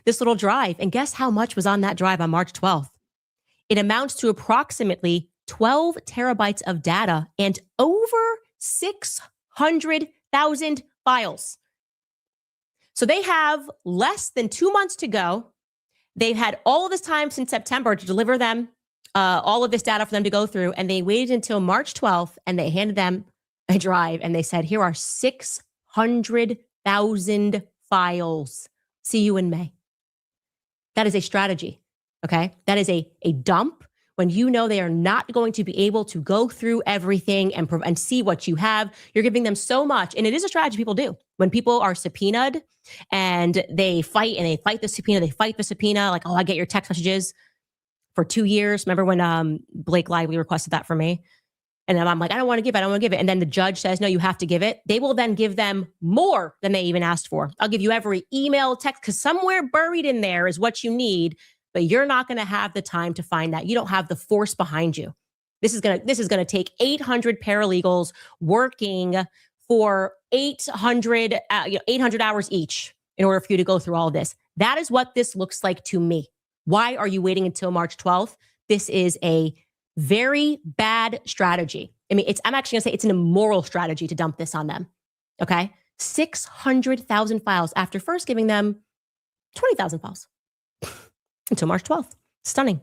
this little drive. And guess how much was on that drive on March 12th? It amounts to approximately 12 terabytes of data and over 600,000 files. So they have less than 2 months to go. They've had all of this time since September to deliver them all of this data for them to go through. And they waited until March 12th and they handed them a drive and they said, here are 600,000 files. See you in May. That is a strategy. Okay. That is a dump when you know they are not going to be able to go through everything and see what you have. You're giving them so much. And it is a strategy people do. When people are subpoenaed and they fight the subpoena, like, oh, I get your text messages for 2 years. Remember when Blake Lively requested that for me? And I'm like, I don't want to give it. And then the judge says, no, you have to give it. They will then give them more than they even asked for. I'll give you every email, text, because somewhere buried in there is what you need, but you're not going to have the time to find that. You don't have the force behind you. This is going to take 800 paralegals working for 800 hours each in order for you to go through all of this. That is what this looks like to me. Why are you waiting until March 12th? This is a very bad strategy. I mean, I'm actually going to say it's an immoral strategy to dump this on them. Okay? 600,000 files after first giving them 20,000 files until March 12th. Stunning.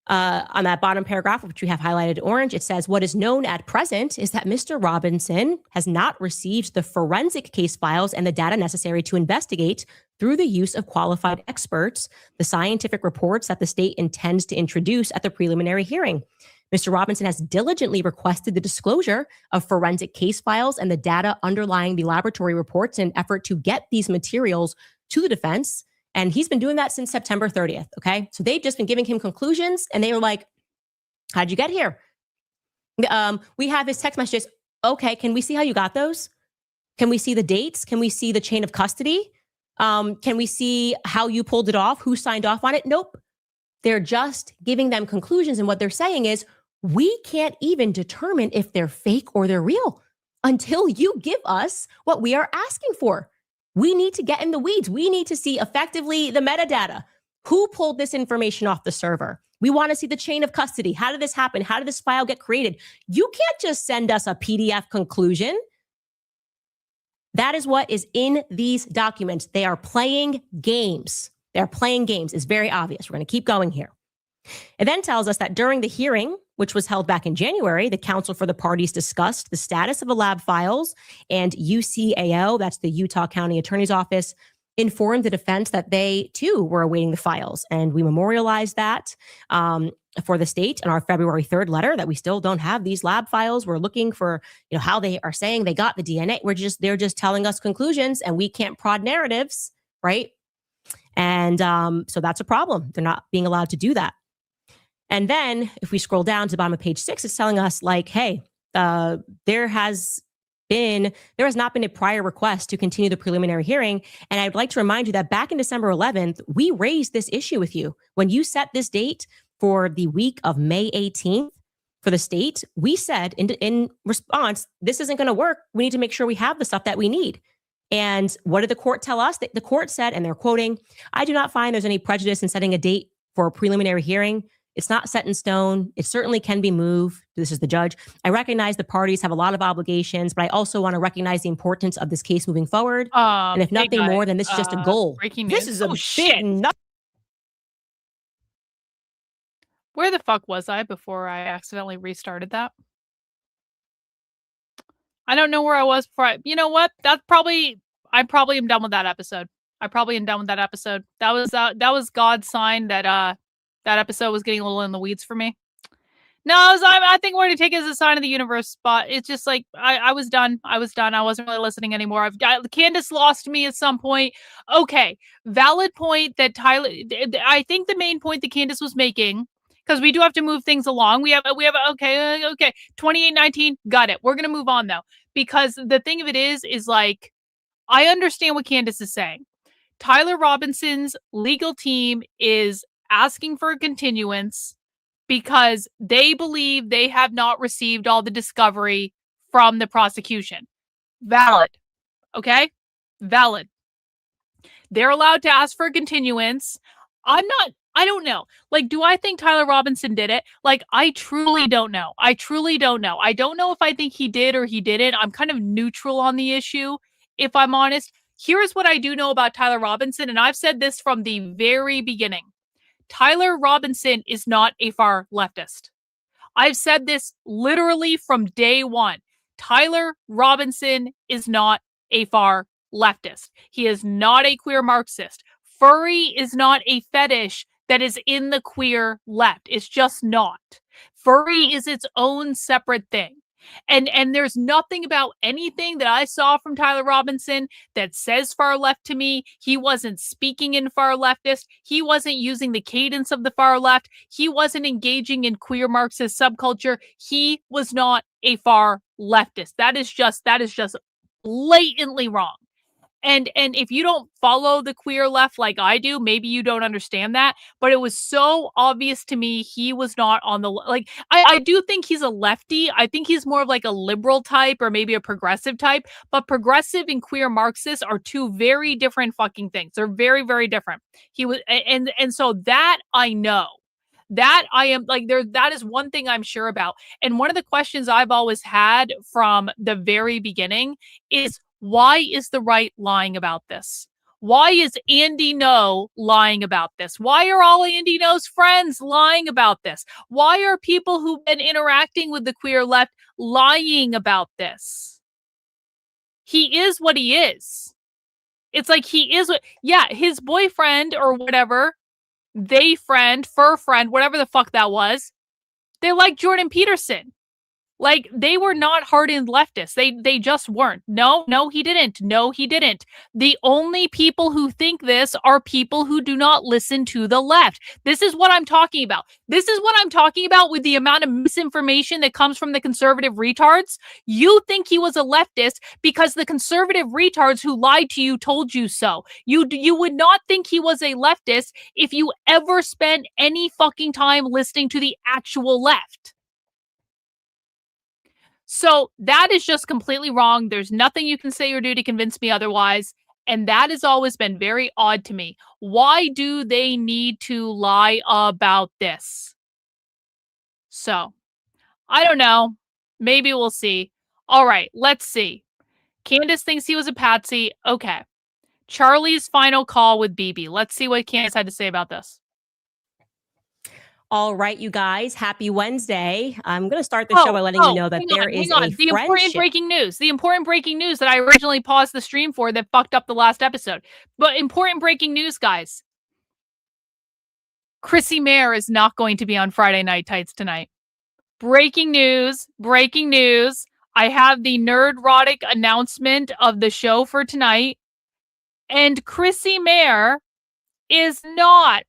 On that bottom paragraph, which we have highlighted orange, it says, what is known at present is that Mr. Robinson has not received the forensic case files and the data necessary to investigate through the use of qualified experts, the scientific reports that the state intends to introduce at the preliminary hearing. Mr. Robinson has diligently requested the disclosure of forensic case files and the data underlying the laboratory reports in an effort to get these materials to the defense. And he's been doing that since September 30th, okay? So they've just been giving him conclusions, and they were like, how'd you get here? We have his text messages. Okay, can we see how you got those? Can we see the dates? Can we see the chain of custody? Can we see how you pulled it off? Who signed off on it? Nope. They're just giving them conclusions, and what they're saying is, we can't even determine if they're fake or they're real until you give us what we are asking for. We need to get in the weeds. We need to see effectively the metadata. Who pulled this information off the server? We want to see the chain of custody. How did this happen? How did this file get created? You can't just send us a PDF conclusion. That is what is in these documents. They are playing games. They're playing games. It's very obvious. We're going to keep going here. It then tells us that during the hearing, which was held back in January, the counsel for the parties discussed the status of the lab files, and UCAO, that's the Utah County Attorney's Office, informed the defense that they too were awaiting the files. And we memorialized that for the state in our February 3rd letter that we still don't have these lab files. We're looking for, how they are saying they got the DNA. They're just telling us conclusions and we can't prod narratives, right? And so that's a problem. They're not being allowed to do that. And then if we scroll down to the bottom of page 6, it's telling us like, hey, there has not been a prior request to continue the preliminary hearing. And I'd like to remind you that back in December 11th, we raised this issue with you. When you set this date for the week of May 18th for the state, we said in response, this isn't going to work. We need to make sure we have the stuff that we need. And what did the court tell us? The court said, and they're quoting, I do not find there's any prejudice in setting a date for a preliminary hearing. It's not set in stone. It certainly can be moved. This is the judge. I recognize the parties have a lot of obligations, but I also want to recognize the importance of this case moving forward. And if nothing more, then this is just a goal. Breaking news. This is a big nut. Where the fuck was I before I accidentally restarted that? I don't know where I was before. You know what? I probably am done with that episode. That was God's sign that that episode was getting a little in the weeds for me. No, I think we're going to take it as a sign of the universe, but it's just like, I was done. I wasn't really listening anymore. Candace lost me at some point. Okay. Valid point that Tyler, I think the main point that Candace was making, because we do have to move things along. We have okay. 2819. Got it. We're going to move on though, because the thing of it is like, I understand what Candace is saying. Tyler Robinson's legal team is asking for a continuance because they believe they have not received all the discovery from the prosecution. Valid. Okay? Valid. They're allowed to ask for a continuance. I don't know. Like, do I think Tyler Robinson did it? Like, I truly don't know. I don't know if I think he did or he didn't. I'm kind of neutral on the issue, if I'm honest. Here's what I do know about Tyler Robinson, and I've said this from the very beginning. Tyler Robinson is not a far leftist. I've said this literally from day one. Tyler Robinson is not a far leftist. He is not a queer Marxist. Furry is not a fetish that is in the queer left. It's just not. Furry is its own separate thing. And there's nothing about anything that I saw from Tyler Robinson that says far left to me. He wasn't speaking in far leftist. He wasn't using the cadence of the far left. He wasn't engaging in queer Marxist subculture. He was not a far leftist. That is just blatantly wrong. And if you don't follow the queer left like I do, maybe you don't understand that. But it was so obvious to me he was not on the like. I do think he's a lefty. I think he's more of like a liberal type or maybe a progressive type. But progressive and queer Marxists are two very different fucking things. They're very, very different. He was and so that I know. That I am like there. That is one thing I'm sure about. And one of the questions I've always had from the very beginning is, why is the right lying about this? Why is Andy No lying about this? Why are all Andy No's friends lying about this? Why are people who've been interacting with the queer left lying about this? He is what he is. It's like he is what, yeah, his boyfriend or whatever, fur friend, whatever the fuck that was, they like Jordan Peterson. Like, they were not hardened leftists. They just weren't. No, he didn't. No, he didn't. The only people who think this are people who do not listen to the left. This is what I'm talking about. This is what I'm talking about with the amount of misinformation that comes from the conservative retards. You think he was a leftist because the conservative retards who lied to you told you so. You would not think he was a leftist if you ever spent any fucking time listening to the actual left. So that is just completely wrong. There's nothing you can say or do to convince me otherwise. And that has always been very odd to me. Why do they need to lie about this? So, I don't know. Maybe we'll see. All right, let's see. Candace thinks he was a patsy. Okay. Charlie's final call with BB. Let's see what Candace had to say about this. All right, you guys, happy Wednesday. I'm going to start the show by letting you know that there is a the important breaking news. The important breaking news that I originally paused the stream for that fucked up the last episode. But important breaking news, guys. Chrissy Mayer is not going to be on Friday Night Tights tonight. Breaking news. Breaking news. I have the nerdrotic announcement of the show for tonight. And Chrissy Mayer is not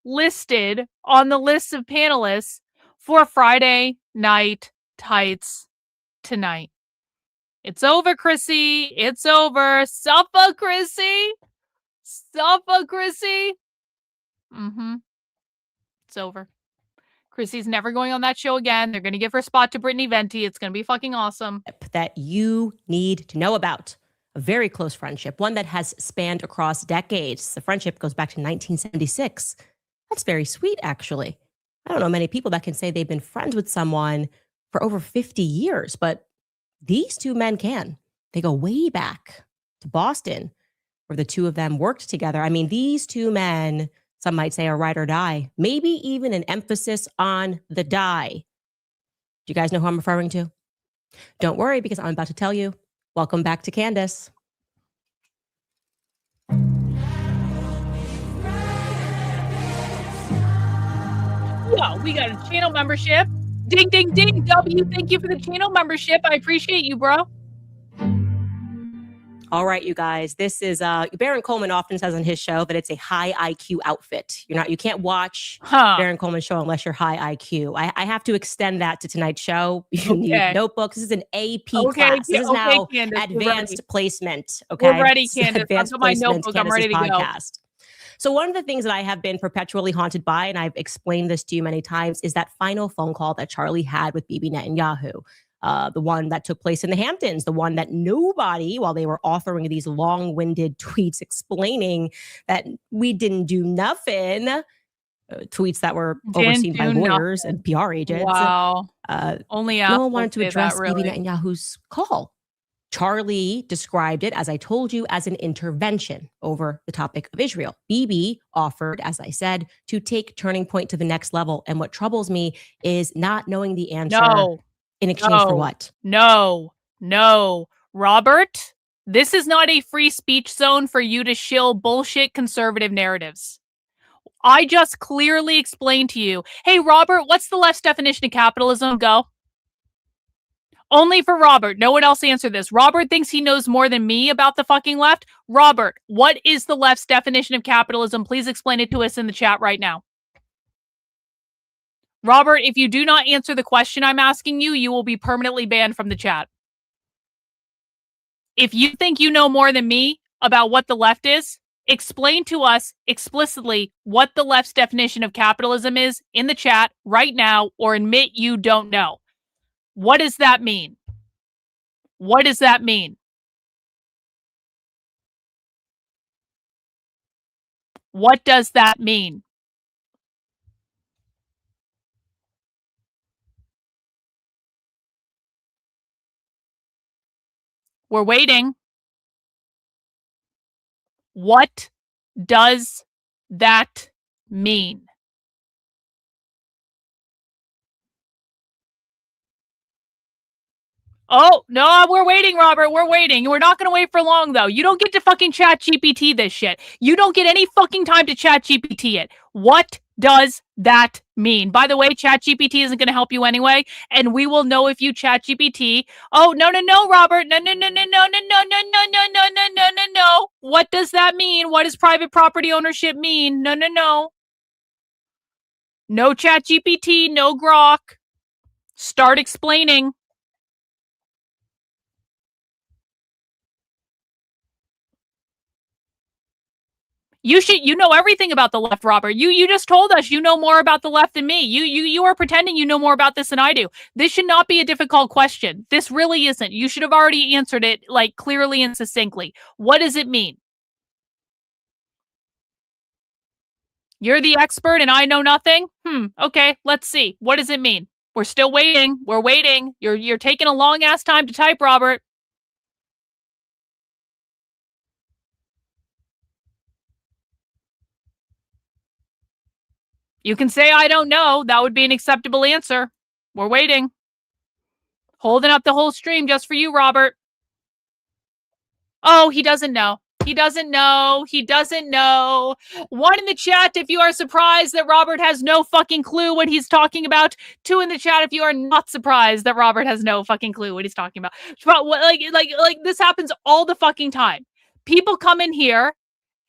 listed on the list of panelists for Friday Night Tights tonight. It's over, Chrissy. It's over. Suffer, Chrissy. Suffer, Chrissy. It's over. Chrissy's never going on that show again. They're going to give her spot to Brittany Venti. It's going to be fucking awesome. That you need to know about. A very close friendship, one that has spanned across decades. The friendship goes back to 1976. That's very sweet, actually. I don't know many people that can say they've been friends with someone for over 50 years, but these two men can. They go way back to Boston, where the two of them worked together. I mean, these two men, some might say, are ride or die, maybe even an emphasis on the die. Do you guys know who I'm referring to? Don't worry, because I'm about to tell you. Welcome back to Candace. Yeah, we got a channel membership. Ding, ding, ding. W, thank you for the channel membership. I appreciate you, bro. All right, you guys. This is Baron Coleman often says on his show that it's a high IQ outfit. You can't watch Baron Coleman's show unless you're high IQ. I have to extend that to tonight's show. You need notebooks. This is an AP class. This is now Candace, advanced placement. Okay, we're ready, Candace. Advanced I've got my placement. notebook. I'm ready to go. So one of the things that I have been perpetually haunted by, and I've explained this to you many times, is that final phone call that Charlie had with Bibi Netanyahu. The one that took place in the Hamptons, the one that nobody, while they were authoring these long-winded tweets explaining that we didn't do nothing, tweets that were overseen by lawyers and PR agents. Wow. Only no one wanted to address Bibi Netanyahu's call. Charlie described it, as I told you, as an intervention over the topic of Israel. Bibi offered, as I said, to take Turning Point to the next level. And what troubles me is not knowing the answer. In exchange for what? No. Robert, this is not a free speech zone for you to shill bullshit conservative narratives. I just clearly explained to you, hey, Robert, what's the left's definition of capitalism? Go. Only for Robert. No one else answer this. Robert thinks he knows more than me about the fucking left. Robert, what is the left's definition of capitalism? Please explain it to us in the chat right now. Robert, if you do not answer the question I'm asking you, you will be permanently banned from the chat. If you think you know more than me about what the left is, explain to us explicitly what the left's definition of capitalism is in the chat right now, or admit you don't know. What does that mean? What does that mean? What does that mean? We're waiting. What does that mean? Oh, no, we're waiting, Robert. We're waiting. We're not going to wait for long, though. You don't get to fucking chat GPT this shit. You don't get any fucking time to chat GPT it. What does that mean? By the way, chat GPT isn't going to help you anyway, and we will know if you chat GPT. Oh, no, Robert. No. What does that mean? What does private property ownership mean? No. No chat GPT, no Grok. Start explaining. You know everything about the left, Robert. You just told us you know more about the left than me. You are pretending you know more about this than I do. This should not be a difficult question. This really isn't. You should have already answered it like clearly and succinctly. What does it mean? You're the expert and I know nothing? Okay, let's see. What does it mean? We're still waiting. We're waiting. You're taking a long ass time to type, Robert. You can say, I don't know. That would be an acceptable answer. We're waiting. Holding up the whole stream just for you, Robert. Oh, he doesn't know. He doesn't know. One in the chat if you are surprised that Robert has no fucking clue what he's talking about. 2 in the chat if you are not surprised that Robert has no fucking clue what he's talking about. But like this happens all the fucking time. People come in here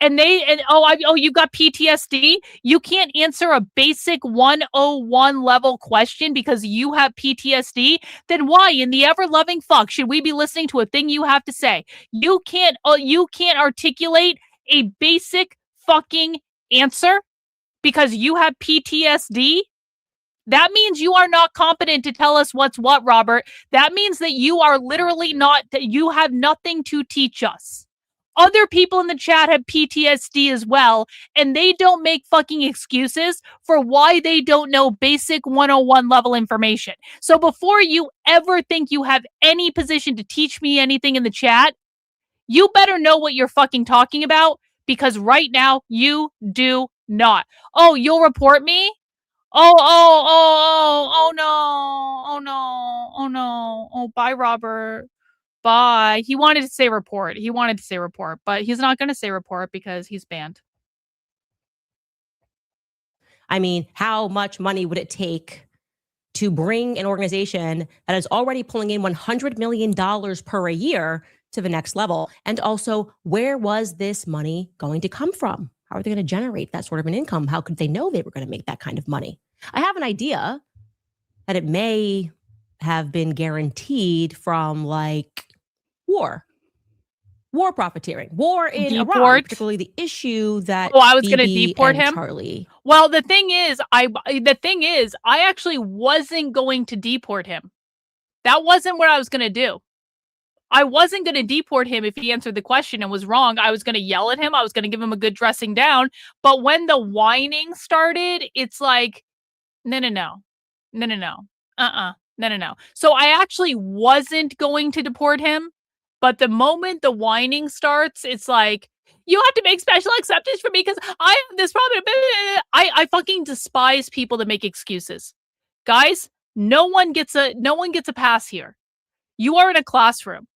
and you've got PTSD. You can't answer a basic 101 level question because you have PTSD. Then why in the ever-loving fuck should we be listening to a thing you have to say? You can't articulate a basic fucking answer because you have PTSD. That means you are not competent to tell us what's what, Robert. That means that you are literally not, that you have nothing to teach us. Other people in the chat have PTSD as well, and they don't make fucking excuses for why they don't know basic 101 level information. So before you ever think you have any position to teach me anything in the chat, you better know what you're fucking talking about, because right now you do not. Oh, you'll report me? Oh no. Oh, bye, Robert. Bye. He wanted to say report, but he's not going to say report because he's banned. I mean, how much money would it take to bring an organization that is already pulling in $100 million per year to the next level? And also, where was this money going to come from? How are they going to generate that sort of an income? How could they know they were going to make that kind of money? I have an idea that it may have been guaranteed from like war profiteering, war in Iran, particularly the issue that I was going to deport him. Charlie. Well, the thing is, I actually wasn't going to deport him. That wasn't what I was going to do. I wasn't going to deport him if he answered the question and was wrong. I was going to yell at him. I was going to give him a good dressing down. But when the whining started, it's like, no. No. So I actually wasn't going to deport him. But the moment the whining starts, it's like, you have to make special exceptions for me because I have this problem. I fucking despise people that make excuses. Guys, no one gets a pass here. You are in a classroom.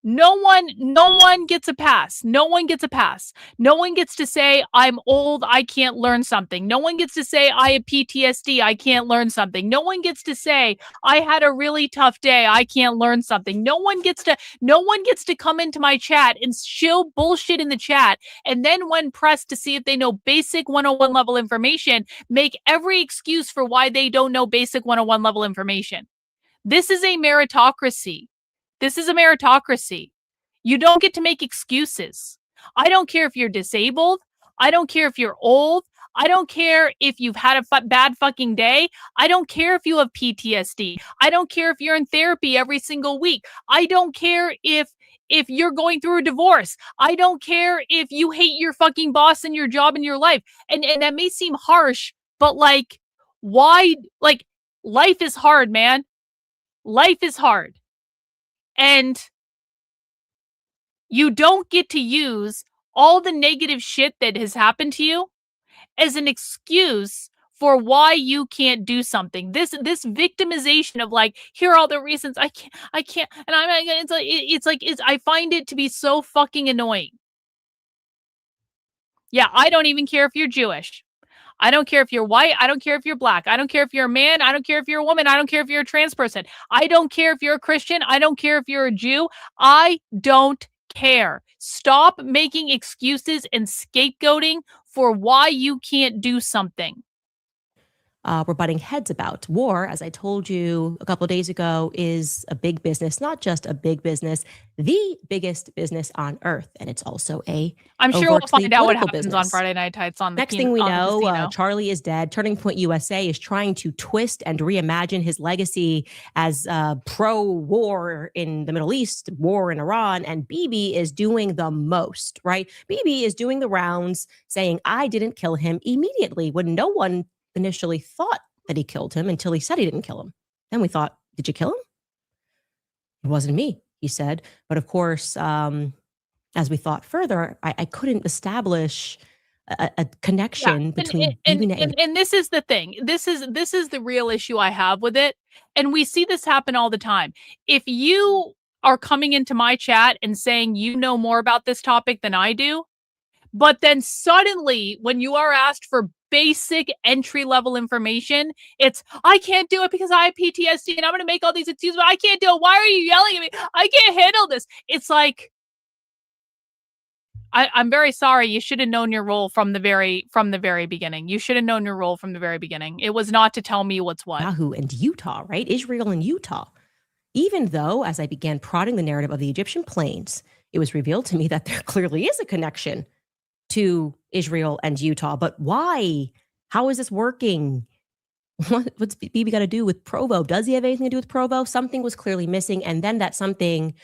No one gets a pass. No one gets a pass. No one gets to say, I'm old, I can't learn something. No one gets to say, I have PTSD, I can't learn something. No one gets to say, I had a really tough day, I can't learn something. No one gets to come into my chat and shill bullshit in the chat. And then when pressed to see if they know basic 101 level information, make every excuse for why they don't know basic 101 level information. This is a meritocracy. This is a meritocracy. You don't get to make excuses. I don't care if you're disabled. I don't care if you're old. I don't care if you've had a bad fucking day. I don't care if you have PTSD. I don't care if you're in therapy every single week. I don't care if you're going through a divorce. I don't care if you hate your fucking boss and your job and your life. And that may seem harsh, but like, why? Like, life is hard, man. Life is hard. And you don't get to use all the negative shit that has happened to you as an excuse for why you can't do something. This victimization of like, here are all the reasons I can't, and I find it to be so fucking annoying. Yeah, I don't even care if you're Jewish. I don't care if you're white. I don't care if you're black. I don't care if you're a man. I don't care if you're a woman. I don't care if you're a trans person. I don't care if you're a Christian. I don't care if you're a Jew. I don't care. Stop making excuses and scapegoating for why you can't do something. We're butting heads about. War, as I told you a couple of days ago, is a big business, not just a big business, the biggest business on earth. And it's also I'm sure we'll find out what happens on Friday Night Tights on the Next thing we know, Charlie is dead. Turning Point USA is trying to twist and reimagine his legacy as pro-war in the Middle East, war in Iran, and Bibi is doing the most, right? Bibi is doing the rounds saying, I didn't kill him immediately, when no one initially thought that he killed him until he said he didn't kill him. Then we thought, did you kill him? It wasn't me, he said. But of course, as we thought further, I couldn't establish a connection between and this is the thing. This is the real issue I have with it. And we see this happen all the time. If you are coming into my chat and saying you know more about this topic than I do, but then suddenly when you are asked for basic entry-level information, it's, I can't do it because I have PTSD and I'm going to make all these excuses, but I can't do it. Why are you yelling at me? I can't handle this. It's like, I'm very sorry. You should have known your role from the very beginning. You should have known your role from the very beginning. It was not to tell me what's what. Yahoo and Utah, right? Israel and Utah. Even though, as I began prodding the narrative of the Egyptian plains, it was revealed to me that there clearly is a connection to Israel and Utah. But why? How is this working? What's Bibi got to do with Provo? Does he have anything to do with Provo? Something was clearly missing. And then that something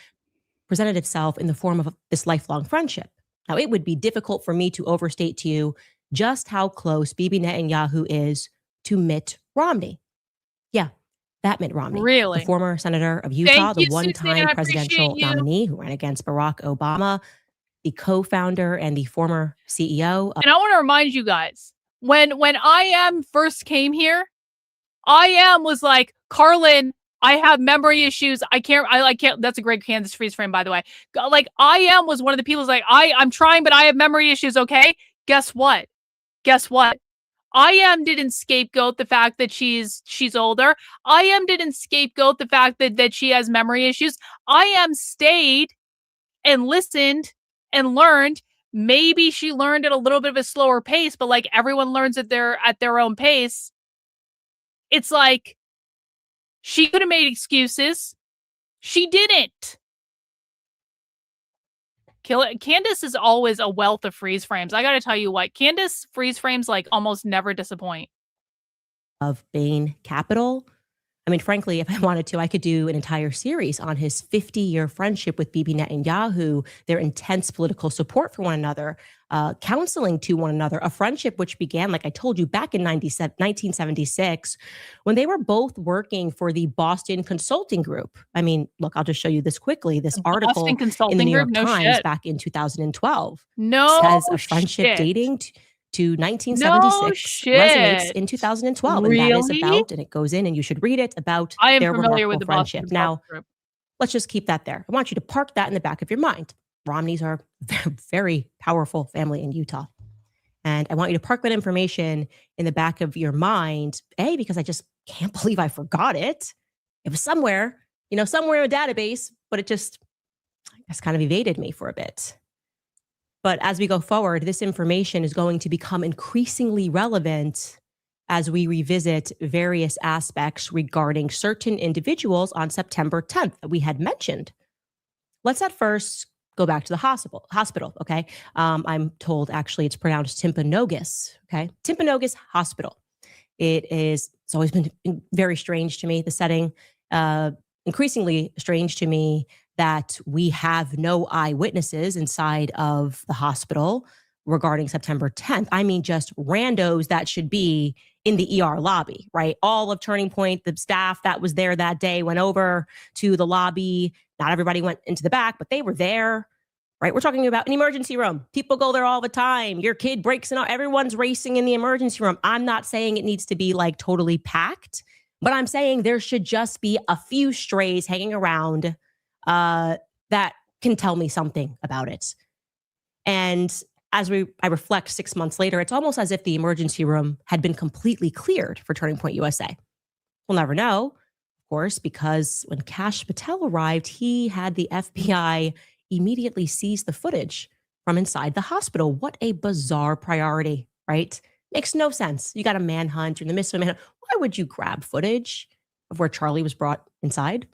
presented itself in the form of this lifelong friendship. Now, it would be difficult for me to overstate to you just how close Bibi Netanyahu is to Mitt Romney. Yeah, that Mitt Romney. Really? The former senator of Utah, the one-time presidential nominee who ran against Barack Obama, the co-founder and the former CEO. And I want to remind you guys, when IM first came here, IM was like, Karlyn, I have memory issues. I can't, that's a great Kansas freeze frame, by the way. Like, IM was one of the people who's like, I'm trying, but I have memory issues, okay? Guess what? IM didn't scapegoat the fact that she's older. IM didn't scapegoat the fact that she has memory issues. IM stayed and listened and learned. Maybe she learned at a little bit of a slower pace, but like everyone learns at their own pace. It's like she could have made excuses. She didn't. Candace is always a wealth of freeze frames. I got to tell you what, Candace freeze frames like almost never disappoint. Of Bain Capital. I mean, frankly, if I wanted to, I could do an entire series on his 50-year friendship with Bibi Netanyahu, their intense political support for one another, counseling to one another, a friendship which began, like I told you, back in 1976, when they were both working for the Boston Consulting Group. I mean, look, I'll just show you this quickly. This article in the New York Times back in 2012 says a friendship dating to 1976 resonates in 2012. Really? And that is about, and it goes in and you should read it, about I am their familiar remarkable with the friendship. Boston Now, Group. let's just keep that there. I want you to park that in the back of your mind. Romneys are a very powerful family in Utah. And I want you to park that information in the back of your mind, A, because I just can't believe I forgot it. It was somewhere, somewhere in a database, but it just, I guess, kind of evaded me for a bit. But as we go forward, this information is going to become increasingly relevant as we revisit various aspects regarding certain individuals on September 10th that we had mentioned. Let's at first go back to the hospital, okay? I'm told actually it's pronounced Timpanogos, okay? Timpanogos Hospital. It's always been very strange to me, the setting, increasingly strange to me that we have no eyewitnesses inside of the hospital regarding September 10th. I mean, just randos that should be in the ER lobby, right? All of Turning Point, the staff that was there that day went over to the lobby. Not everybody went into the back, but they were there, right? We're talking about an emergency room. People go there all the time. Your kid breaks in, everyone's racing in the emergency room. I'm not saying it needs to be like totally packed, but I'm saying there should just be a few strays hanging around that can tell me something about it. And as I reflect 6 months later, it's almost as if the emergency room had been completely cleared for Turning Point USA. We'll never know, of course, because when Kash Patel arrived, he had the FBI immediately seize the footage from inside the hospital. What a bizarre priority, right? Makes no sense. You got a manhunt, you're in the midst of a manhunt. Why would you grab footage of where Charlie was brought inside?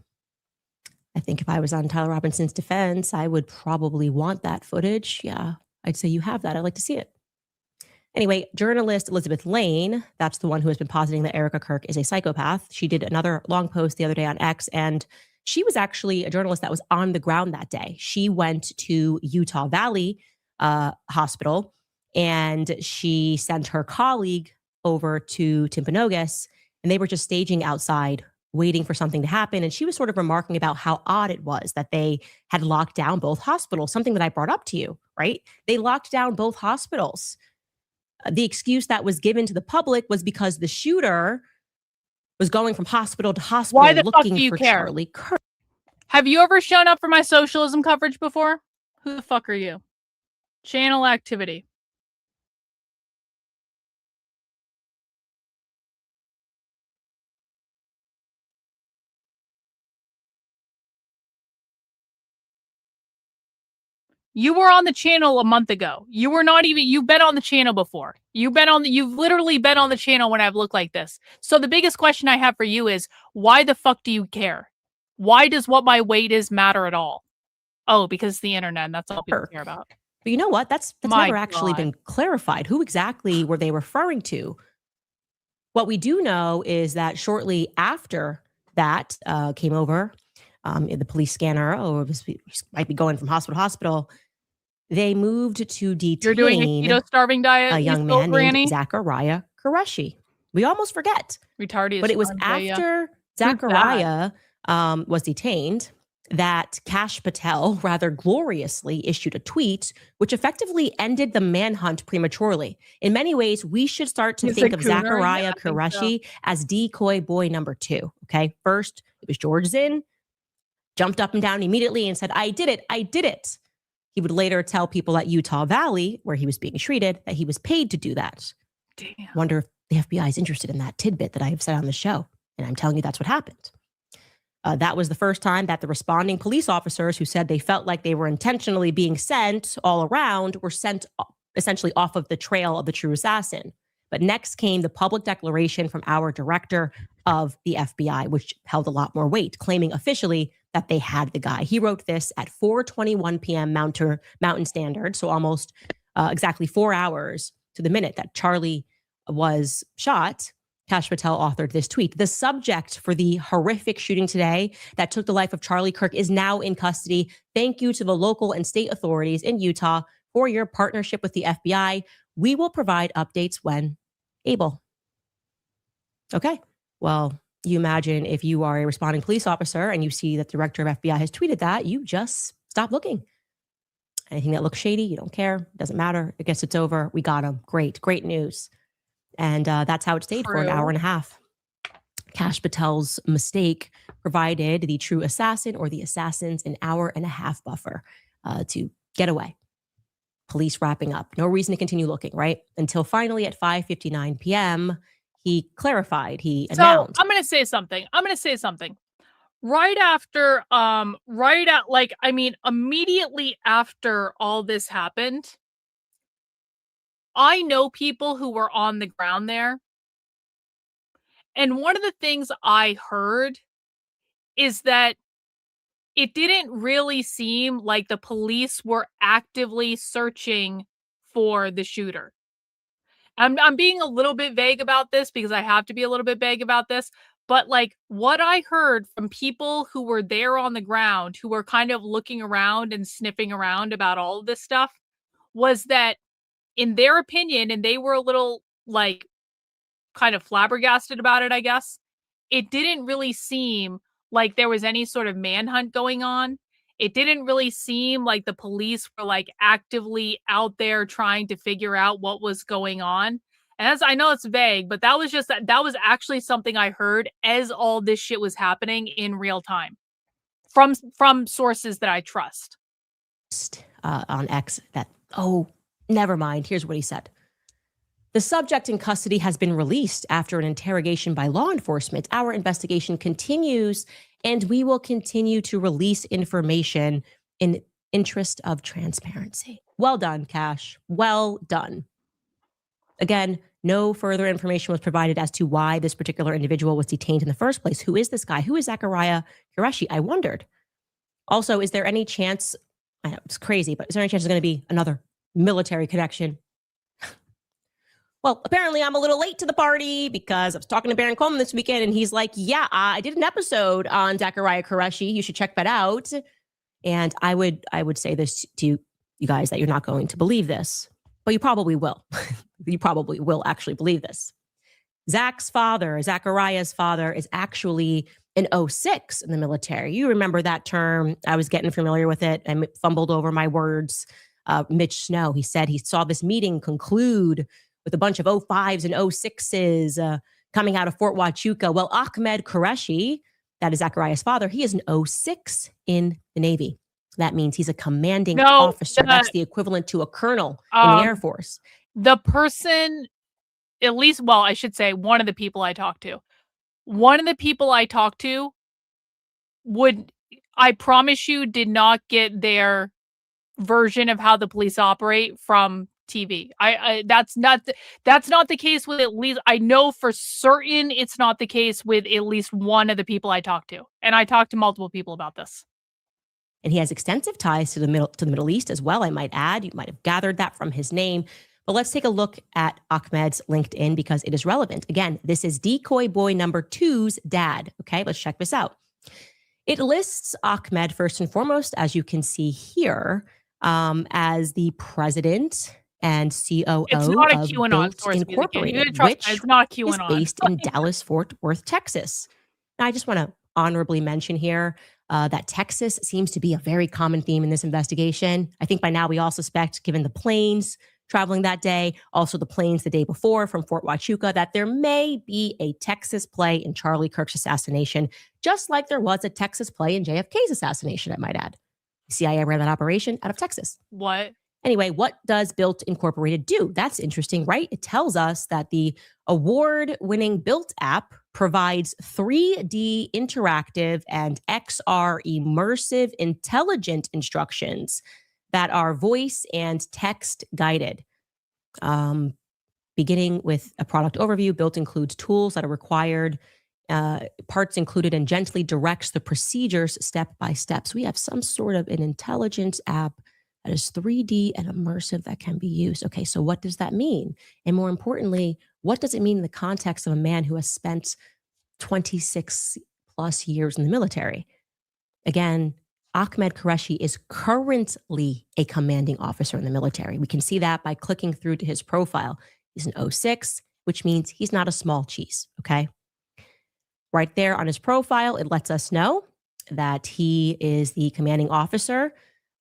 I think if I was on Tyler Robinson's defense, I would probably want that footage. Yeah, I'd say you have that. I'd like to see it. Anyway, journalist Elizabeth Lane, that's the one who has been positing that Erica Kirk is a psychopath. She did another long post the other day on X, and she was actually a journalist that was on the ground that day. She went to Utah Valley Hospital, and she sent her colleague over to Timpanogos, and they were just staging outside, waiting for something to happen. And she was sort of remarking about how odd it was that they had locked down both hospitals, something that I brought up to you, right? They locked down both hospitals. The excuse that was given to the public was because the shooter was going from hospital to hospital looking for Charlie Kirk. Have you ever shown up for my socialism coverage before? Who the fuck are you? Channel activity. You were on the channel a month ago. You were not even, you've been on the channel before. You've literally been on the channel when I've looked like this. So the biggest question I have for you is, why the fuck do you care? Why does what my weight is matter at all? Oh, because it's the internet, and that's all people care about. But you know what? That's never actually been clarified. Who exactly were they referring to? What we do know is that shortly after that came over, the police scanner, might be going from hospital to hospital, they moved to detain You're doing a keto starving diet, a young man named Zachariah Qureshi. We almost forget. Retarded. But it was after Zachariah was detained that Kash Patel rather gloriously issued a tweet which effectively ended the manhunt prematurely. In many ways, we should start to think of Zachariah Qureshi as decoy boy number 2. Okay, first it was George Zinn, jumped up and down immediately and said, I did it. He would later tell people at Utah Valley, where he was being treated, that he was paid to do that. Damn. Wonder if the FBI is interested in that tidbit that I have said on the show. And I'm telling you that's what happened. That was the first time that the responding police officers who said they felt like they were intentionally being sent all around were sent essentially off of the trail of the true assassin. But next came the public declaration from our director of the FBI, which held a lot more weight, claiming officially that they had the guy. He wrote this at 4:21 p.m. Mountain Standard, so almost exactly 4 hours to the minute that Charlie was shot. Kash Patel authored this tweet. The subject for the horrific shooting today that took the life of Charlie Kirk is now in custody. Thank you to the local and state authorities in Utah for your partnership with the FBI. We will provide updates when able. Okay. Well, you imagine if you are a responding police officer and you see that the director of FBI has tweeted that, you just stop looking. Anything that looks shady, you don't care. Doesn't matter. I guess it's over. We got him. Great news. And that's how it stayed for an hour and a half. Kash Patel's mistake provided the true assassin or the assassins an hour and a half buffer to get away. Police wrapping up. No reason to continue looking, right? Until finally at 5:59 p.m., he clarified, he announced. So I'm going to say something. Immediately after all this happened, I know people who were on the ground there. And one of the things I heard is that it didn't really seem like the police were actively searching for the shooter. I'm being a little bit vague about this because I have to be a little bit vague about this. But like what I heard from people who were there on the ground, who were kind of looking around and sniffing around about all of this stuff, was that in their opinion, and they were a little like kind of flabbergasted about it, I guess, it didn't really seem like there was any sort of manhunt going on. It didn't really seem like the police were like actively out there trying to figure out what was going on. And as I know it's vague, but that was actually something I heard as all this shit was happening in real time from sources that I trust. On X that, never mind. Here's what he said. The subject in custody has been released after an interrogation by law enforcement. Our investigation continues, and we will continue to release information in interest of transparency. Well done, Kash. Well done. Again, no further information was provided as to why this particular individual was detained in the first place. Who is this guy? Who is Zachariah Qureshi? I wondered. Also, is there any chance, I know it's crazy, but is there any chance there's going to be another military connection? Well, apparently I'm a little late to the party because I was talking to Baron Coleman this weekend and he's like, yeah, I did an episode on Zachariah Qureshi. You should check that out. And I would say this to you guys that you're not going to believe this, but you probably will. You probably will actually believe this. Zachariah's father is actually an 06 in the military. You remember that term. I was getting familiar with it and fumbled over my words. Mitch Snow, he said he saw this meeting conclude with a bunch of 05s and 06s coming out of Fort Huachuca. Well, Ahmed Qureshi, that is Zachariah's father, he is an 06 in the Navy. That means he's a commanding officer. That's the equivalent to a colonel in the Air Force. The person, at least, well, I should say one of the people I talked to I promise you, did not get their version of how the police operate from TV. That's not the case with at least, I know for certain it's not the case with at least one of the people I talked to. And I talked to multiple people about this. And he has extensive ties to the Middle East as well, I might add. You might have gathered that from his name. But let's take a look at Ahmed's LinkedIn because it is relevant. Again, this is Decoy Boy number 2's dad. Okay, let's check this out. It lists Ahmed first and foremost, as you can see here, as the president and COO of Built Incorporated, which is based in Dallas-Fort Worth, Texas. Now, I just want to honorably mention here that Texas seems to be a very common theme in this investigation. I think by now we all suspect, given the planes traveling that day, also the planes the day before from Fort Huachuca, that there may be a Texas play in Charlie Kirk's assassination, just like there was a Texas play in JFK's assassination, I might add. The CIA ran that operation out of Texas. What? Anyway, what does Built Incorporated do? That's interesting, right? It tells us that the award-winning Built app provides 3D interactive and XR immersive intelligent instructions that are voice and text guided. Beginning with a product overview, Built includes tools that are required, parts included, and gently directs the procedures step by step. So we have some sort of an intelligence app that is 3D and immersive that can be used. Okay, so what does that mean? And more importantly, what does it mean in the context of a man who has spent 26 plus years in the military? Again, Ahmed Qureshi is currently a commanding officer in the military. We can see that by clicking through to his profile. He's an 06, which means he's not a small cheese, okay? Right there on his profile, it lets us know that he is the commanding officer,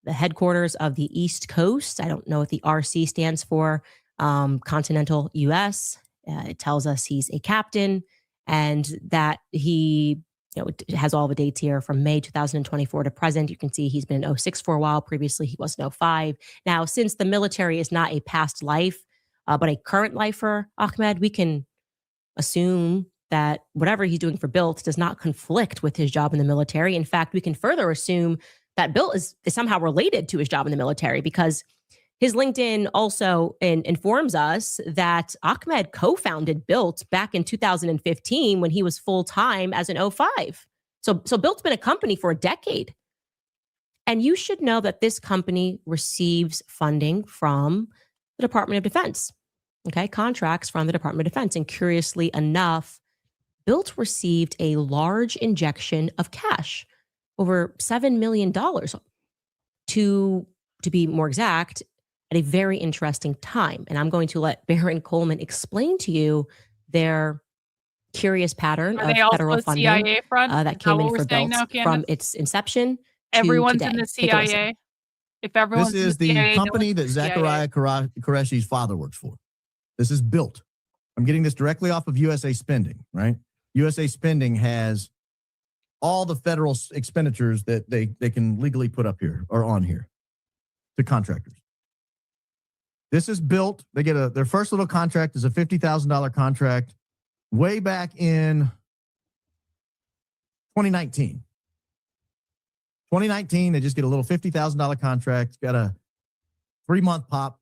the headquarters of the East Coast. I don't know what the RC stands for, continental US. It tells us he's a captain and that he it has all the dates here from May 2024 to present. You can see he's been in 06 for a while. Previously, he was in 05. Now, since the military is not a past life, but a current life for Ahmed, we can assume that whatever he's doing for Built does not conflict with his job in the military. In fact, we can further assume that Built is somehow related to his job in the military, because his LinkedIn also informs us that Ahmed co-founded Built back in 2015 when he was full-time as an 05. So Built's been a company for a decade. And you should know that this company receives funding from the Department of Defense, okay? Contracts from the Department of Defense. And curiously enough, Built received a large injection of cash, over $7 million to be more exact, at a very interesting time. And I'm going to let Baron Coleman explain to you their curious pattern of federal funding CIA front? That came in for Built from its inception. Everyone's in the CIA. If everyone's this is in the CIA, company that Zachariah Qureshi's father works for. This is Built. I'm getting this directly off of USA Spending, right? USA Spending has all the federal expenditures that they can legally put up here or on here to contractors. This is Built. They get their first little contract is a $50,000 contract way back in 2019. 2019, they just get a little $50,000 contract. It's got a 3-month pop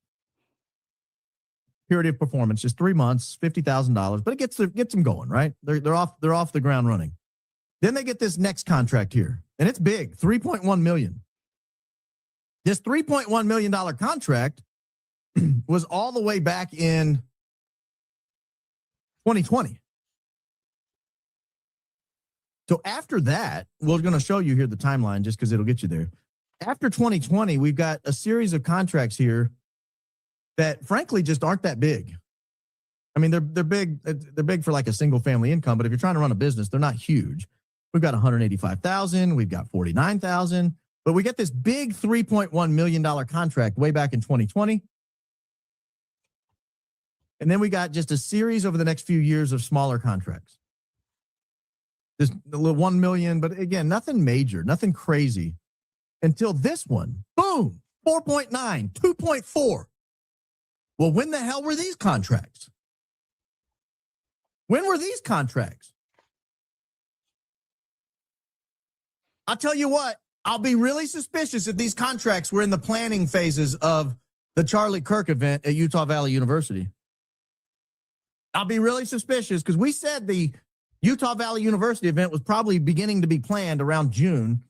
period of performance, just 3 months, $50,000, but it gets them going, right? They're off the ground running. Then they get this next contract here, and it's big, $3.1 million. This $3.1 million contract was all the way back in 2020. So after that, we're going to show you here the timeline just because it'll get you there. After 2020, we've got a series of contracts here that frankly just aren't that big. I mean, they're big. They're big for like a single family income, but if you're trying to run a business, they're not huge. We've got 185,000. We've got 49,000. But we get this big $3.1 million contract way back in 2020. And then we got just a series over the next few years of smaller contracts. Just a little 1 million, but again, nothing major, nothing crazy. Until this one, boom, 4.9, 2.4. Well, when the hell were these contracts? When were these contracts? I'll tell you what, I'll be really suspicious if these contracts were in the planning phases of the Charlie Kirk event at Utah Valley University. I'll be really suspicious because we said the Utah Valley University event was probably beginning to be planned around June.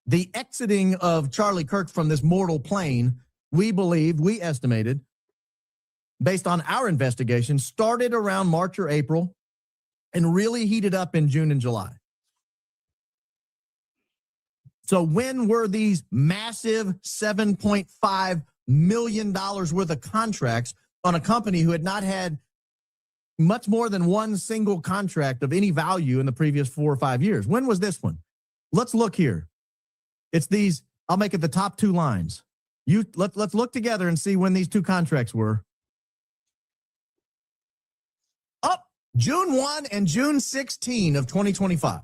The exiting of Charlie Kirk from this mortal plane, we estimated, based on our investigation, started around March or April and really heated up in June and July. So when were these massive $7.5 million worth of contracts on a company who had not had much more than one single contract of any value in the previous 4 or 5 years? When was this one? Let's look here. It's these, I'll make it the top 2 lines. Let's look together and see when these 2 contracts were. Up June 1 and June 16 of 2025.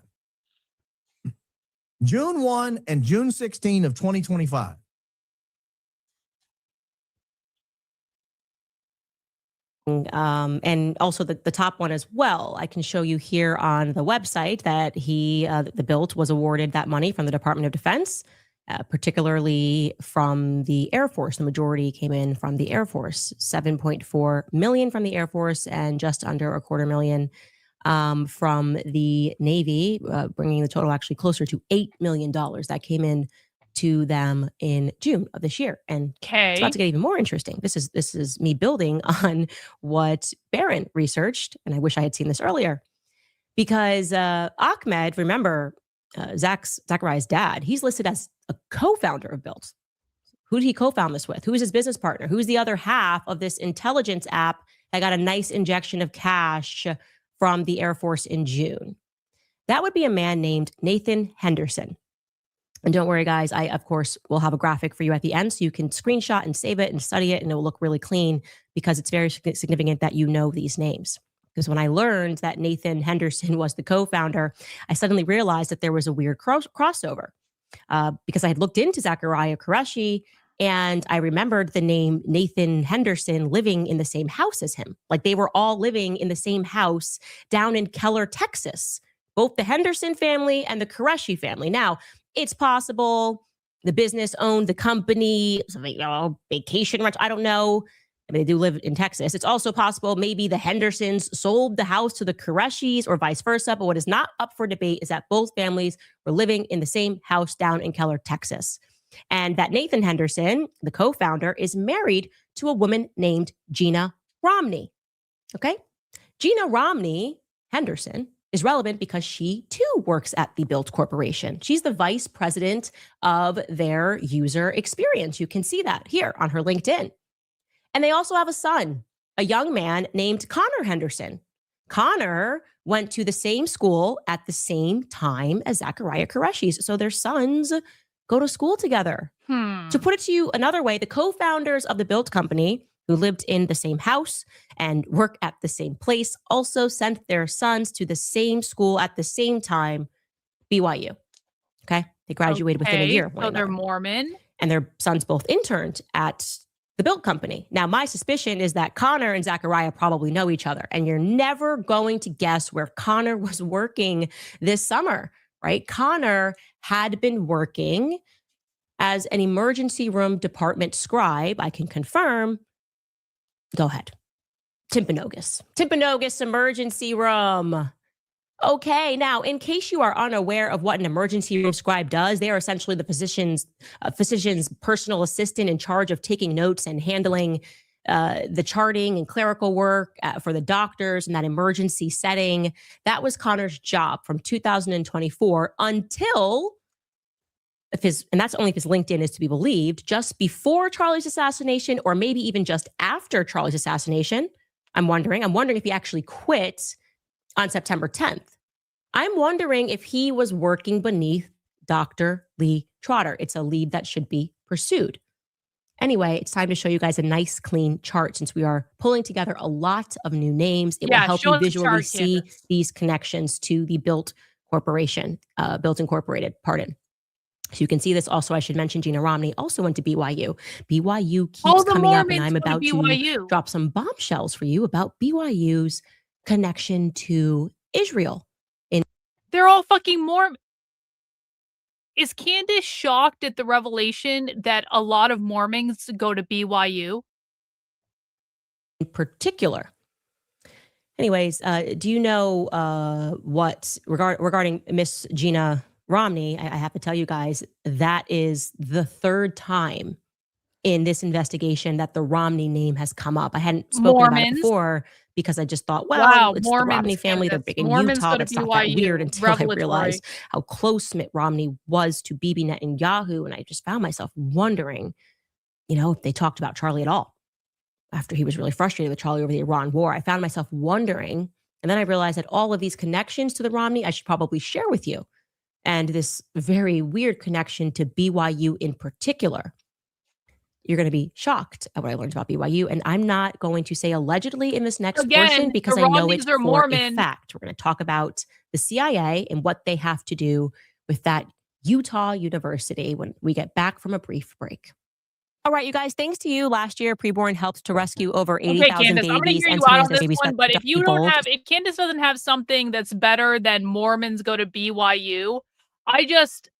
June 1 and June 16 of 2025. And also the top one as well. I can show you here on the website that the BILT was awarded that money from the Department of Defense, particularly from the Air Force. The majority came in from the Air Force, $7.4 million from the Air Force and just under $250,000 from the Navy, bringing the total actually closer to $8 million that came in to them in June of this year. And it's about to get even more interesting. This is me building on what Barron researched, and I wish I had seen this earlier, because Ahmed, remember, Zachariah's dad, he's listed as a co-founder of BILT. Who did he co-found this with? Who is his business partner? Who's the other half of this intelligence app that got a nice injection of cash from the Air Force in June? That would be a man named Nathan Henderson. And don't worry, guys, I, of course, will have a graphic for you at the end so you can screenshot and save it and study it, and it will look really clean because it's very significant that you know these names. Because when I learned that Nathan Henderson was the co-founder, I suddenly realized that there was a weird crossover because I had looked into Zachariah Qureshi and I remembered the name Nathan Henderson living in the same house as him. Like they were all living in the same house down in Keller, Texas, both the Henderson family and the Qureshi family. Now, it's possible the business owned the company, vacation rental. I don't know. I mean, they do live in Texas. It's also possible maybe the Hendersons sold the house to the Quereshis or vice versa. But what is not up for debate is that both families were living in the same house down in Keller, Texas. And that Nathan Henderson, the co-founder, is married to a woman named Gina Romney. Okay? Gina Romney Henderson is relevant because she too works at the BILT Corporation. She's the vice president of their user experience. You can see that here on her LinkedIn. And they also have a son, a young man named Connor Henderson. Connor went to the same school at the same time as Zachariah Qureshi's. So their sons go to school together. To put it to you another way, the co-founders of the BILT company, who lived in the same house and work at the same place, also sent their sons to the same school at the same time, BYU. Okay? They graduated within a year of one another. They're Mormon. And their sons both interned at the BILT company. Now, my suspicion is that Connor and Zachariah probably know each other, and you're never going to guess where Connor was working this summer, right? Connor had been working as an emergency room department scribe. I can confirm. Go ahead. Timpanogos emergency room. Okay, now, in case you are unaware of what an emergency room scribe does, they are essentially the physician's personal assistant in charge of taking notes and handling the charting and clerical work for the doctors in that emergency setting. That was Connor's job from 2024 until, and that's only if his LinkedIn is to be believed, just before Charlie's assassination, or maybe even just after Charlie's assassination. I'm wondering if he actually quit on September 10th. I'm wondering if he was working beneath Dr. Lee Trotter. It's a lead that should be pursued. Anyway, it's time to show you guys a nice, clean chart since we are pulling together a lot of new names. It will help you visually see these connections to the BILT Corporation, BILT Incorporated, pardon. So you can see this. Also, I should mention Gina Romney also went to BYU. BYU keeps coming up, and I'm about to drop some bombshells for you about BYU's connection to Israel. They're all fucking Mormon. Is Candace shocked at the revelation that a lot of Mormons go to BYU? In particular. Anyways, do you know what regarding Miss Gina Romney? I have to tell you guys, that is the third time in this investigation that the Romney name has come up. I hadn't spoken about it before because I just thought, well, it's Mormons, the Romney family. They're big in Utah. That's not that weird until I realized how close Mitt Romney was to Bibi Netanyahu. And I just found myself wondering, if they talked about Charlie at all after he was really frustrated with Charlie over the Iran war. I found myself wondering. And then I realized that all of these connections to the Romney, I should probably share with you. And this very weird connection to BYU in particular. You're going to be shocked at what I learned about BYU. And I'm not going to say allegedly in this next portion because I know it's for a fact. We're going to talk about the CIA and what they have to do with that Utah University when we get back from a brief break. All right, you guys, thanks to you, last year, Preborn helped to rescue over Okay, 80,000 Candace, I'm gonna babies. hear And you out today on their this babies one, got but to if you be don't bold. have, if Candace doesn't have something that's better than Mormons go to BYU, I just,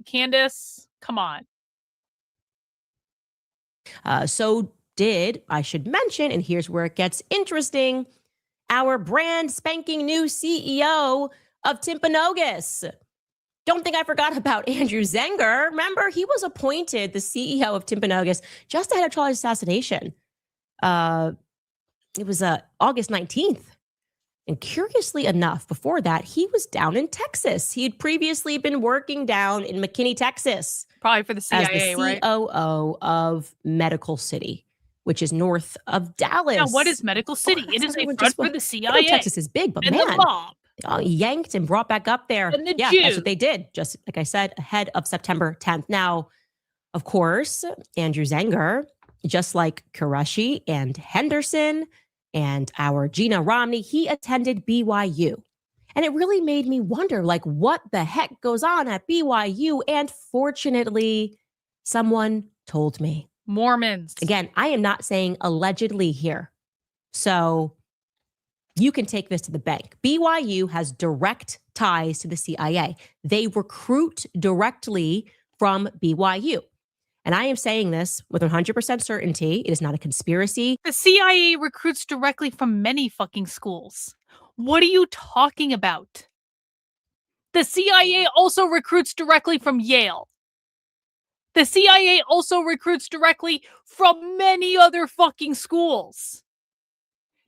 Candace, come on. So did, I should mention, and here's where it gets interesting, our brand spanking new CEO of Timpanogos. Don't think I forgot about Andrew Zenger. Remember, he was appointed the CEO of Timpanogos just ahead of Charlie's assassination. It was August 19th. And curiously enough, before that, he was down in Texas. He had previously been working down in McKinney, Texas. Probably for the CIA, as the right? COO of Medical City, which is north of Dallas. Now, what is Medical City? It is a front for the I CIA. know Texas is big, but and man, the mob. they all yanked and brought back up there. And the yeah, Jews. that's what they did. Just like I said, ahead of September 10th. Now, of course, Andrew Zenger, just like Qureshi and Henderson and our Gina Romney, he attended BYU. And it really made me wonder, like, what the heck goes on at BYU? And fortunately, someone told me. Mormons. Again, I am not saying allegedly here. So you can take this to the bank. BYU has direct ties to the CIA. They recruit directly from BYU. And I am saying this with 100% certainty. It is not a conspiracy. The CIA recruits directly from many fucking schools. What are you talking about? The CIA also recruits directly from Yale. The CIA also recruits directly from many other fucking schools.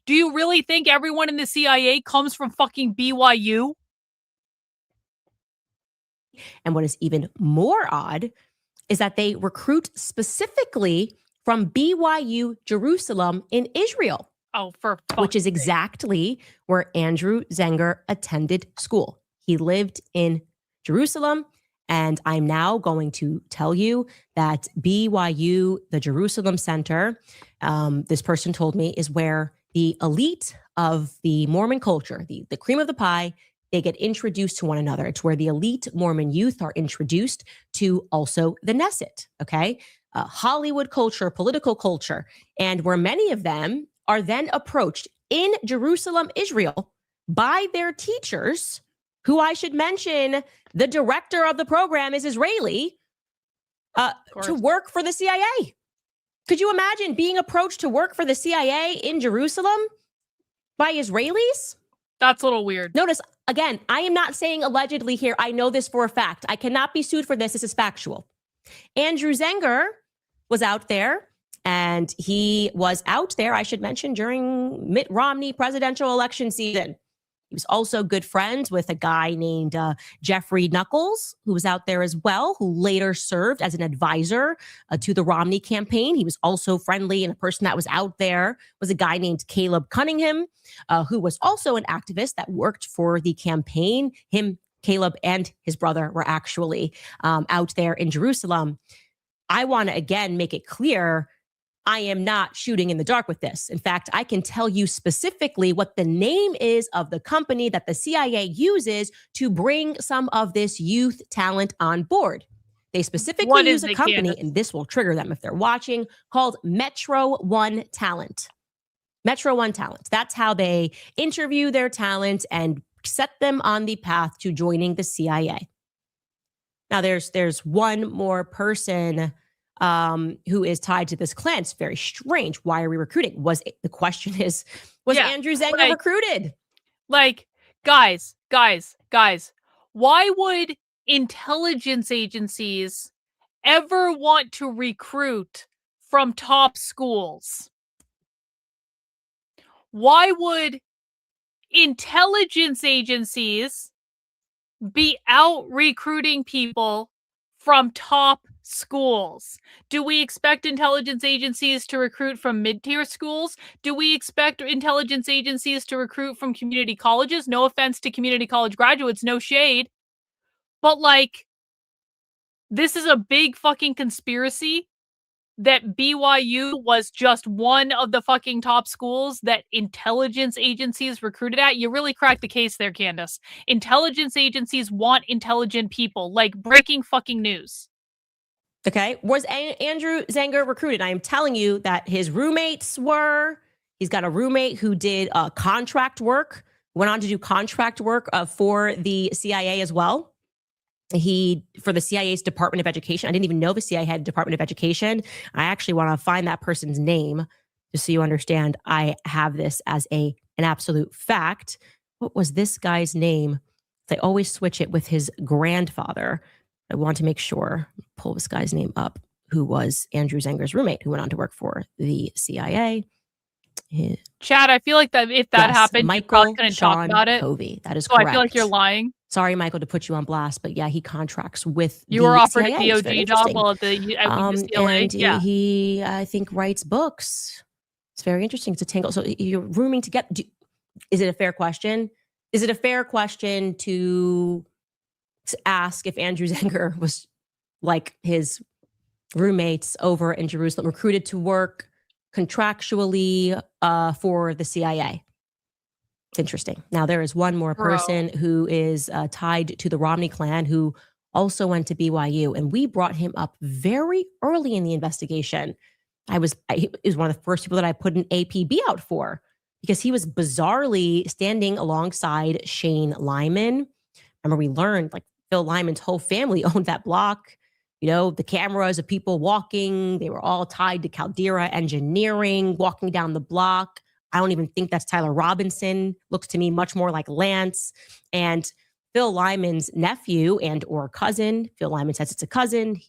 Do you really think everyone in the CIA comes from fucking BYU? And what is even more odd is that they recruit specifically from BYU Jerusalem in Israel. Oh, for which is exactly where Andrew Zenger attended school. He lived in Jerusalem. And I'm now going to tell you that BYU, the Jerusalem Center, this person told me, is where the elite of the Mormon culture, the cream of the pie, they get introduced to one another. It's where the elite Mormon youth are introduced to also the Knesset, okay? Hollywood culture, political culture, and where many of them are then approached in Jerusalem, Israel, by their teachers, who I should mention, the director of the program is Israeli, to work for the CIA. Could you imagine being approached to work for the CIA in Jerusalem by Israelis? That's a little weird. Notice, again, I am not saying allegedly here. I know this for a fact. I cannot be sued for this. This is factual. Andrew Zenger was out there, and he was out there, I should mention, during Mitt Romney presidential election season. He was also good friends with a guy named Jeffrey Knuckles, who was out there as well, who later served as an advisor to the Romney campaign. He was also friendly, and a person that was out there was a guy named Caleb Cunningham, who was also an activist that worked for the campaign. Him, Caleb, and his brother were actually out there in Jerusalem. I want to, again, make it clear, I am not shooting in the dark with this. In fact, I can tell you specifically what the name is of the company that the CIA uses to bring some of this youth talent on board. They specifically use a company, and this will trigger them if they're watching, called Metro One Talent. Metro One Talent. That's how they interview their talent and set them on the path to joining the CIA. Now, there's one more person who is tied to this clan. It's very strange. Why are we recruiting? The question is, was Andrew Zenger recruited? Like, guys, why would intelligence agencies ever want to recruit from top schools? Why would intelligence agencies be out recruiting people from top schools? Do we expect intelligence agencies to recruit from mid-tier schools? Do we expect intelligence agencies to recruit from community colleges? No offense to community college graduates, no shade. But like, this is a big fucking conspiracy that BYU was just one of the fucking top schools that intelligence agencies recruited at. You really cracked the case there, Candace. Intelligence agencies want intelligent people, like breaking fucking news. Okay. Was Andrew Zenger recruited? I am telling you that his roommates were. He's got a roommate who did contract work, went on to do contract work for the CIA as well. For the CIA's Department of Education. I didn't even know the CIA had a Department of Education. I actually want to find that person's name just so you understand. I have this as an absolute fact. What was this guy's name? They always switch it with his grandfather. I want to make sure, pull this guy's name up, who was Andrew Zenger's roommate, who went on to work for the CIA. Chad, I feel like that if that happened, Michael you probably couldn't talk about it. Covey. That is so correct. I feel like you're lying. Sorry, Michael, to put you on blast, but yeah, he contracts with you the were offered CIA. a DOD job while at the UCLA. And yeah. he, I think, writes books. It's very interesting. It's a tangle. So you're rooming together. Is it a fair question? Is it a fair question to ask if Andrew Zenger was like his roommates over in Jerusalem, recruited to work contractually for the CIA? It's interesting. Now, there is one more person who is tied to the Romney clan who also went to BYU, and we brought him up very early in the investigation. He was one of the first people that I put an APB out for because he was bizarrely standing alongside Shane Lyman. Remember, we learned like Phil Lyman's whole family owned that block. You know, the cameras of people walking, they were all tied to Caldera Engineering, walking down the block. I don't even think that's Tyler Robinson. Looks to me much more like Lance. And Phil Lyman's nephew and or cousin, Phil Lyman says it's a cousin.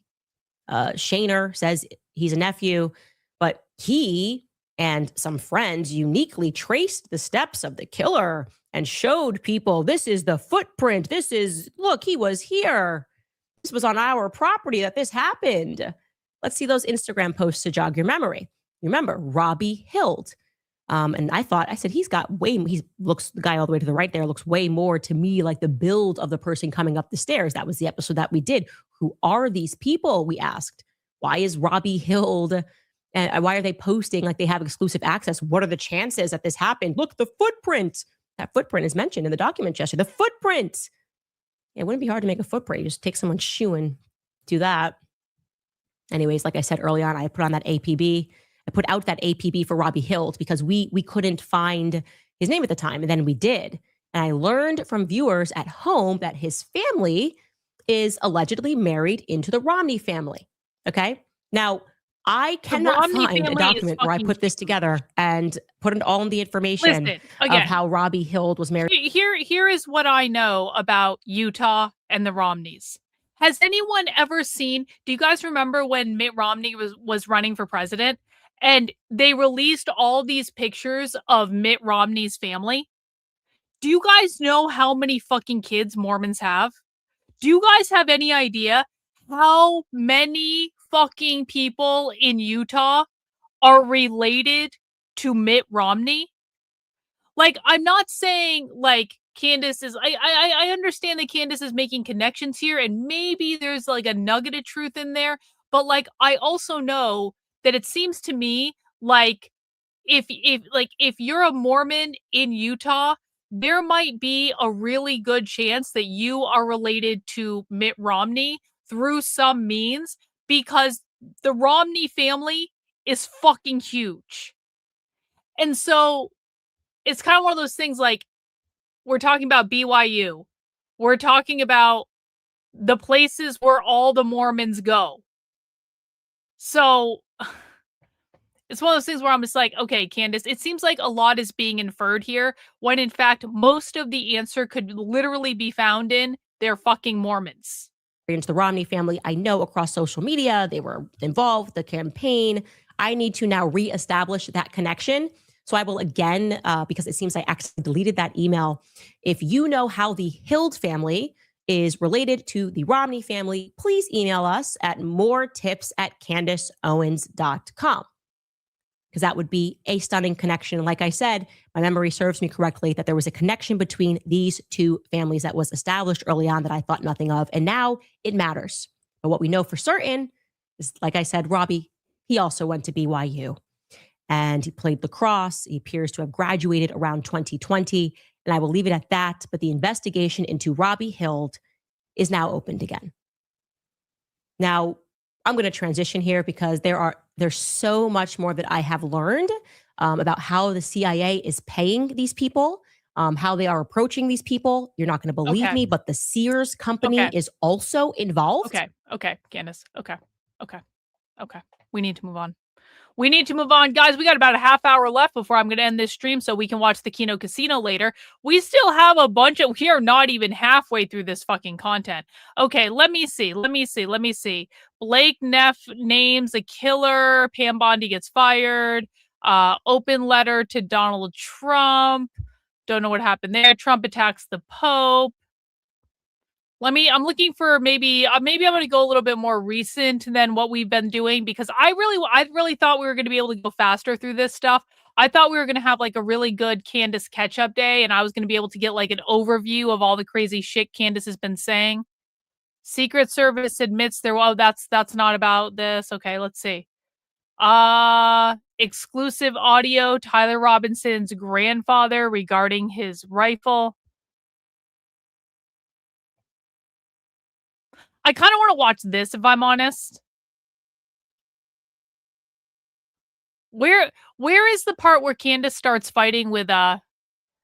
Shaner says he's a nephew. But he and some friends uniquely traced the steps of the killer and showed people, this is the footprint. Look, he was here. This was on our property that this happened. Let's see those Instagram posts to jog your memory. Remember, Robbie Hild. And I said, the guy all the way to the right there looks way more to me like the build of the person coming up the stairs. That was the episode that we did. Who are these people? We asked. Why is Robbie Hild? And why are they posting like they have exclusive access? What are the chances that this happened? Look, the footprint. That footprint is mentioned in the document gesture. The footprint. It wouldn't be hard to make a footprint. You just take someone's shoe and do that. Anyways, like I said early on, I put on that APB. I put out that APB for Robbie Hild because we couldn't find his name at the time. And then we did. And I learned from viewers at home that his family is allegedly married into the Romney family. Okay. Now, I cannot find a document where I put this together and put it all in the information of how Robbie Hild was married. Here is what I know about Utah and the Romneys. Has anyone ever seen, do you guys remember when Mitt Romney was running for president and they released all these pictures of Mitt Romney's family? Do you guys know how many fucking kids Mormons have? Do you guys have any idea how many fucking people in Utah are related to Mitt Romney? Like, I'm not saying like Candace is, I understand that Candace is making connections here and maybe there's like a nugget of truth in there, but like, I also know that it seems to me like if you're a Mormon in Utah, there might be a really good chance that you are related to Mitt Romney through some means, because the Romney family is fucking huge. And so it's kind of one of those things like, we're talking about BYU. We're talking about the places where all the Mormons go. So it's one of those things where I'm just like, okay, Candace, it seems like a lot is being inferred here, when in fact, most of the answer could literally be found in they're fucking Mormons. Into the Romney family. I know across social media, they were involved, the campaign. I need to now reestablish that connection. So I will again, because it seems I accidentally deleted that email. If you know how the Hild family is related to the Romney family, please email us at moretips@CandaceOwens.com. Because that would be a stunning connection. Like I said, my memory serves me correctly that there was a connection between these two families that was established early on that I thought nothing of. And now it matters. But what we know for certain is, like I said, Robbie, he also went to BYU. And he played lacrosse. He appears to have graduated around 2020. And I will leave it at that. But the investigation into Robbie Hild is now opened again. Now, I'm going to transition here because there's so much more that I have learned about how the CIA is paying these people, how they are approaching these people. You're not going to believe me, but the Sears company is also involved. Okay, Candace. Okay. We need to move on. Guys. We got about a half hour left before I'm going to end this stream so we can watch the Kino Casino later. We still have we are not even halfway through this fucking content. Okay, let me see. Blake Neff names a killer. Pam Bondi gets fired. Open letter to Donald Trump. Don't know what happened there. Trump attacks the Pope. I'm looking for maybe I'm going to go a little bit more recent than what we've been doing because I really thought we were going to be able to go faster through this stuff. I thought we were going to have like a really good Candace catch-up day and I was going to be able to get like an overview of all the crazy shit Candace has been saying. Secret Service admits that's not about this. Okay, let's see. Exclusive audio, Tyler Robinson's grandfather regarding his rifle. I kind of want to watch this, if I'm honest. Where is the part where Candace starts fighting with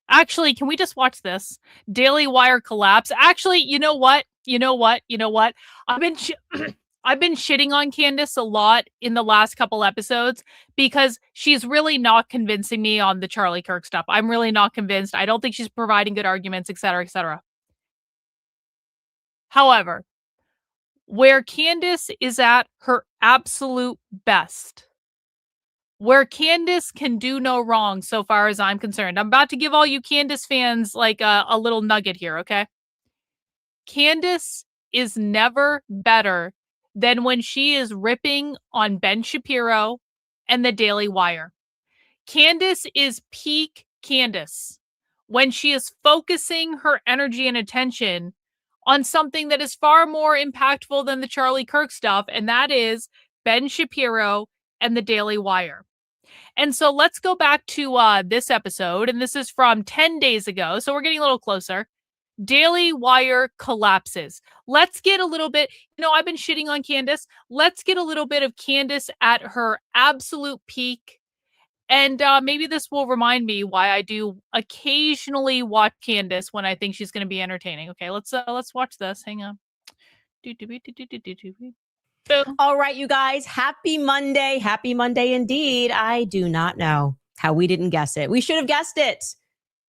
Actually, can we just watch this? Daily Wire collapse. Actually, you know what? I've been shitting on Candace a lot in the last couple episodes because she's really not convincing me on the Charlie Kirk stuff. I'm really not convinced. I don't think she's providing good arguments, etc., etc. However, where Candace is at her absolute best, where Candace can do no wrong so far as I'm concerned. I'm about to give all you Candace fans like a little nugget here, okay? Candace is never better than when she is ripping on Ben Shapiro and the Daily Wire. Candace is peak Candace when she is focusing her energy and attention on something that is far more impactful than the Charlie Kirk stuff, and that is Ben Shapiro and the Daily Wire. And so let's go back to this episode, and this is from 10 days ago, so we're getting a little closer. Daily Wire collapses. Let's get a little bit, I've been shitting on Candace. Let's get a little bit of Candace at her absolute peak. And maybe this will remind me why I do occasionally watch Candace when I think she's going to be entertaining. Okay, let's watch this. Hang on. All right, you guys. Happy Monday. Happy Monday indeed. I do not know how we didn't guess it. We should have guessed it.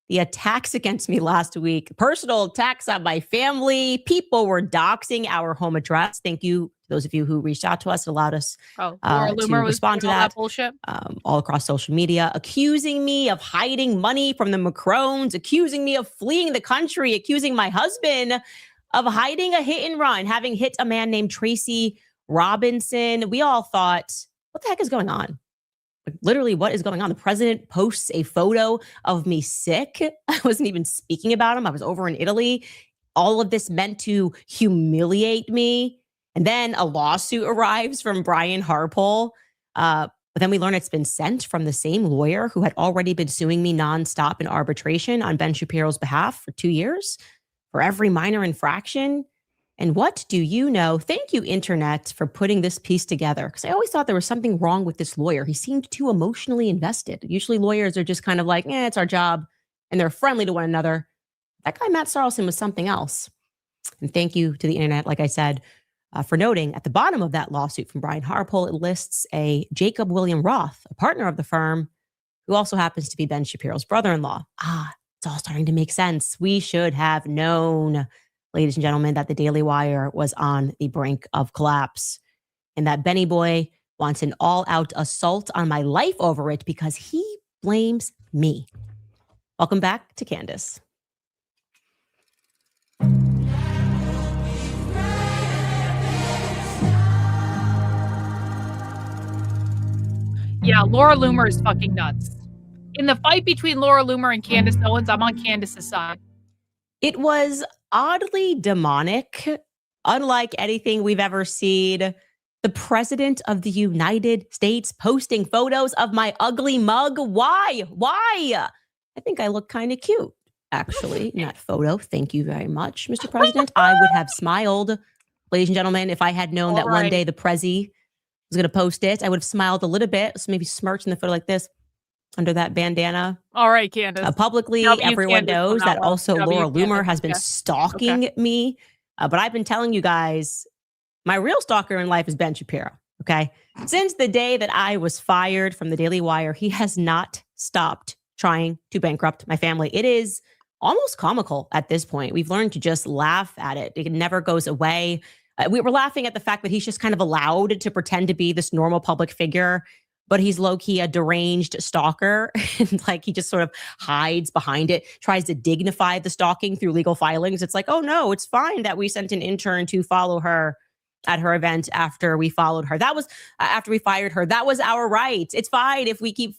The attacks against me last week, personal attacks on my family. People were doxing our home address. Thank you. Those of you who reached out to us, allowed us to respond to that bullshit. All across social media, accusing me of hiding money from the Macrons, accusing me of fleeing the country, accusing my husband of hiding a hit and run, having hit a man named Tracy Robinson. We all thought, what the heck is going on? Like, literally, what is going on? The president posts a photo of me sick. I wasn't even speaking about him. I was over in Italy. All of this meant to humiliate me. And then a lawsuit arrives from Brian Harpole. But then we learn it's been sent from the same lawyer who had already been suing me nonstop in arbitration on Ben Shapiro's behalf for 2 years for every minor infraction. And what do you know? Thank you, Internet, for putting this piece together. Because I always thought there was something wrong with this lawyer. He seemed too emotionally invested. Usually lawyers are just kind of like, it's our job. And they're friendly to one another. That guy, Matt Sarlson, was something else. And thank you to the Internet, like I said, for noting at the bottom of that lawsuit from Brian Harpole, it lists a Jacob William Roth, a partner of the firm, who also happens to be Ben Shapiro's brother-in-law. It's all starting to make sense. We should have known, ladies and gentlemen, that the Daily Wire was on the brink of collapse and that Benny Boy wants an all-out assault on my life over it because he blames me. Welcome back to Candace. Yeah, Laura Loomer is fucking nuts. In the fight between Laura Loomer and Candace Owens, I'm on Candace's side. It was oddly demonic, unlike anything we've ever seen. The president of the United States posting photos of my ugly mug. Why? I think I look kind of cute, actually, in that photo. Thank you very much, Mr. President. I would have smiled ladies and gentlemen. If I had known that one day the Prezi was going to post it, I would have smiled a little bit, so maybe smirched in the photo like this under that bandana. All right, Candace. Publicly, everyone knows that also Laura Loomer has been stalking me. But I've been telling you guys, my real stalker in life is Ben Shapiro. Okay. Since the day that I was fired from the Daily Wire, he has not stopped trying to bankrupt my family. It is almost comical at this point. We've learned to just laugh at it. It never goes away. We were laughing at the fact that he's just kind of allowed to pretend to be this normal public figure, but he's low-key a deranged stalker. And like he just sort of hides behind it, tries to dignify the stalking through legal filings. It's like, oh no, it's fine that we sent an intern to follow her at her event after we followed her. That was after we fired her. That was our right. It's fine if we keep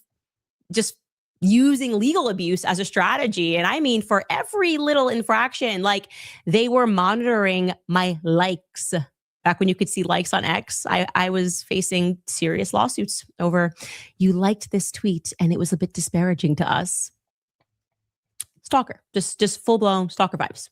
just using legal abuse as a strategy. And I mean, for every little infraction, like they were monitoring my likes. Back when you could see likes on X, I was facing serious lawsuits over, you liked this tweet and it was a bit disparaging to us. Stalker, just full-blown stalker vibes.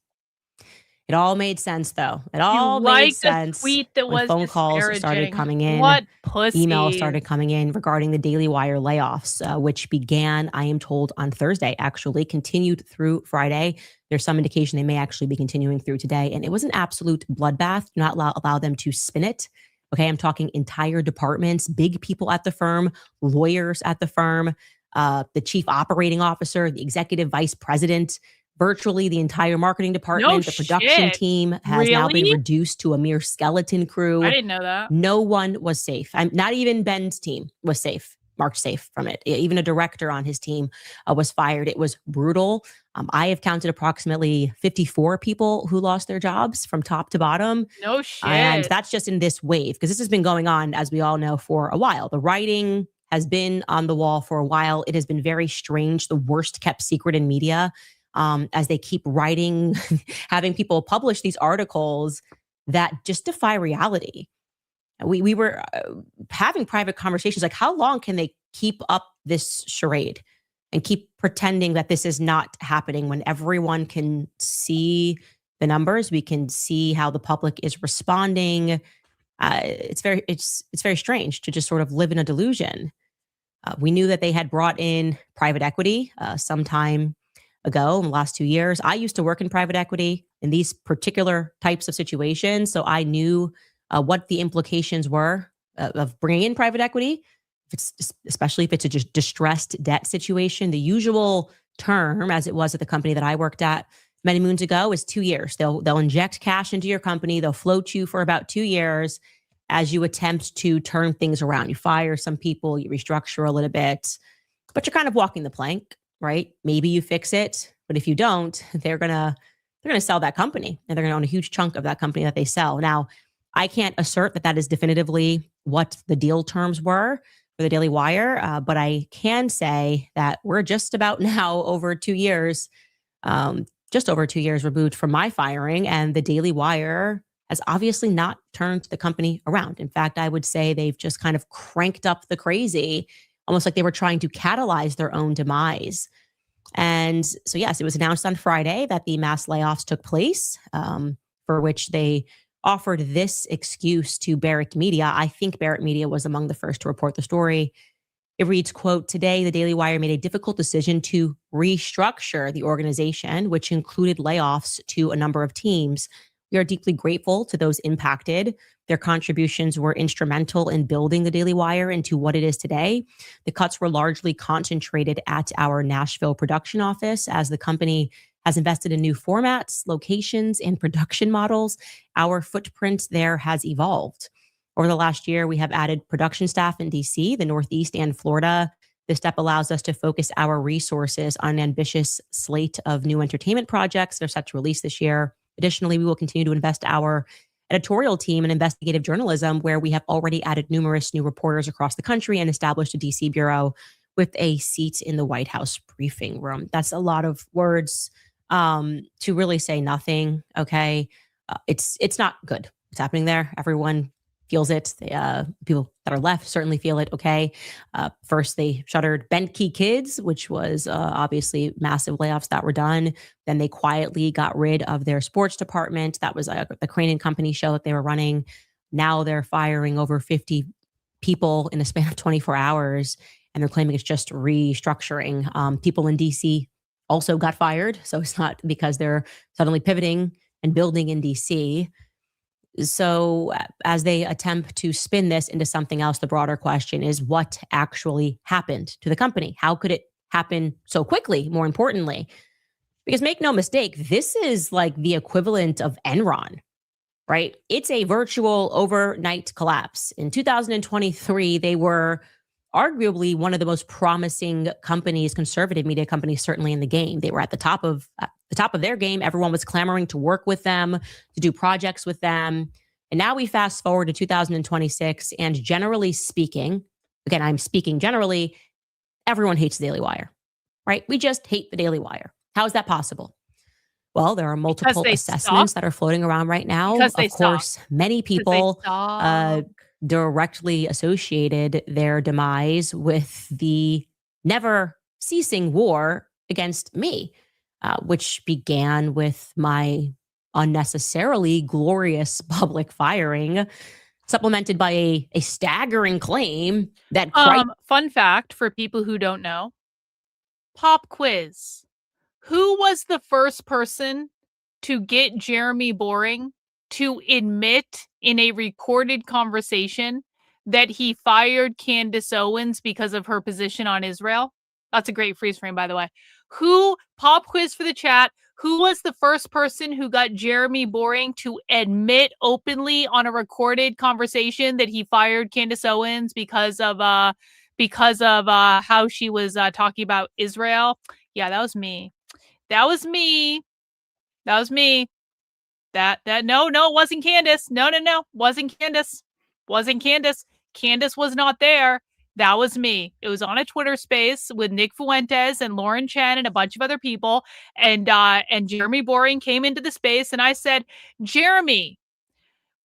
It all made sense, though. It all made sense. Tweet that was phone calls started coming in. What pussy? Emails started coming in regarding the Daily Wire layoffs, which began, I am told, on Thursday, actually continued through Friday. There's some indication they may actually be continuing through today. And it was an absolute bloodbath. Do not allow them to spin it. Okay, I'm talking entire departments, big people at the firm, lawyers at the firm, the chief operating officer, the executive vice president, virtually the entire marketing department, the production team has now been reduced to a mere skeleton crew. I didn't know that. No one was safe. Not even Ben's team was safe, marked safe from it. Even a director on his team was fired. It was brutal. I have counted approximately 54 people who lost their jobs from top to bottom. No shit. And that's just in this wave, because this has been going on, as we all know, for a while. The writing has been on the wall for a while. It has been very strange, the worst kept secret in media. As they keep writing, having people publish these articles that just defy reality. We were having private conversations like, how long can they keep up this charade and keep pretending that this is not happening when everyone can see the numbers? We can see how the public is responding. It's very strange to just sort of live in a delusion. We knew that they had brought in private equity sometime ago in the last 2 years. I used to work in private equity in these particular types of situations. So I knew what the implications were of bringing in private equity, especially if it's a distressed debt situation. The usual term, as it was at the company that I worked at many moons ago, is 2 years. They'll inject cash into your company. They'll float you for about 2 years as you attempt to turn things around. You fire some people, you restructure a little bit, but you're kind of walking the plank. Right? Maybe you fix it, but if you don't, they're gonna sell that company, and they're gonna own a huge chunk of that company that they sell. Now, I can't assert that is definitively what the deal terms were for the Daily Wire, but I can say that we're just about now over 2 years, just over 2 years removed from my firing, and the Daily Wire has obviously not turned the company around. In fact, I would say they've just kind of cranked up the crazy, almost like they were trying to catalyze their own demise. And so, yes, it was announced on Friday that the mass layoffs took place, for which they offered this excuse to Barrett Media. I think Barrett Media was among the first to report the story. It reads, quote, "Today, the Daily Wire made a difficult decision to restructure the organization, which included layoffs to a number of teams. We are deeply grateful to those impacted. Their contributions were instrumental in building the Daily Wire into what it is today. The cuts were largely concentrated at our Nashville production office, as the company has invested in new formats, locations, and production models. Our footprint there has evolved. Over the last year, we have added production staff in DC, the Northeast, and Florida. This step allows us to focus our resources on an ambitious slate of new entertainment projects that are set to release this year. Additionally, we will continue to invest our editorial team in investigative journalism, where we have already added numerous new reporters across the country and established a DC bureau with a seat in the White House briefing room." That's a lot of words to really say nothing. Okay. It's not good. What's happening there? Everyone feels it. People that are left certainly feel it. Okay. First, they shuttered Bent Key Kids, which was obviously massive layoffs that were done. Then they quietly got rid of their sports department. That was the Crane and Company show that they were running. Now they're firing over 50 people in a span of 24 hours. And they're claiming it's just restructuring. People in DC also got fired. So it's not because they're suddenly pivoting and building in DC. So as they attempt to spin this into something else, the broader question is what actually happened to the company? How could it happen so quickly, more importantly? Because make no mistake, this is like the equivalent of Enron, right? It's a virtual overnight collapse. In 2023, they were arguably one of the most promising companies, conservative media companies, certainly in the game. They were at the top of their game. Everyone was clamoring to work with them, to do projects with them. And now we fast forward to 2026, and generally speaking, again, I'm speaking generally, everyone hates the Daily Wire, right? We just hate the Daily Wire. How is that possible? Well, there are multiple assessments that are floating around right now. Of course, many people directly associated their demise with the never ceasing war against me, which began with my unnecessarily glorious public firing, supplemented by a staggering claim that fun fact for people who don't know, pop quiz. Who was the first person to get Jeremy Boring to admit in a recorded conversation that he fired Candace Owens because of her position on Israel? That's a great freeze frame, by the way. Pop quiz for the chat. Who was the first person who got Jeremy Boring to admit openly on a recorded conversation that he fired Candace Owens because of how she was talking about Israel? Yeah, that was me. That was me. No, it wasn't Candace. No. Wasn't Candace. Candace was not there. That was me. It was on a Twitter space with Nick Fuentes and Lauren Chen and a bunch of other people. And Jeremy Boring came into the space and I said, Jeremy,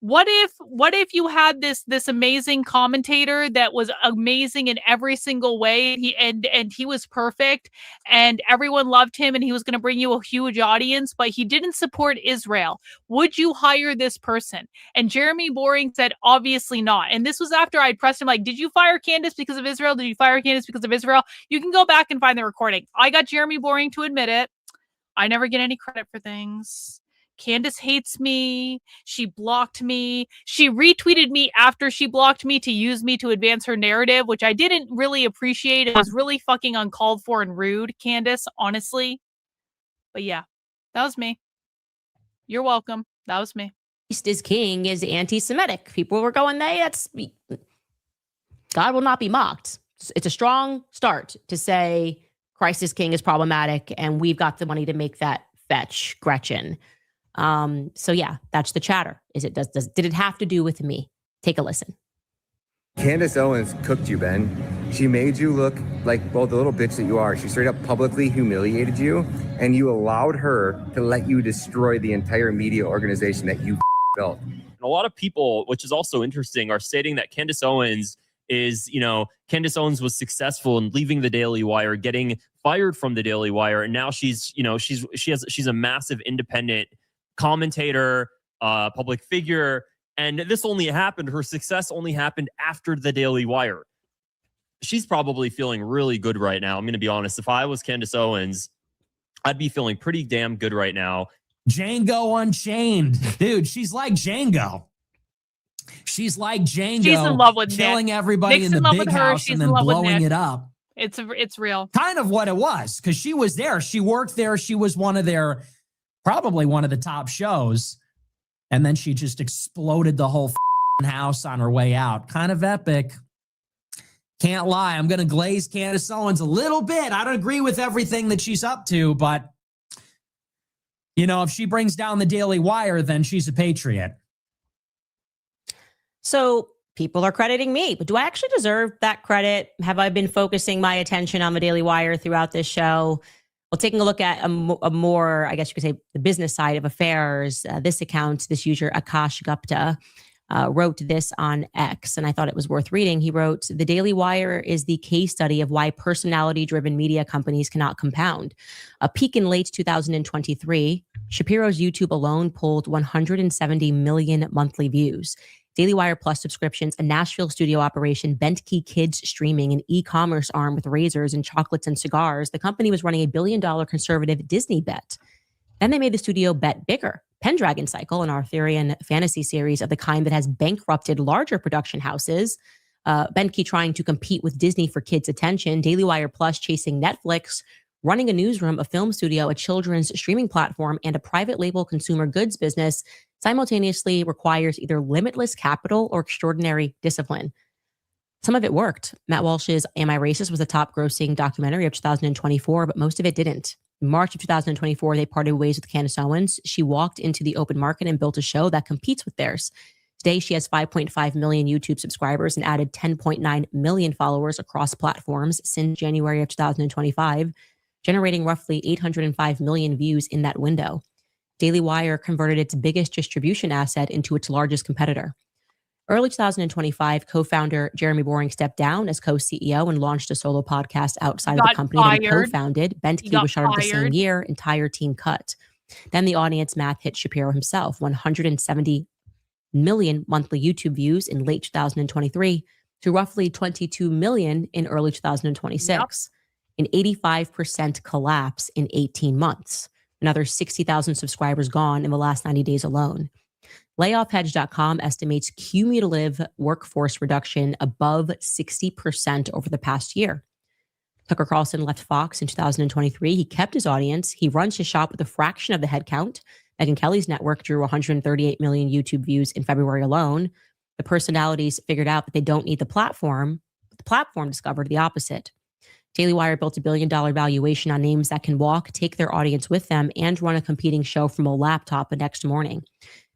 what if you had this amazing commentator that was amazing in every single way, and he was perfect and everyone loved him and he was going to bring you a huge audience, but he didn't support Israel? Would you hire this person? And Jeremy Boring said, obviously not. And this was after I'd pressed him like, did you fire Candace because of Israel? Did you fire Candace because of Israel? You can go back and find the recording. I got Jeremy Boring to admit it. I never get any credit for things. Candace hates me. She blocked me. She retweeted me after she blocked me to use me to advance her narrative, which I didn't really appreciate. It was really fucking uncalled for and rude, Candace, honestly. But yeah, that was me. You're welcome. That was me. Christ is king is anti-Semitic. People were going, God will not be mocked. It's a strong start to say Christ is king is problematic and we've got the money to make that fetch, Gretchen. So yeah, that's the chatter. Did it have to do with me? Take a listen. Candace Owens cooked you, Ben. She made you look like both the little bitch that you are. She straight up publicly humiliated you, and you allowed her to let you destroy the entire media organization that you built. A lot of people, which is also interesting, are stating that Candace Owens was successful in leaving the Daily Wire, getting fired from the Daily Wire, and now she's a massive independent commentator, public figure, and her success only happened after the Daily Wire. She's probably feeling really good right now. I'm going to be honest. If I was Candace Owens, I'd be feeling pretty damn good right now. Django Unchained. Dude, she's like Django. She's in love with killing Nick. everybody Nick's in the big house and then blowing it up. It's real. Kind of what it was, because she was there. She worked there. She was probably one of the top shows. And then she just exploded the whole house on her way out. Kind of epic. Can't lie. I'm going to glaze Candace Owens a little bit. I don't agree with everything that she's up to, but if she brings down the Daily Wire, then she's a patriot. So people are crediting me, but do I actually deserve that credit? Have I been focusing my attention on the Daily Wire throughout this show? Well, taking a look at a more, I guess you could say, the business side of affairs, this user, Akash Gupta, wrote this on X, and I thought it was worth reading. He wrote, "The Daily Wire is the case study of why personality-driven media companies cannot compound. A peak in late 2023, Shapiro's YouTube alone pulled 170 million monthly views. Daily Wire Plus subscriptions, a Nashville studio operation, Bent Key Kids streaming, an e-commerce arm with razors and chocolates and cigars. The company was running $1 billion conservative Disney bet. Then they made the studio bet bigger. Pendragon Cycle, an Arthurian fantasy series of the kind that has bankrupted larger production houses. Benke trying to compete with Disney for kids' attention. Daily Wire Plus chasing Netflix. Running a newsroom, a film studio, a children's streaming platform, and a private label consumer goods business simultaneously requires either limitless capital or extraordinary discipline." Some of it worked. Matt Walsh's Am I Racist was the top grossing documentary of 2024, but most of it didn't. In March of 2024, they parted ways with Candace Owens. She walked into the open market and built a show that competes with theirs. Today, she has 5.5 million YouTube subscribers and added 10.9 million followers across platforms since January of 2025, generating roughly 805 million views in that window. Daily Wire converted its biggest distribution asset into its largest competitor. Early 2025, co-founder Jeremy Boring stepped down as co-CEO and launched a solo podcast outside of the company that he co-founded. Bentkey was shuttered the same year, entire team cut. Then the audience math hit Shapiro himself, 170 million monthly YouTube views in late 2023 to roughly 22 million in early 2026. An 85% collapse in 18 months. Another 60,000 subscribers gone in the last 90 days alone. Layoffhedge.com estimates cumulative workforce reduction above 60% over the past year. Tucker Carlson left Fox in 2023. He kept his audience. He runs his shop with a fraction of the headcount. Megyn Kelly's network drew 138 million YouTube views in February alone. The personalities figured out that they don't need the platform, but the platform discovered the opposite. Daily Wire built $1 billion valuation on names that can walk, take their audience with them, and run a competing show from a laptop the next morning.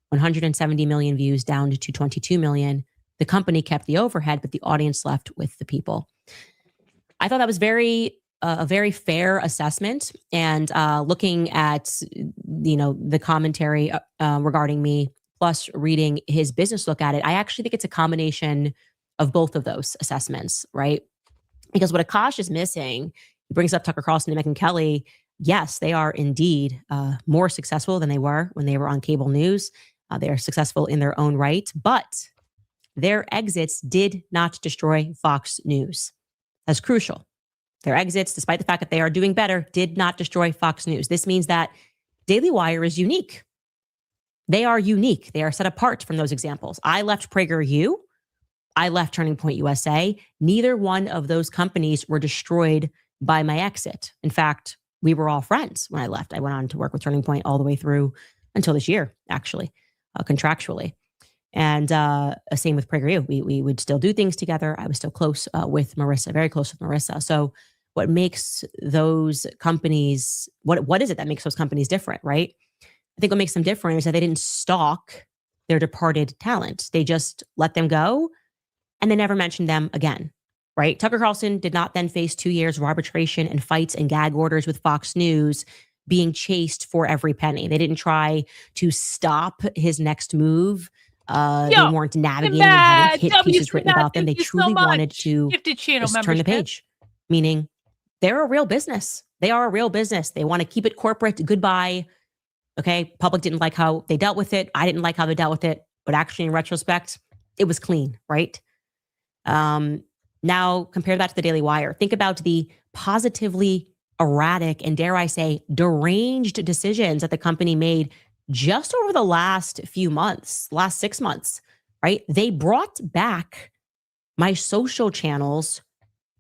170 million views down to 22 million. The company kept the overhead, but the audience left with the people. I thought that was a very fair assessment. And looking at the commentary regarding me, plus reading his business look at it, I actually think it's a combination of both of those assessments, right? Because what Akash is missing, he brings up Tucker Carlson and Megyn Kelly. Yes, they are indeed more successful than they were when they were on cable news. They are successful in their own right, but their exits did not destroy Fox News. That's crucial. Their exits, despite the fact that they are doing better, did not destroy Fox News. This means that Daily Wire is unique. They are unique. They are set apart from those examples. I left PragerU. I left Turning Point USA. Neither one of those companies were destroyed by my exit. In fact, we were all friends when I left. I went on to work with Turning Point all the way through until this year, actually, contractually. And same with PragerU. We would still do things together. I was still close with Marissa, very close with Marissa. So what makes those companies, what is it that makes those companies different, right? I think what makes them different is that they didn't stalk their departed talent. They just let them go and they never mentioned them again, right? Tucker Carlson did not then face 2 years of arbitration and fights and gag orders with Fox News, being chased for every penny. They didn't try to stop his next move. They weren't navigating and having hit pieces written about them. They truly wanted to just turn the page, meaning they're a real business. They are a real business. They want to keep it corporate. Goodbye. Okay. Public didn't like how they dealt with it. I didn't like how they dealt with it, but actually in retrospect, it was clean, right? Now compare that to the Daily Wire. Think about the positively erratic and, dare I say, deranged decisions that the company made just over the last few months, last 6 months, right? They brought back my social channels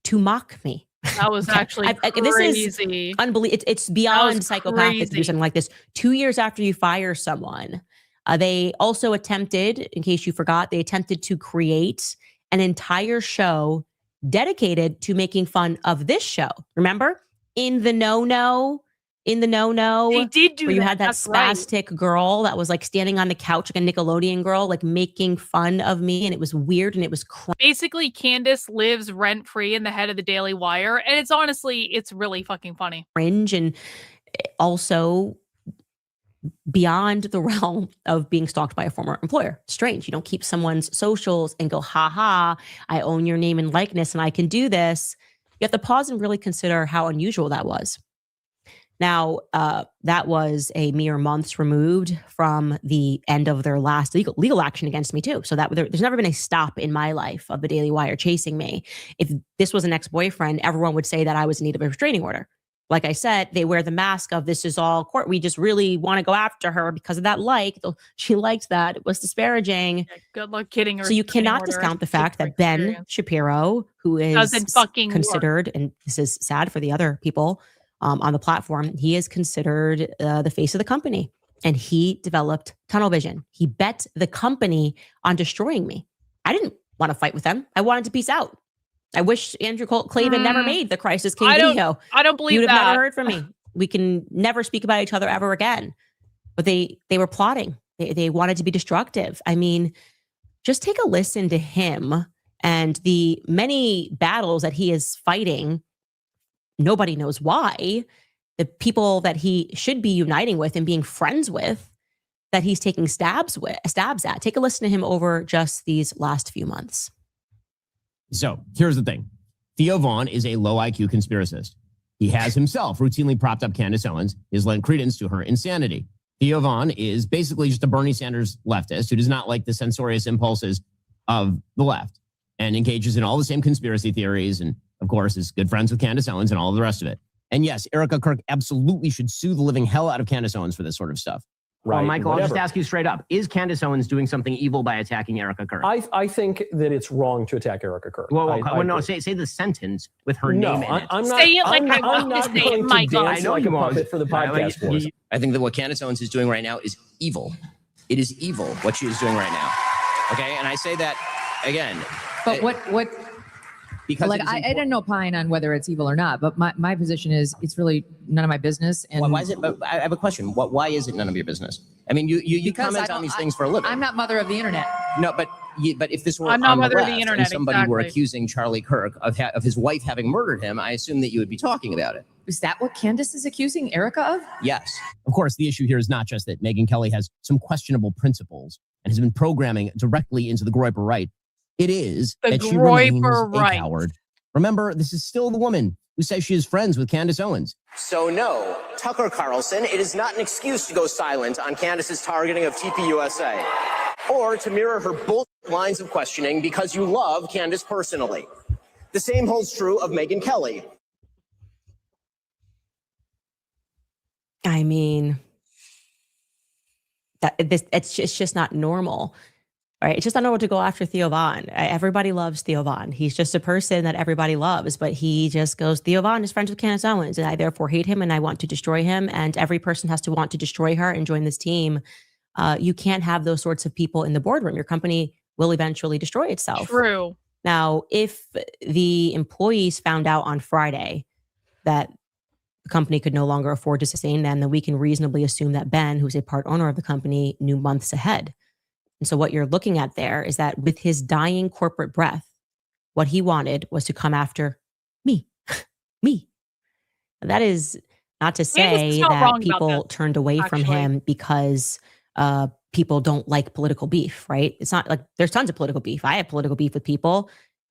to mock me. That was actually crazy. This is unbelievable. It's beyond psychopathic to do something like this. 2 years after you fire someone, they also attempted, in case you forgot, they attempted to create an entire show dedicated to making fun of this show. Remember? In the no-no. They did do where you that. had that That's spastic girl that was like standing on the couch like a Nickelodeon girl, like making fun of me, and it was weird and it was basically Candace lives rent-free in the head of the Daily Wire, and it's really fucking funny. Cringe. And also beyond the realm of being stalked by a former employer. Strange. You don't keep someone's socials and go, ha ha, I own your name and likeness and I can do this. You have to pause and really consider how unusual that was. Now, that was a mere months removed from the end of their last legal action against me too. So that there's never been a stop in my life of the Daily Wire chasing me. If this was an ex-boyfriend, everyone would say that I was in need of a restraining order. Like I said, they wear the mask of this is all court. We just really want to go after her because of that she liked that. It was disparaging. Yeah, good luck kidding her. So you cannot discount the fact that Ben Shapiro, who is doesn't fucking considered, and this is sad for the other people on the platform, he is considered the face of the company. And he developed tunnel vision. He bet the company on destroying me. I didn't want to fight with them. I wanted to peace out. I wish Andrew Klavan never made the Crisis King video. I don't believe You'd that. have never heard from me. We can never speak about each other ever again. But they were plotting. They wanted to be destructive. I mean, just take a listen to him and the many battles that he is fighting. Nobody knows why. The people that he should be uniting with and being friends with, that he's taking stabs at. Take a listen to him over just these last few months. So here's the thing. Theo Vaughn is a low IQ conspiracist. He has himself routinely propped up Candace Owens, has lent credence to her insanity. Theo Vaughn is basically just a Bernie Sanders leftist who does not like the censorious impulses of the left and engages in all the same conspiracy theories and, of course, is good friends with Candace Owens and all of the rest of it. And yes, Erica Kirk absolutely should sue the living hell out of Candace Owens for this sort of stuff. Right, Michael, I'll just ask you straight up. Is Candace Owens doing something evil by attacking Erica Kirk? I think that it's wrong to attack Erica Kirk. No, say the sentence with her name in it. I'm not, say it like I'm I want not to say going it, to Michael. dance like a puppet for the podcast force. I think that what Candace Owens is doing right now is evil. It is evil what she is doing right now. Okay, and I say that again. But what? Because like I didn't opine on whether it's evil or not, but my position is it's really none of my business. And why is it? But I have a question. Why is it none of your business? I mean, you comment on these things for a living. I'm not mother of the internet. No, but if this were I'm not on mother the of the left internet, and somebody were exactly. accusing Charlie Kirk of his wife having murdered him, I assume that you would be talking about it. Is that what Candace is accusing Erica of? Yes. Of course, the issue here is not just that Megyn Kelly has some questionable principles and has been programming directly into the Groyper right. It is The that she remains Groyper a right. coward. Remember, this is still the woman who says she is friends with Candace Owens. So no, Tucker Carlson, it is not an excuse to go silent on Candace's targeting of TPUSA, or to mirror her bullshit lines of questioning because you love Candace personally. The same holds true of Megyn Kelly. I mean, it's just not normal. Right? It's just not normal to go after Theo Vaughn. Everybody loves Theo Vaughn. He's just a person that everybody loves, but he just goes, Theo Vaughn is friends with Candace Owens, and I therefore hate him and I want to destroy him. And every person has to want to destroy her and join this team. You can't have those sorts of people in the boardroom. Your company will eventually destroy itself. True. Now, if the employees found out on Friday that the company could no longer afford to sustain them, then we can reasonably assume that Ben, who's a part owner of the company, knew months ahead. And so what you're looking at there is that with his dying corporate breath, what he wanted was to come after me. That is not to say that people turned away from him because people don't like political beef, right? It's not like there's tons of political beef. I have political beef with people.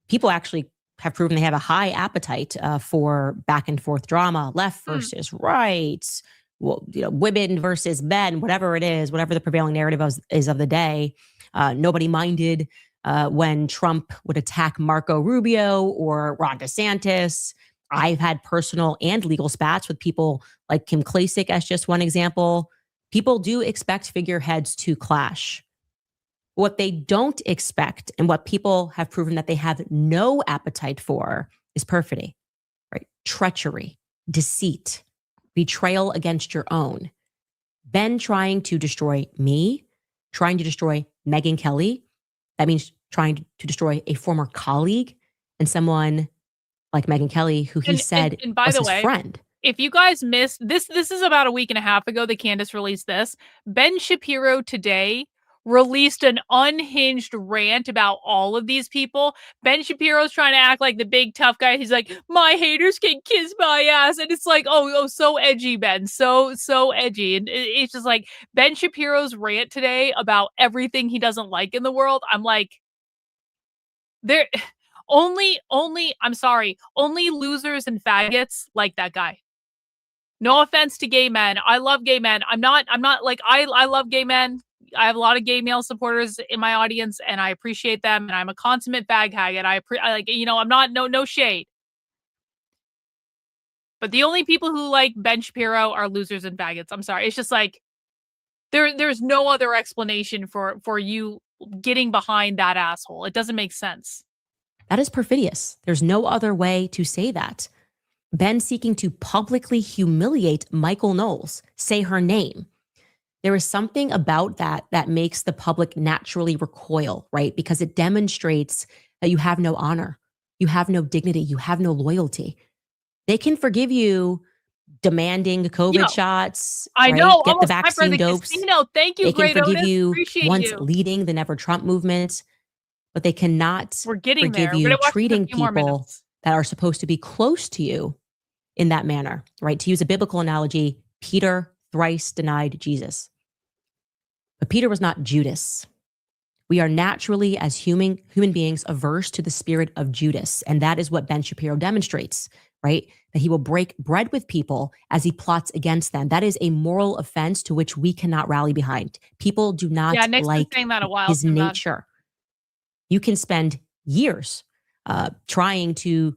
People actually have proven they have a high appetite for back and forth drama, left versus right, women versus men, whatever it is, whatever the prevailing narrative is of the day. Nobody minded when Trump would attack Marco Rubio or Ron DeSantis. I've had personal and legal spats with people like Kim Klacik as just one example. People do expect figureheads to clash. What they don't expect and what people have proven that they have no appetite for is perfidy, right? Treachery, deceit, betrayal against your own. Ben trying to destroy me, trying to destroy Megyn Kelly. That means trying to destroy a former colleague and someone like Megyn Kelly, who he said and by was the his way, friend. If you guys missed this is about a week and a half ago that Candace released this. Ben Shapiro today released an unhinged rant about all of these people. Ben Shapiro's trying to act like the big tough guy. He's like, my haters can kiss my ass. And it's like, oh, so edgy, Ben. So edgy. And it's just like Ben Shapiro's rant today about everything he doesn't like in the world. I'm like, there only, I'm sorry, only losers and faggots like that guy. No offense to gay men. I love gay men. I'm not like, I love gay men. I have a lot of gay male supporters in my audience, and I appreciate them. And I'm a consummate fag hag, and I like, you know, I'm not no shade. But the only people who like Ben Shapiro are losers and faggots. I'm sorry. It's just like there's no other explanation for you getting behind that asshole. It doesn't make sense. That is perfidious. There's no other way to say that. Ben seeking to publicly humiliate Michael Knowles, say her name. There is something about that makes the public naturally recoil, right? Because it demonstrates that you have no honor, you have no dignity, you have no loyalty. They can forgive you demanding COVID shots. I right? know. Get the vaccine dopes. Thank you, they can Great forgive Otis. you Appreciate once you. leading the Never Trump movement, but they cannot We're getting forgive there. We're you gonna watch treating a few more people minutes. that are supposed to be close to you in that manner, right? To use a biblical analogy, Peter thrice denied Jesus. But Peter was not Judas. We are naturally, as human beings, averse to the spirit of Judas. And that is what Ben Shapiro demonstrates, right? That he will break bread with people as he plots against them. That is a moral offense to which we cannot rally behind. People do not Yeah, Nick's been like saying that a while. his so bad. nature. You can spend years trying to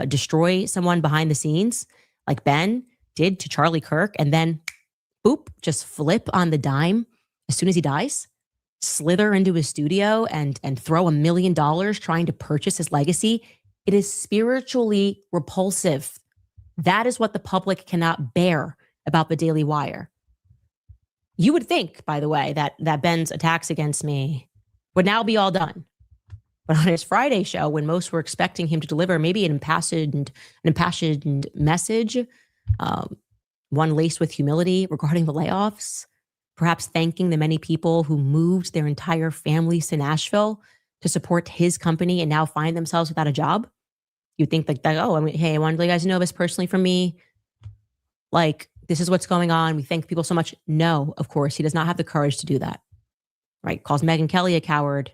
destroy someone behind the scenes, like Ben did to Charlie Kirk, and then boop, just flip on the dime as soon as he dies, slither into his studio and throw $1 million trying to purchase his legacy. It is spiritually repulsive. That is what the public cannot bear about the Daily Wire. You would think, by the way, that Ben's attacks against me would now be all done. But on his Friday show, when most were expecting him to deliver maybe an impassioned message, one laced with humility regarding the layoffs, perhaps thanking the many people who moved their entire families to Nashville to support his company and now find themselves without a job. You'd think like that, oh, I mean, hey, I wanted to let you guys know this personally from me. Like, this is what's going on. We thank people so much. No, of course, he does not have the courage to do that. Right? Calls Megyn Kelly a coward.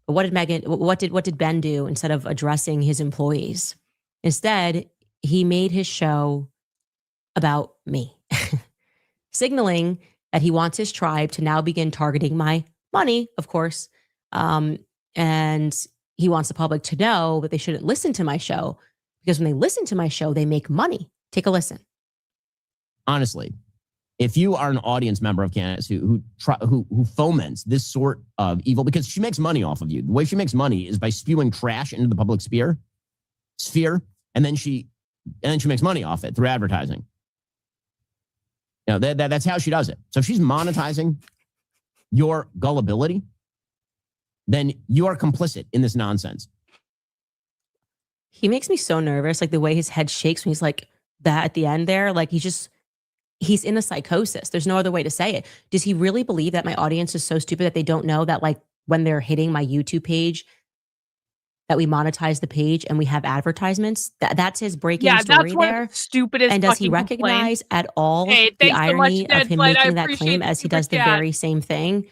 But what did Ben do instead of addressing his employees? Instead, he made his show about me, signaling that he wants his tribe to now begin targeting my money, of course. And he wants the public to know that they shouldn't listen to my show, because when they listen to my show, they make money. Take a listen. Honestly, if you are an audience member of Candace who foments this sort of evil, because she makes money off of you. The way she makes money is by spewing trash into the public sphere, and then she makes money off it through advertising. You know, that's how she does it. So if she's monetizing your gullibility, then you are complicit in this nonsense. He makes me so nervous, like the way his head shakes when he's like that at the end there. Like he's in a psychosis. There's no other way to say it. Does he really believe that my audience is so stupid that they don't know that, like, when they're hitting my YouTube page, that we monetize the page and we have advertisements? That's his breaking story there. Of the stupidest. And does he recognize at all the irony of him making that claim as he does the very same thing?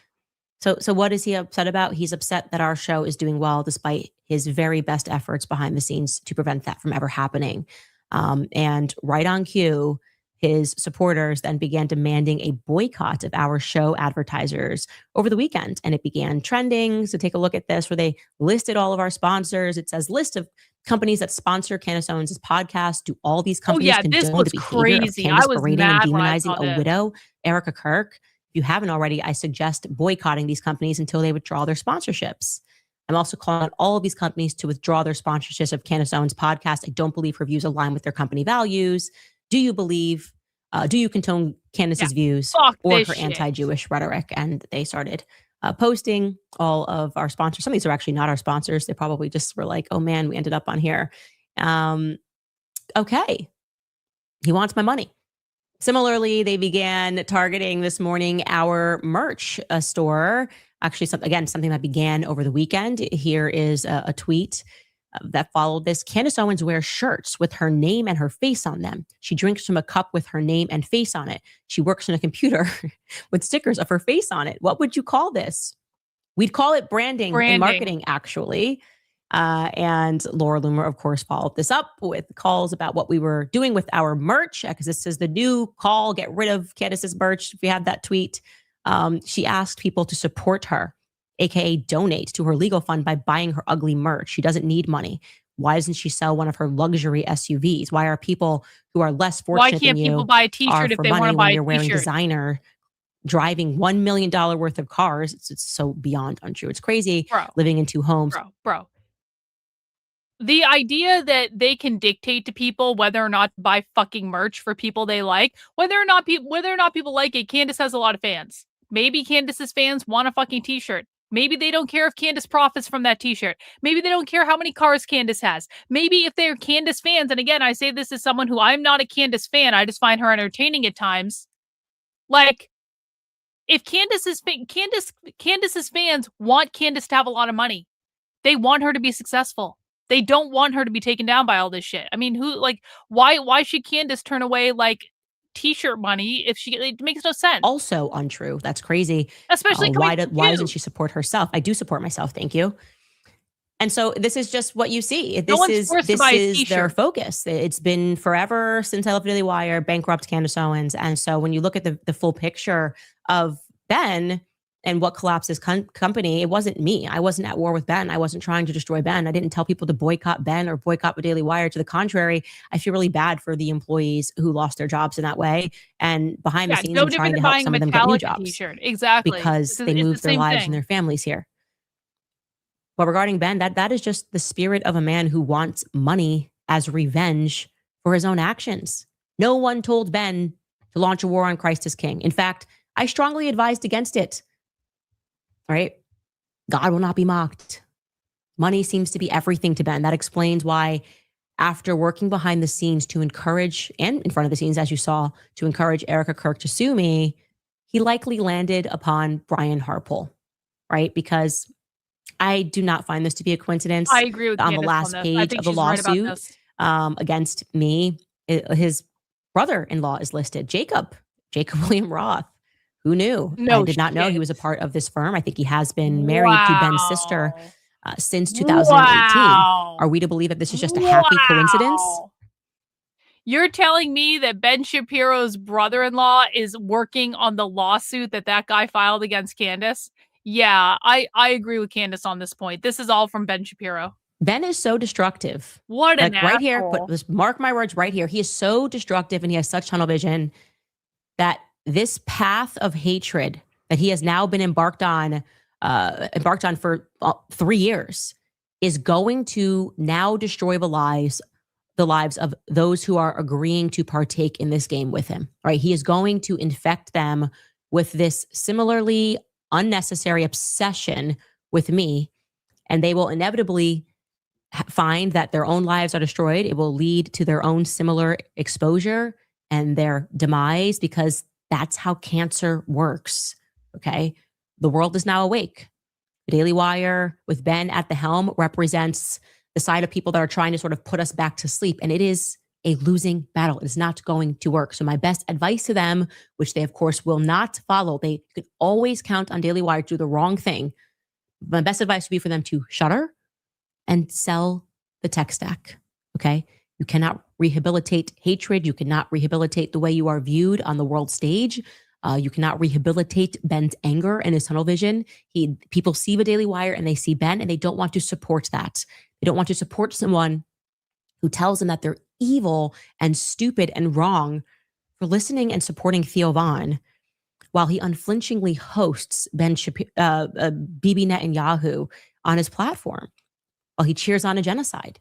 So what is he upset about? He's upset that our show is doing well despite his very best efforts behind the scenes to prevent that from ever happening. And right on cue, his supporters then began demanding a boycott of our show advertisers over the weekend. And it began trending. So take a look at this, where they listed all of our sponsors. It says list of companies that sponsor Candace Owens' podcast. Do all these companies condone the behavior of Candace berating and demonizing a widow, Erica Kirk? If you haven't already, I suggest boycotting these companies until they withdraw their sponsorships. I'm also calling on all of these companies to withdraw their sponsorships of Candace Owens' podcast. I don't believe her views align with their company values. Do you condone Candace's views or her anti-Jewish rhetoric? And they started posting all of our sponsors. Some of these are actually not our sponsors. They probably just were like, oh man, we ended up on here. Okay. He wants my money. Similarly, they began targeting this morning our merch store. Actually, something that began over the weekend. Here is a tweet that followed this. Candace Owens wears shirts with her name and her face on them. She drinks from a cup with her name and face on it. She works on a computer with stickers of her face on it. What would you call this? We'd call it branding. And marketing, actually. And Laura Loomer, of course, followed this up with calls about what we were doing with our merch, because this is the new call, get rid of Candace's merch. If you have that tweet, she asked people to support her, aka donate to her legal fund by buying her ugly merch. She doesn't need money. Why doesn't she sell one of her luxury SUVs? Why are people who are less fortunate than you people buy a t-shirt if they want to buy a you're wearing t-shirt? Designer, driving $1 million worth of cars? It's so beyond untrue. It's crazy. Living in 2 homes. Bro. The idea that they can dictate to people whether or not to buy fucking merch for people they like, whether or not people like it. Candace has a lot of fans. Maybe Candace's fans want a fucking t-shirt. Maybe they don't care if Candace profits from that t-shirt. Maybe they don't care how many cars Candace has. Maybe if they're Candace fans, and again, I say this as someone who I'm not a Candace fan, I just find her entertaining at times. Like, if Candace's fans want Candace to have a lot of money, they want her to be successful. They don't want her to be taken down by all this shit. I mean, why should Candace turn away t-shirt money if it makes no sense? Also untrue. That's crazy. Especially why doesn't she support herself? I do support myself. Thank you. And so this is just what you see. This is their focus. It's been forever since I left Daily Wire, bankrupt Candace Owens. And so when you look at the full picture of Ben and what collapsed his company, it wasn't me. I wasn't at war with Ben. I wasn't trying to destroy Ben. I didn't tell people to boycott Ben or boycott the Daily Wire. To the contrary, I feel really bad for the employees who lost their jobs in that way. And behind the scenes, I'm trying to help some of them get new jobs. T-shirt. Exactly. Because they moved their lives and their families here. But regarding Ben, that is just the spirit of a man who wants money as revenge for his own actions. No one told Ben to launch a war on Christ is King. In fact, I strongly advised against it. Right? God will not be mocked. Money seems to be everything to Ben. That explains why, after working behind the scenes to encourage, and in front of the scenes, as you saw, to encourage Erica Kirk to sue me, he likely landed upon Brian Harpole, right? Because I do not find this to be a coincidence. I agree with on the last page of the lawsuit against me. His brother-in-law is listed, Jacob William Roth. Who knew? I did not know he was a part of this firm. I think he has been married to Ben's sister since 2018. Are we to believe that this is just a happy coincidence? You're telling me that Ben Shapiro's brother-in-law is working on the lawsuit that guy filed against Candace? Yeah, I agree with Candace on this point. This is all from Ben Shapiro. Ben is so destructive. What an asshole. Right here, mark my words right here. He is so destructive and he has such tunnel vision that this path of hatred that he has now been embarked on for 3 years is going to now destroy the lives of those who are agreeing to partake in this game with him, right? He is going to infect them with this similarly unnecessary obsession with me, and they will inevitably find that their own lives are destroyed. It will lead to their own similar exposure and their demise, because that's how cancer works, okay? The world is now awake. The Daily Wire, with Ben at the helm, represents the side of people that are trying to sort of put us back to sleep. And it is a losing battle. It is not going to work. So my best advice to them, which they, of course, will not follow, they could always count on Daily Wire to do the wrong thing. My best advice would be for them to shutter and sell the tech stack, okay? You cannot rehabilitate hatred. You cannot rehabilitate the way you are viewed on the world stage. You cannot rehabilitate Ben's anger and his tunnel vision. People see the Daily Wire and they see Ben and they don't want to support that. They don't want to support someone who tells them that they're evil and stupid and wrong for listening and supporting Theo Von while he unflinchingly hosts Bibi Netanyahu on his platform while he cheers on a genocide.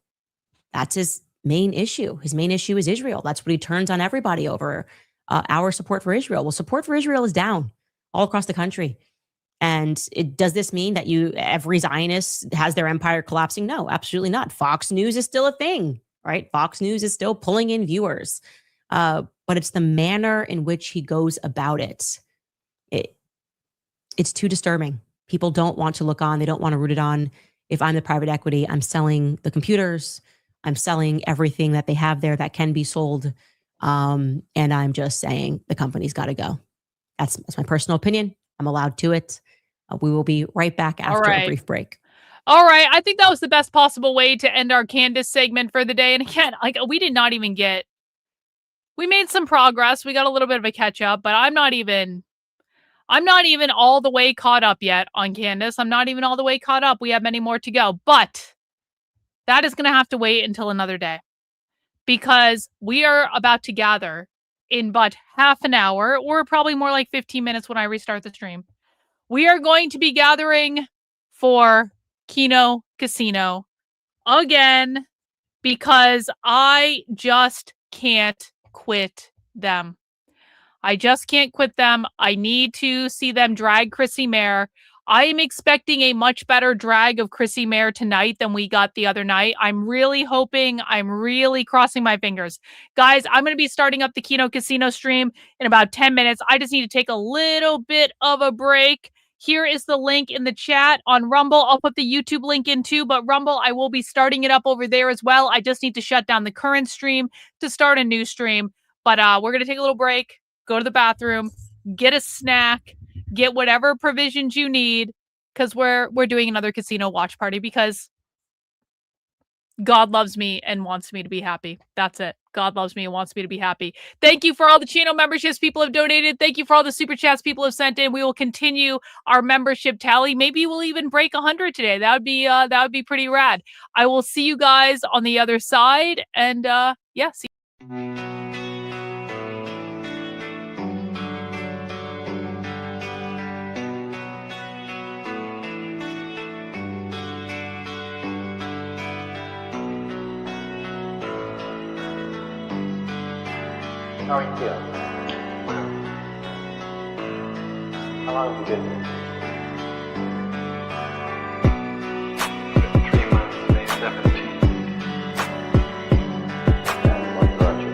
That's his main issue. His main issue is Israel. That's what he turns on everybody over. Our support for Israel. Well, support for Israel is down all across the country. And does this mean that every Zionist has their empire collapsing? No, absolutely not. Fox News is still a thing, right? Fox News is still pulling in viewers. But it's the manner in which he goes about it. It's too disturbing. People don't want to look on. They don't want to root it on. If I'm the private equity, I'm selling the computers. I'm selling everything that they have there that can be sold. And I'm just saying the company's got to go. That's my personal opinion. I'm allowed to it. We will be right back after a brief break. All right. I think that was the best possible way to end our Candace segment for the day. And again, like we did not even get, we made some progress. We got a little bit of a catch up, but I'm not even all the way caught up yet on Candace. I'm not even all the way caught up. We have many more to go, but that is going to have to wait until another day because we are about to gather in but half an hour or probably more like 15 minutes when I restart the stream. We are going to be gathering for Kino Casino again because I just can't quit them. I just can't quit them. I need to see them drag Chrissy Mayer. I am expecting a much better drag of Chrissy Mayer tonight than we got the other night. I'm really hoping, I'm really crossing my fingers. Guys, I'm going to be starting up the Kino Casino stream in about 10 minutes. I just need to take a little bit of a break. Here is the link in the chat on Rumble. I'll put the YouTube link in too, but Rumble, I will be starting it up over there as well. I just need to shut down the current stream to start a new stream. But we're going to take a little break, go to the bathroom, get a snack, get whatever provisions you need, because we're doing another casino watch party because God loves me and wants me to be happy. That's it. God loves me and wants me to be happy. Thank you for all the channel memberships people have donated. Thank you for all the super chats people have sent in. We will continue our membership tally. Maybe we'll even break 100 today. That would be pretty rad. I will see you guys on the other side. And yeah, see you. How are you feeling? How long have you been here? 3 months, May 17th. And what brought you?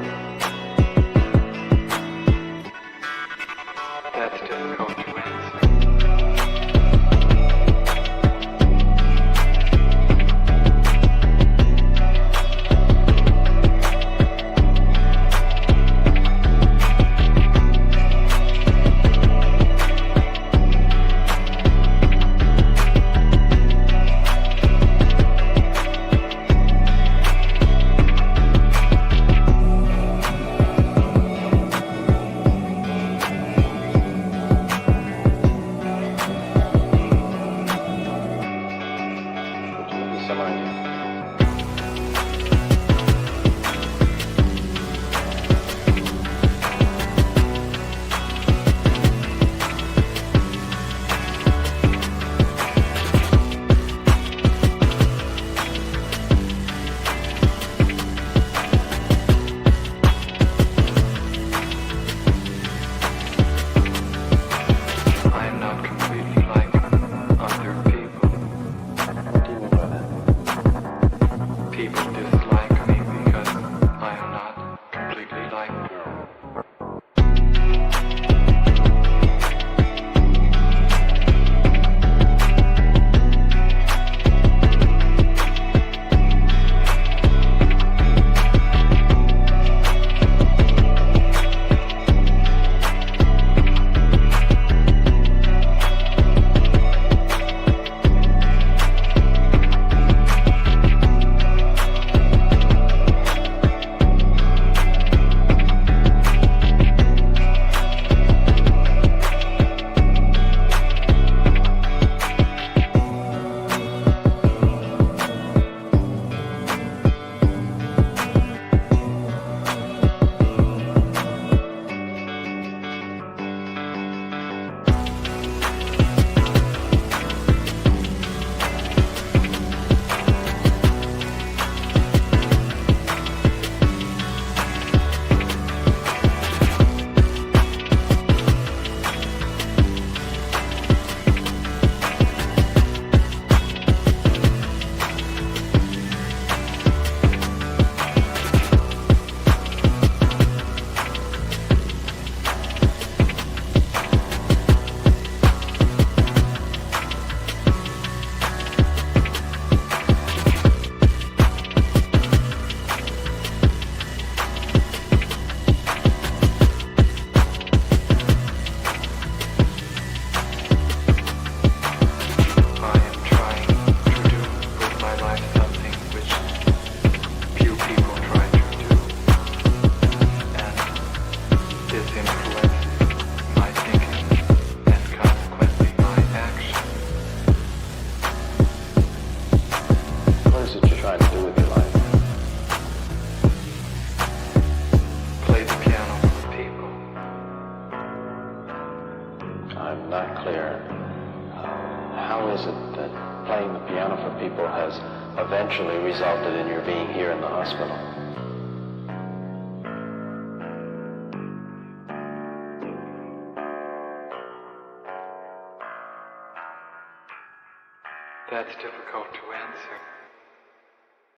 That's difficult to answer. eventually resulted in your being here in the hospital? That's difficult to answer.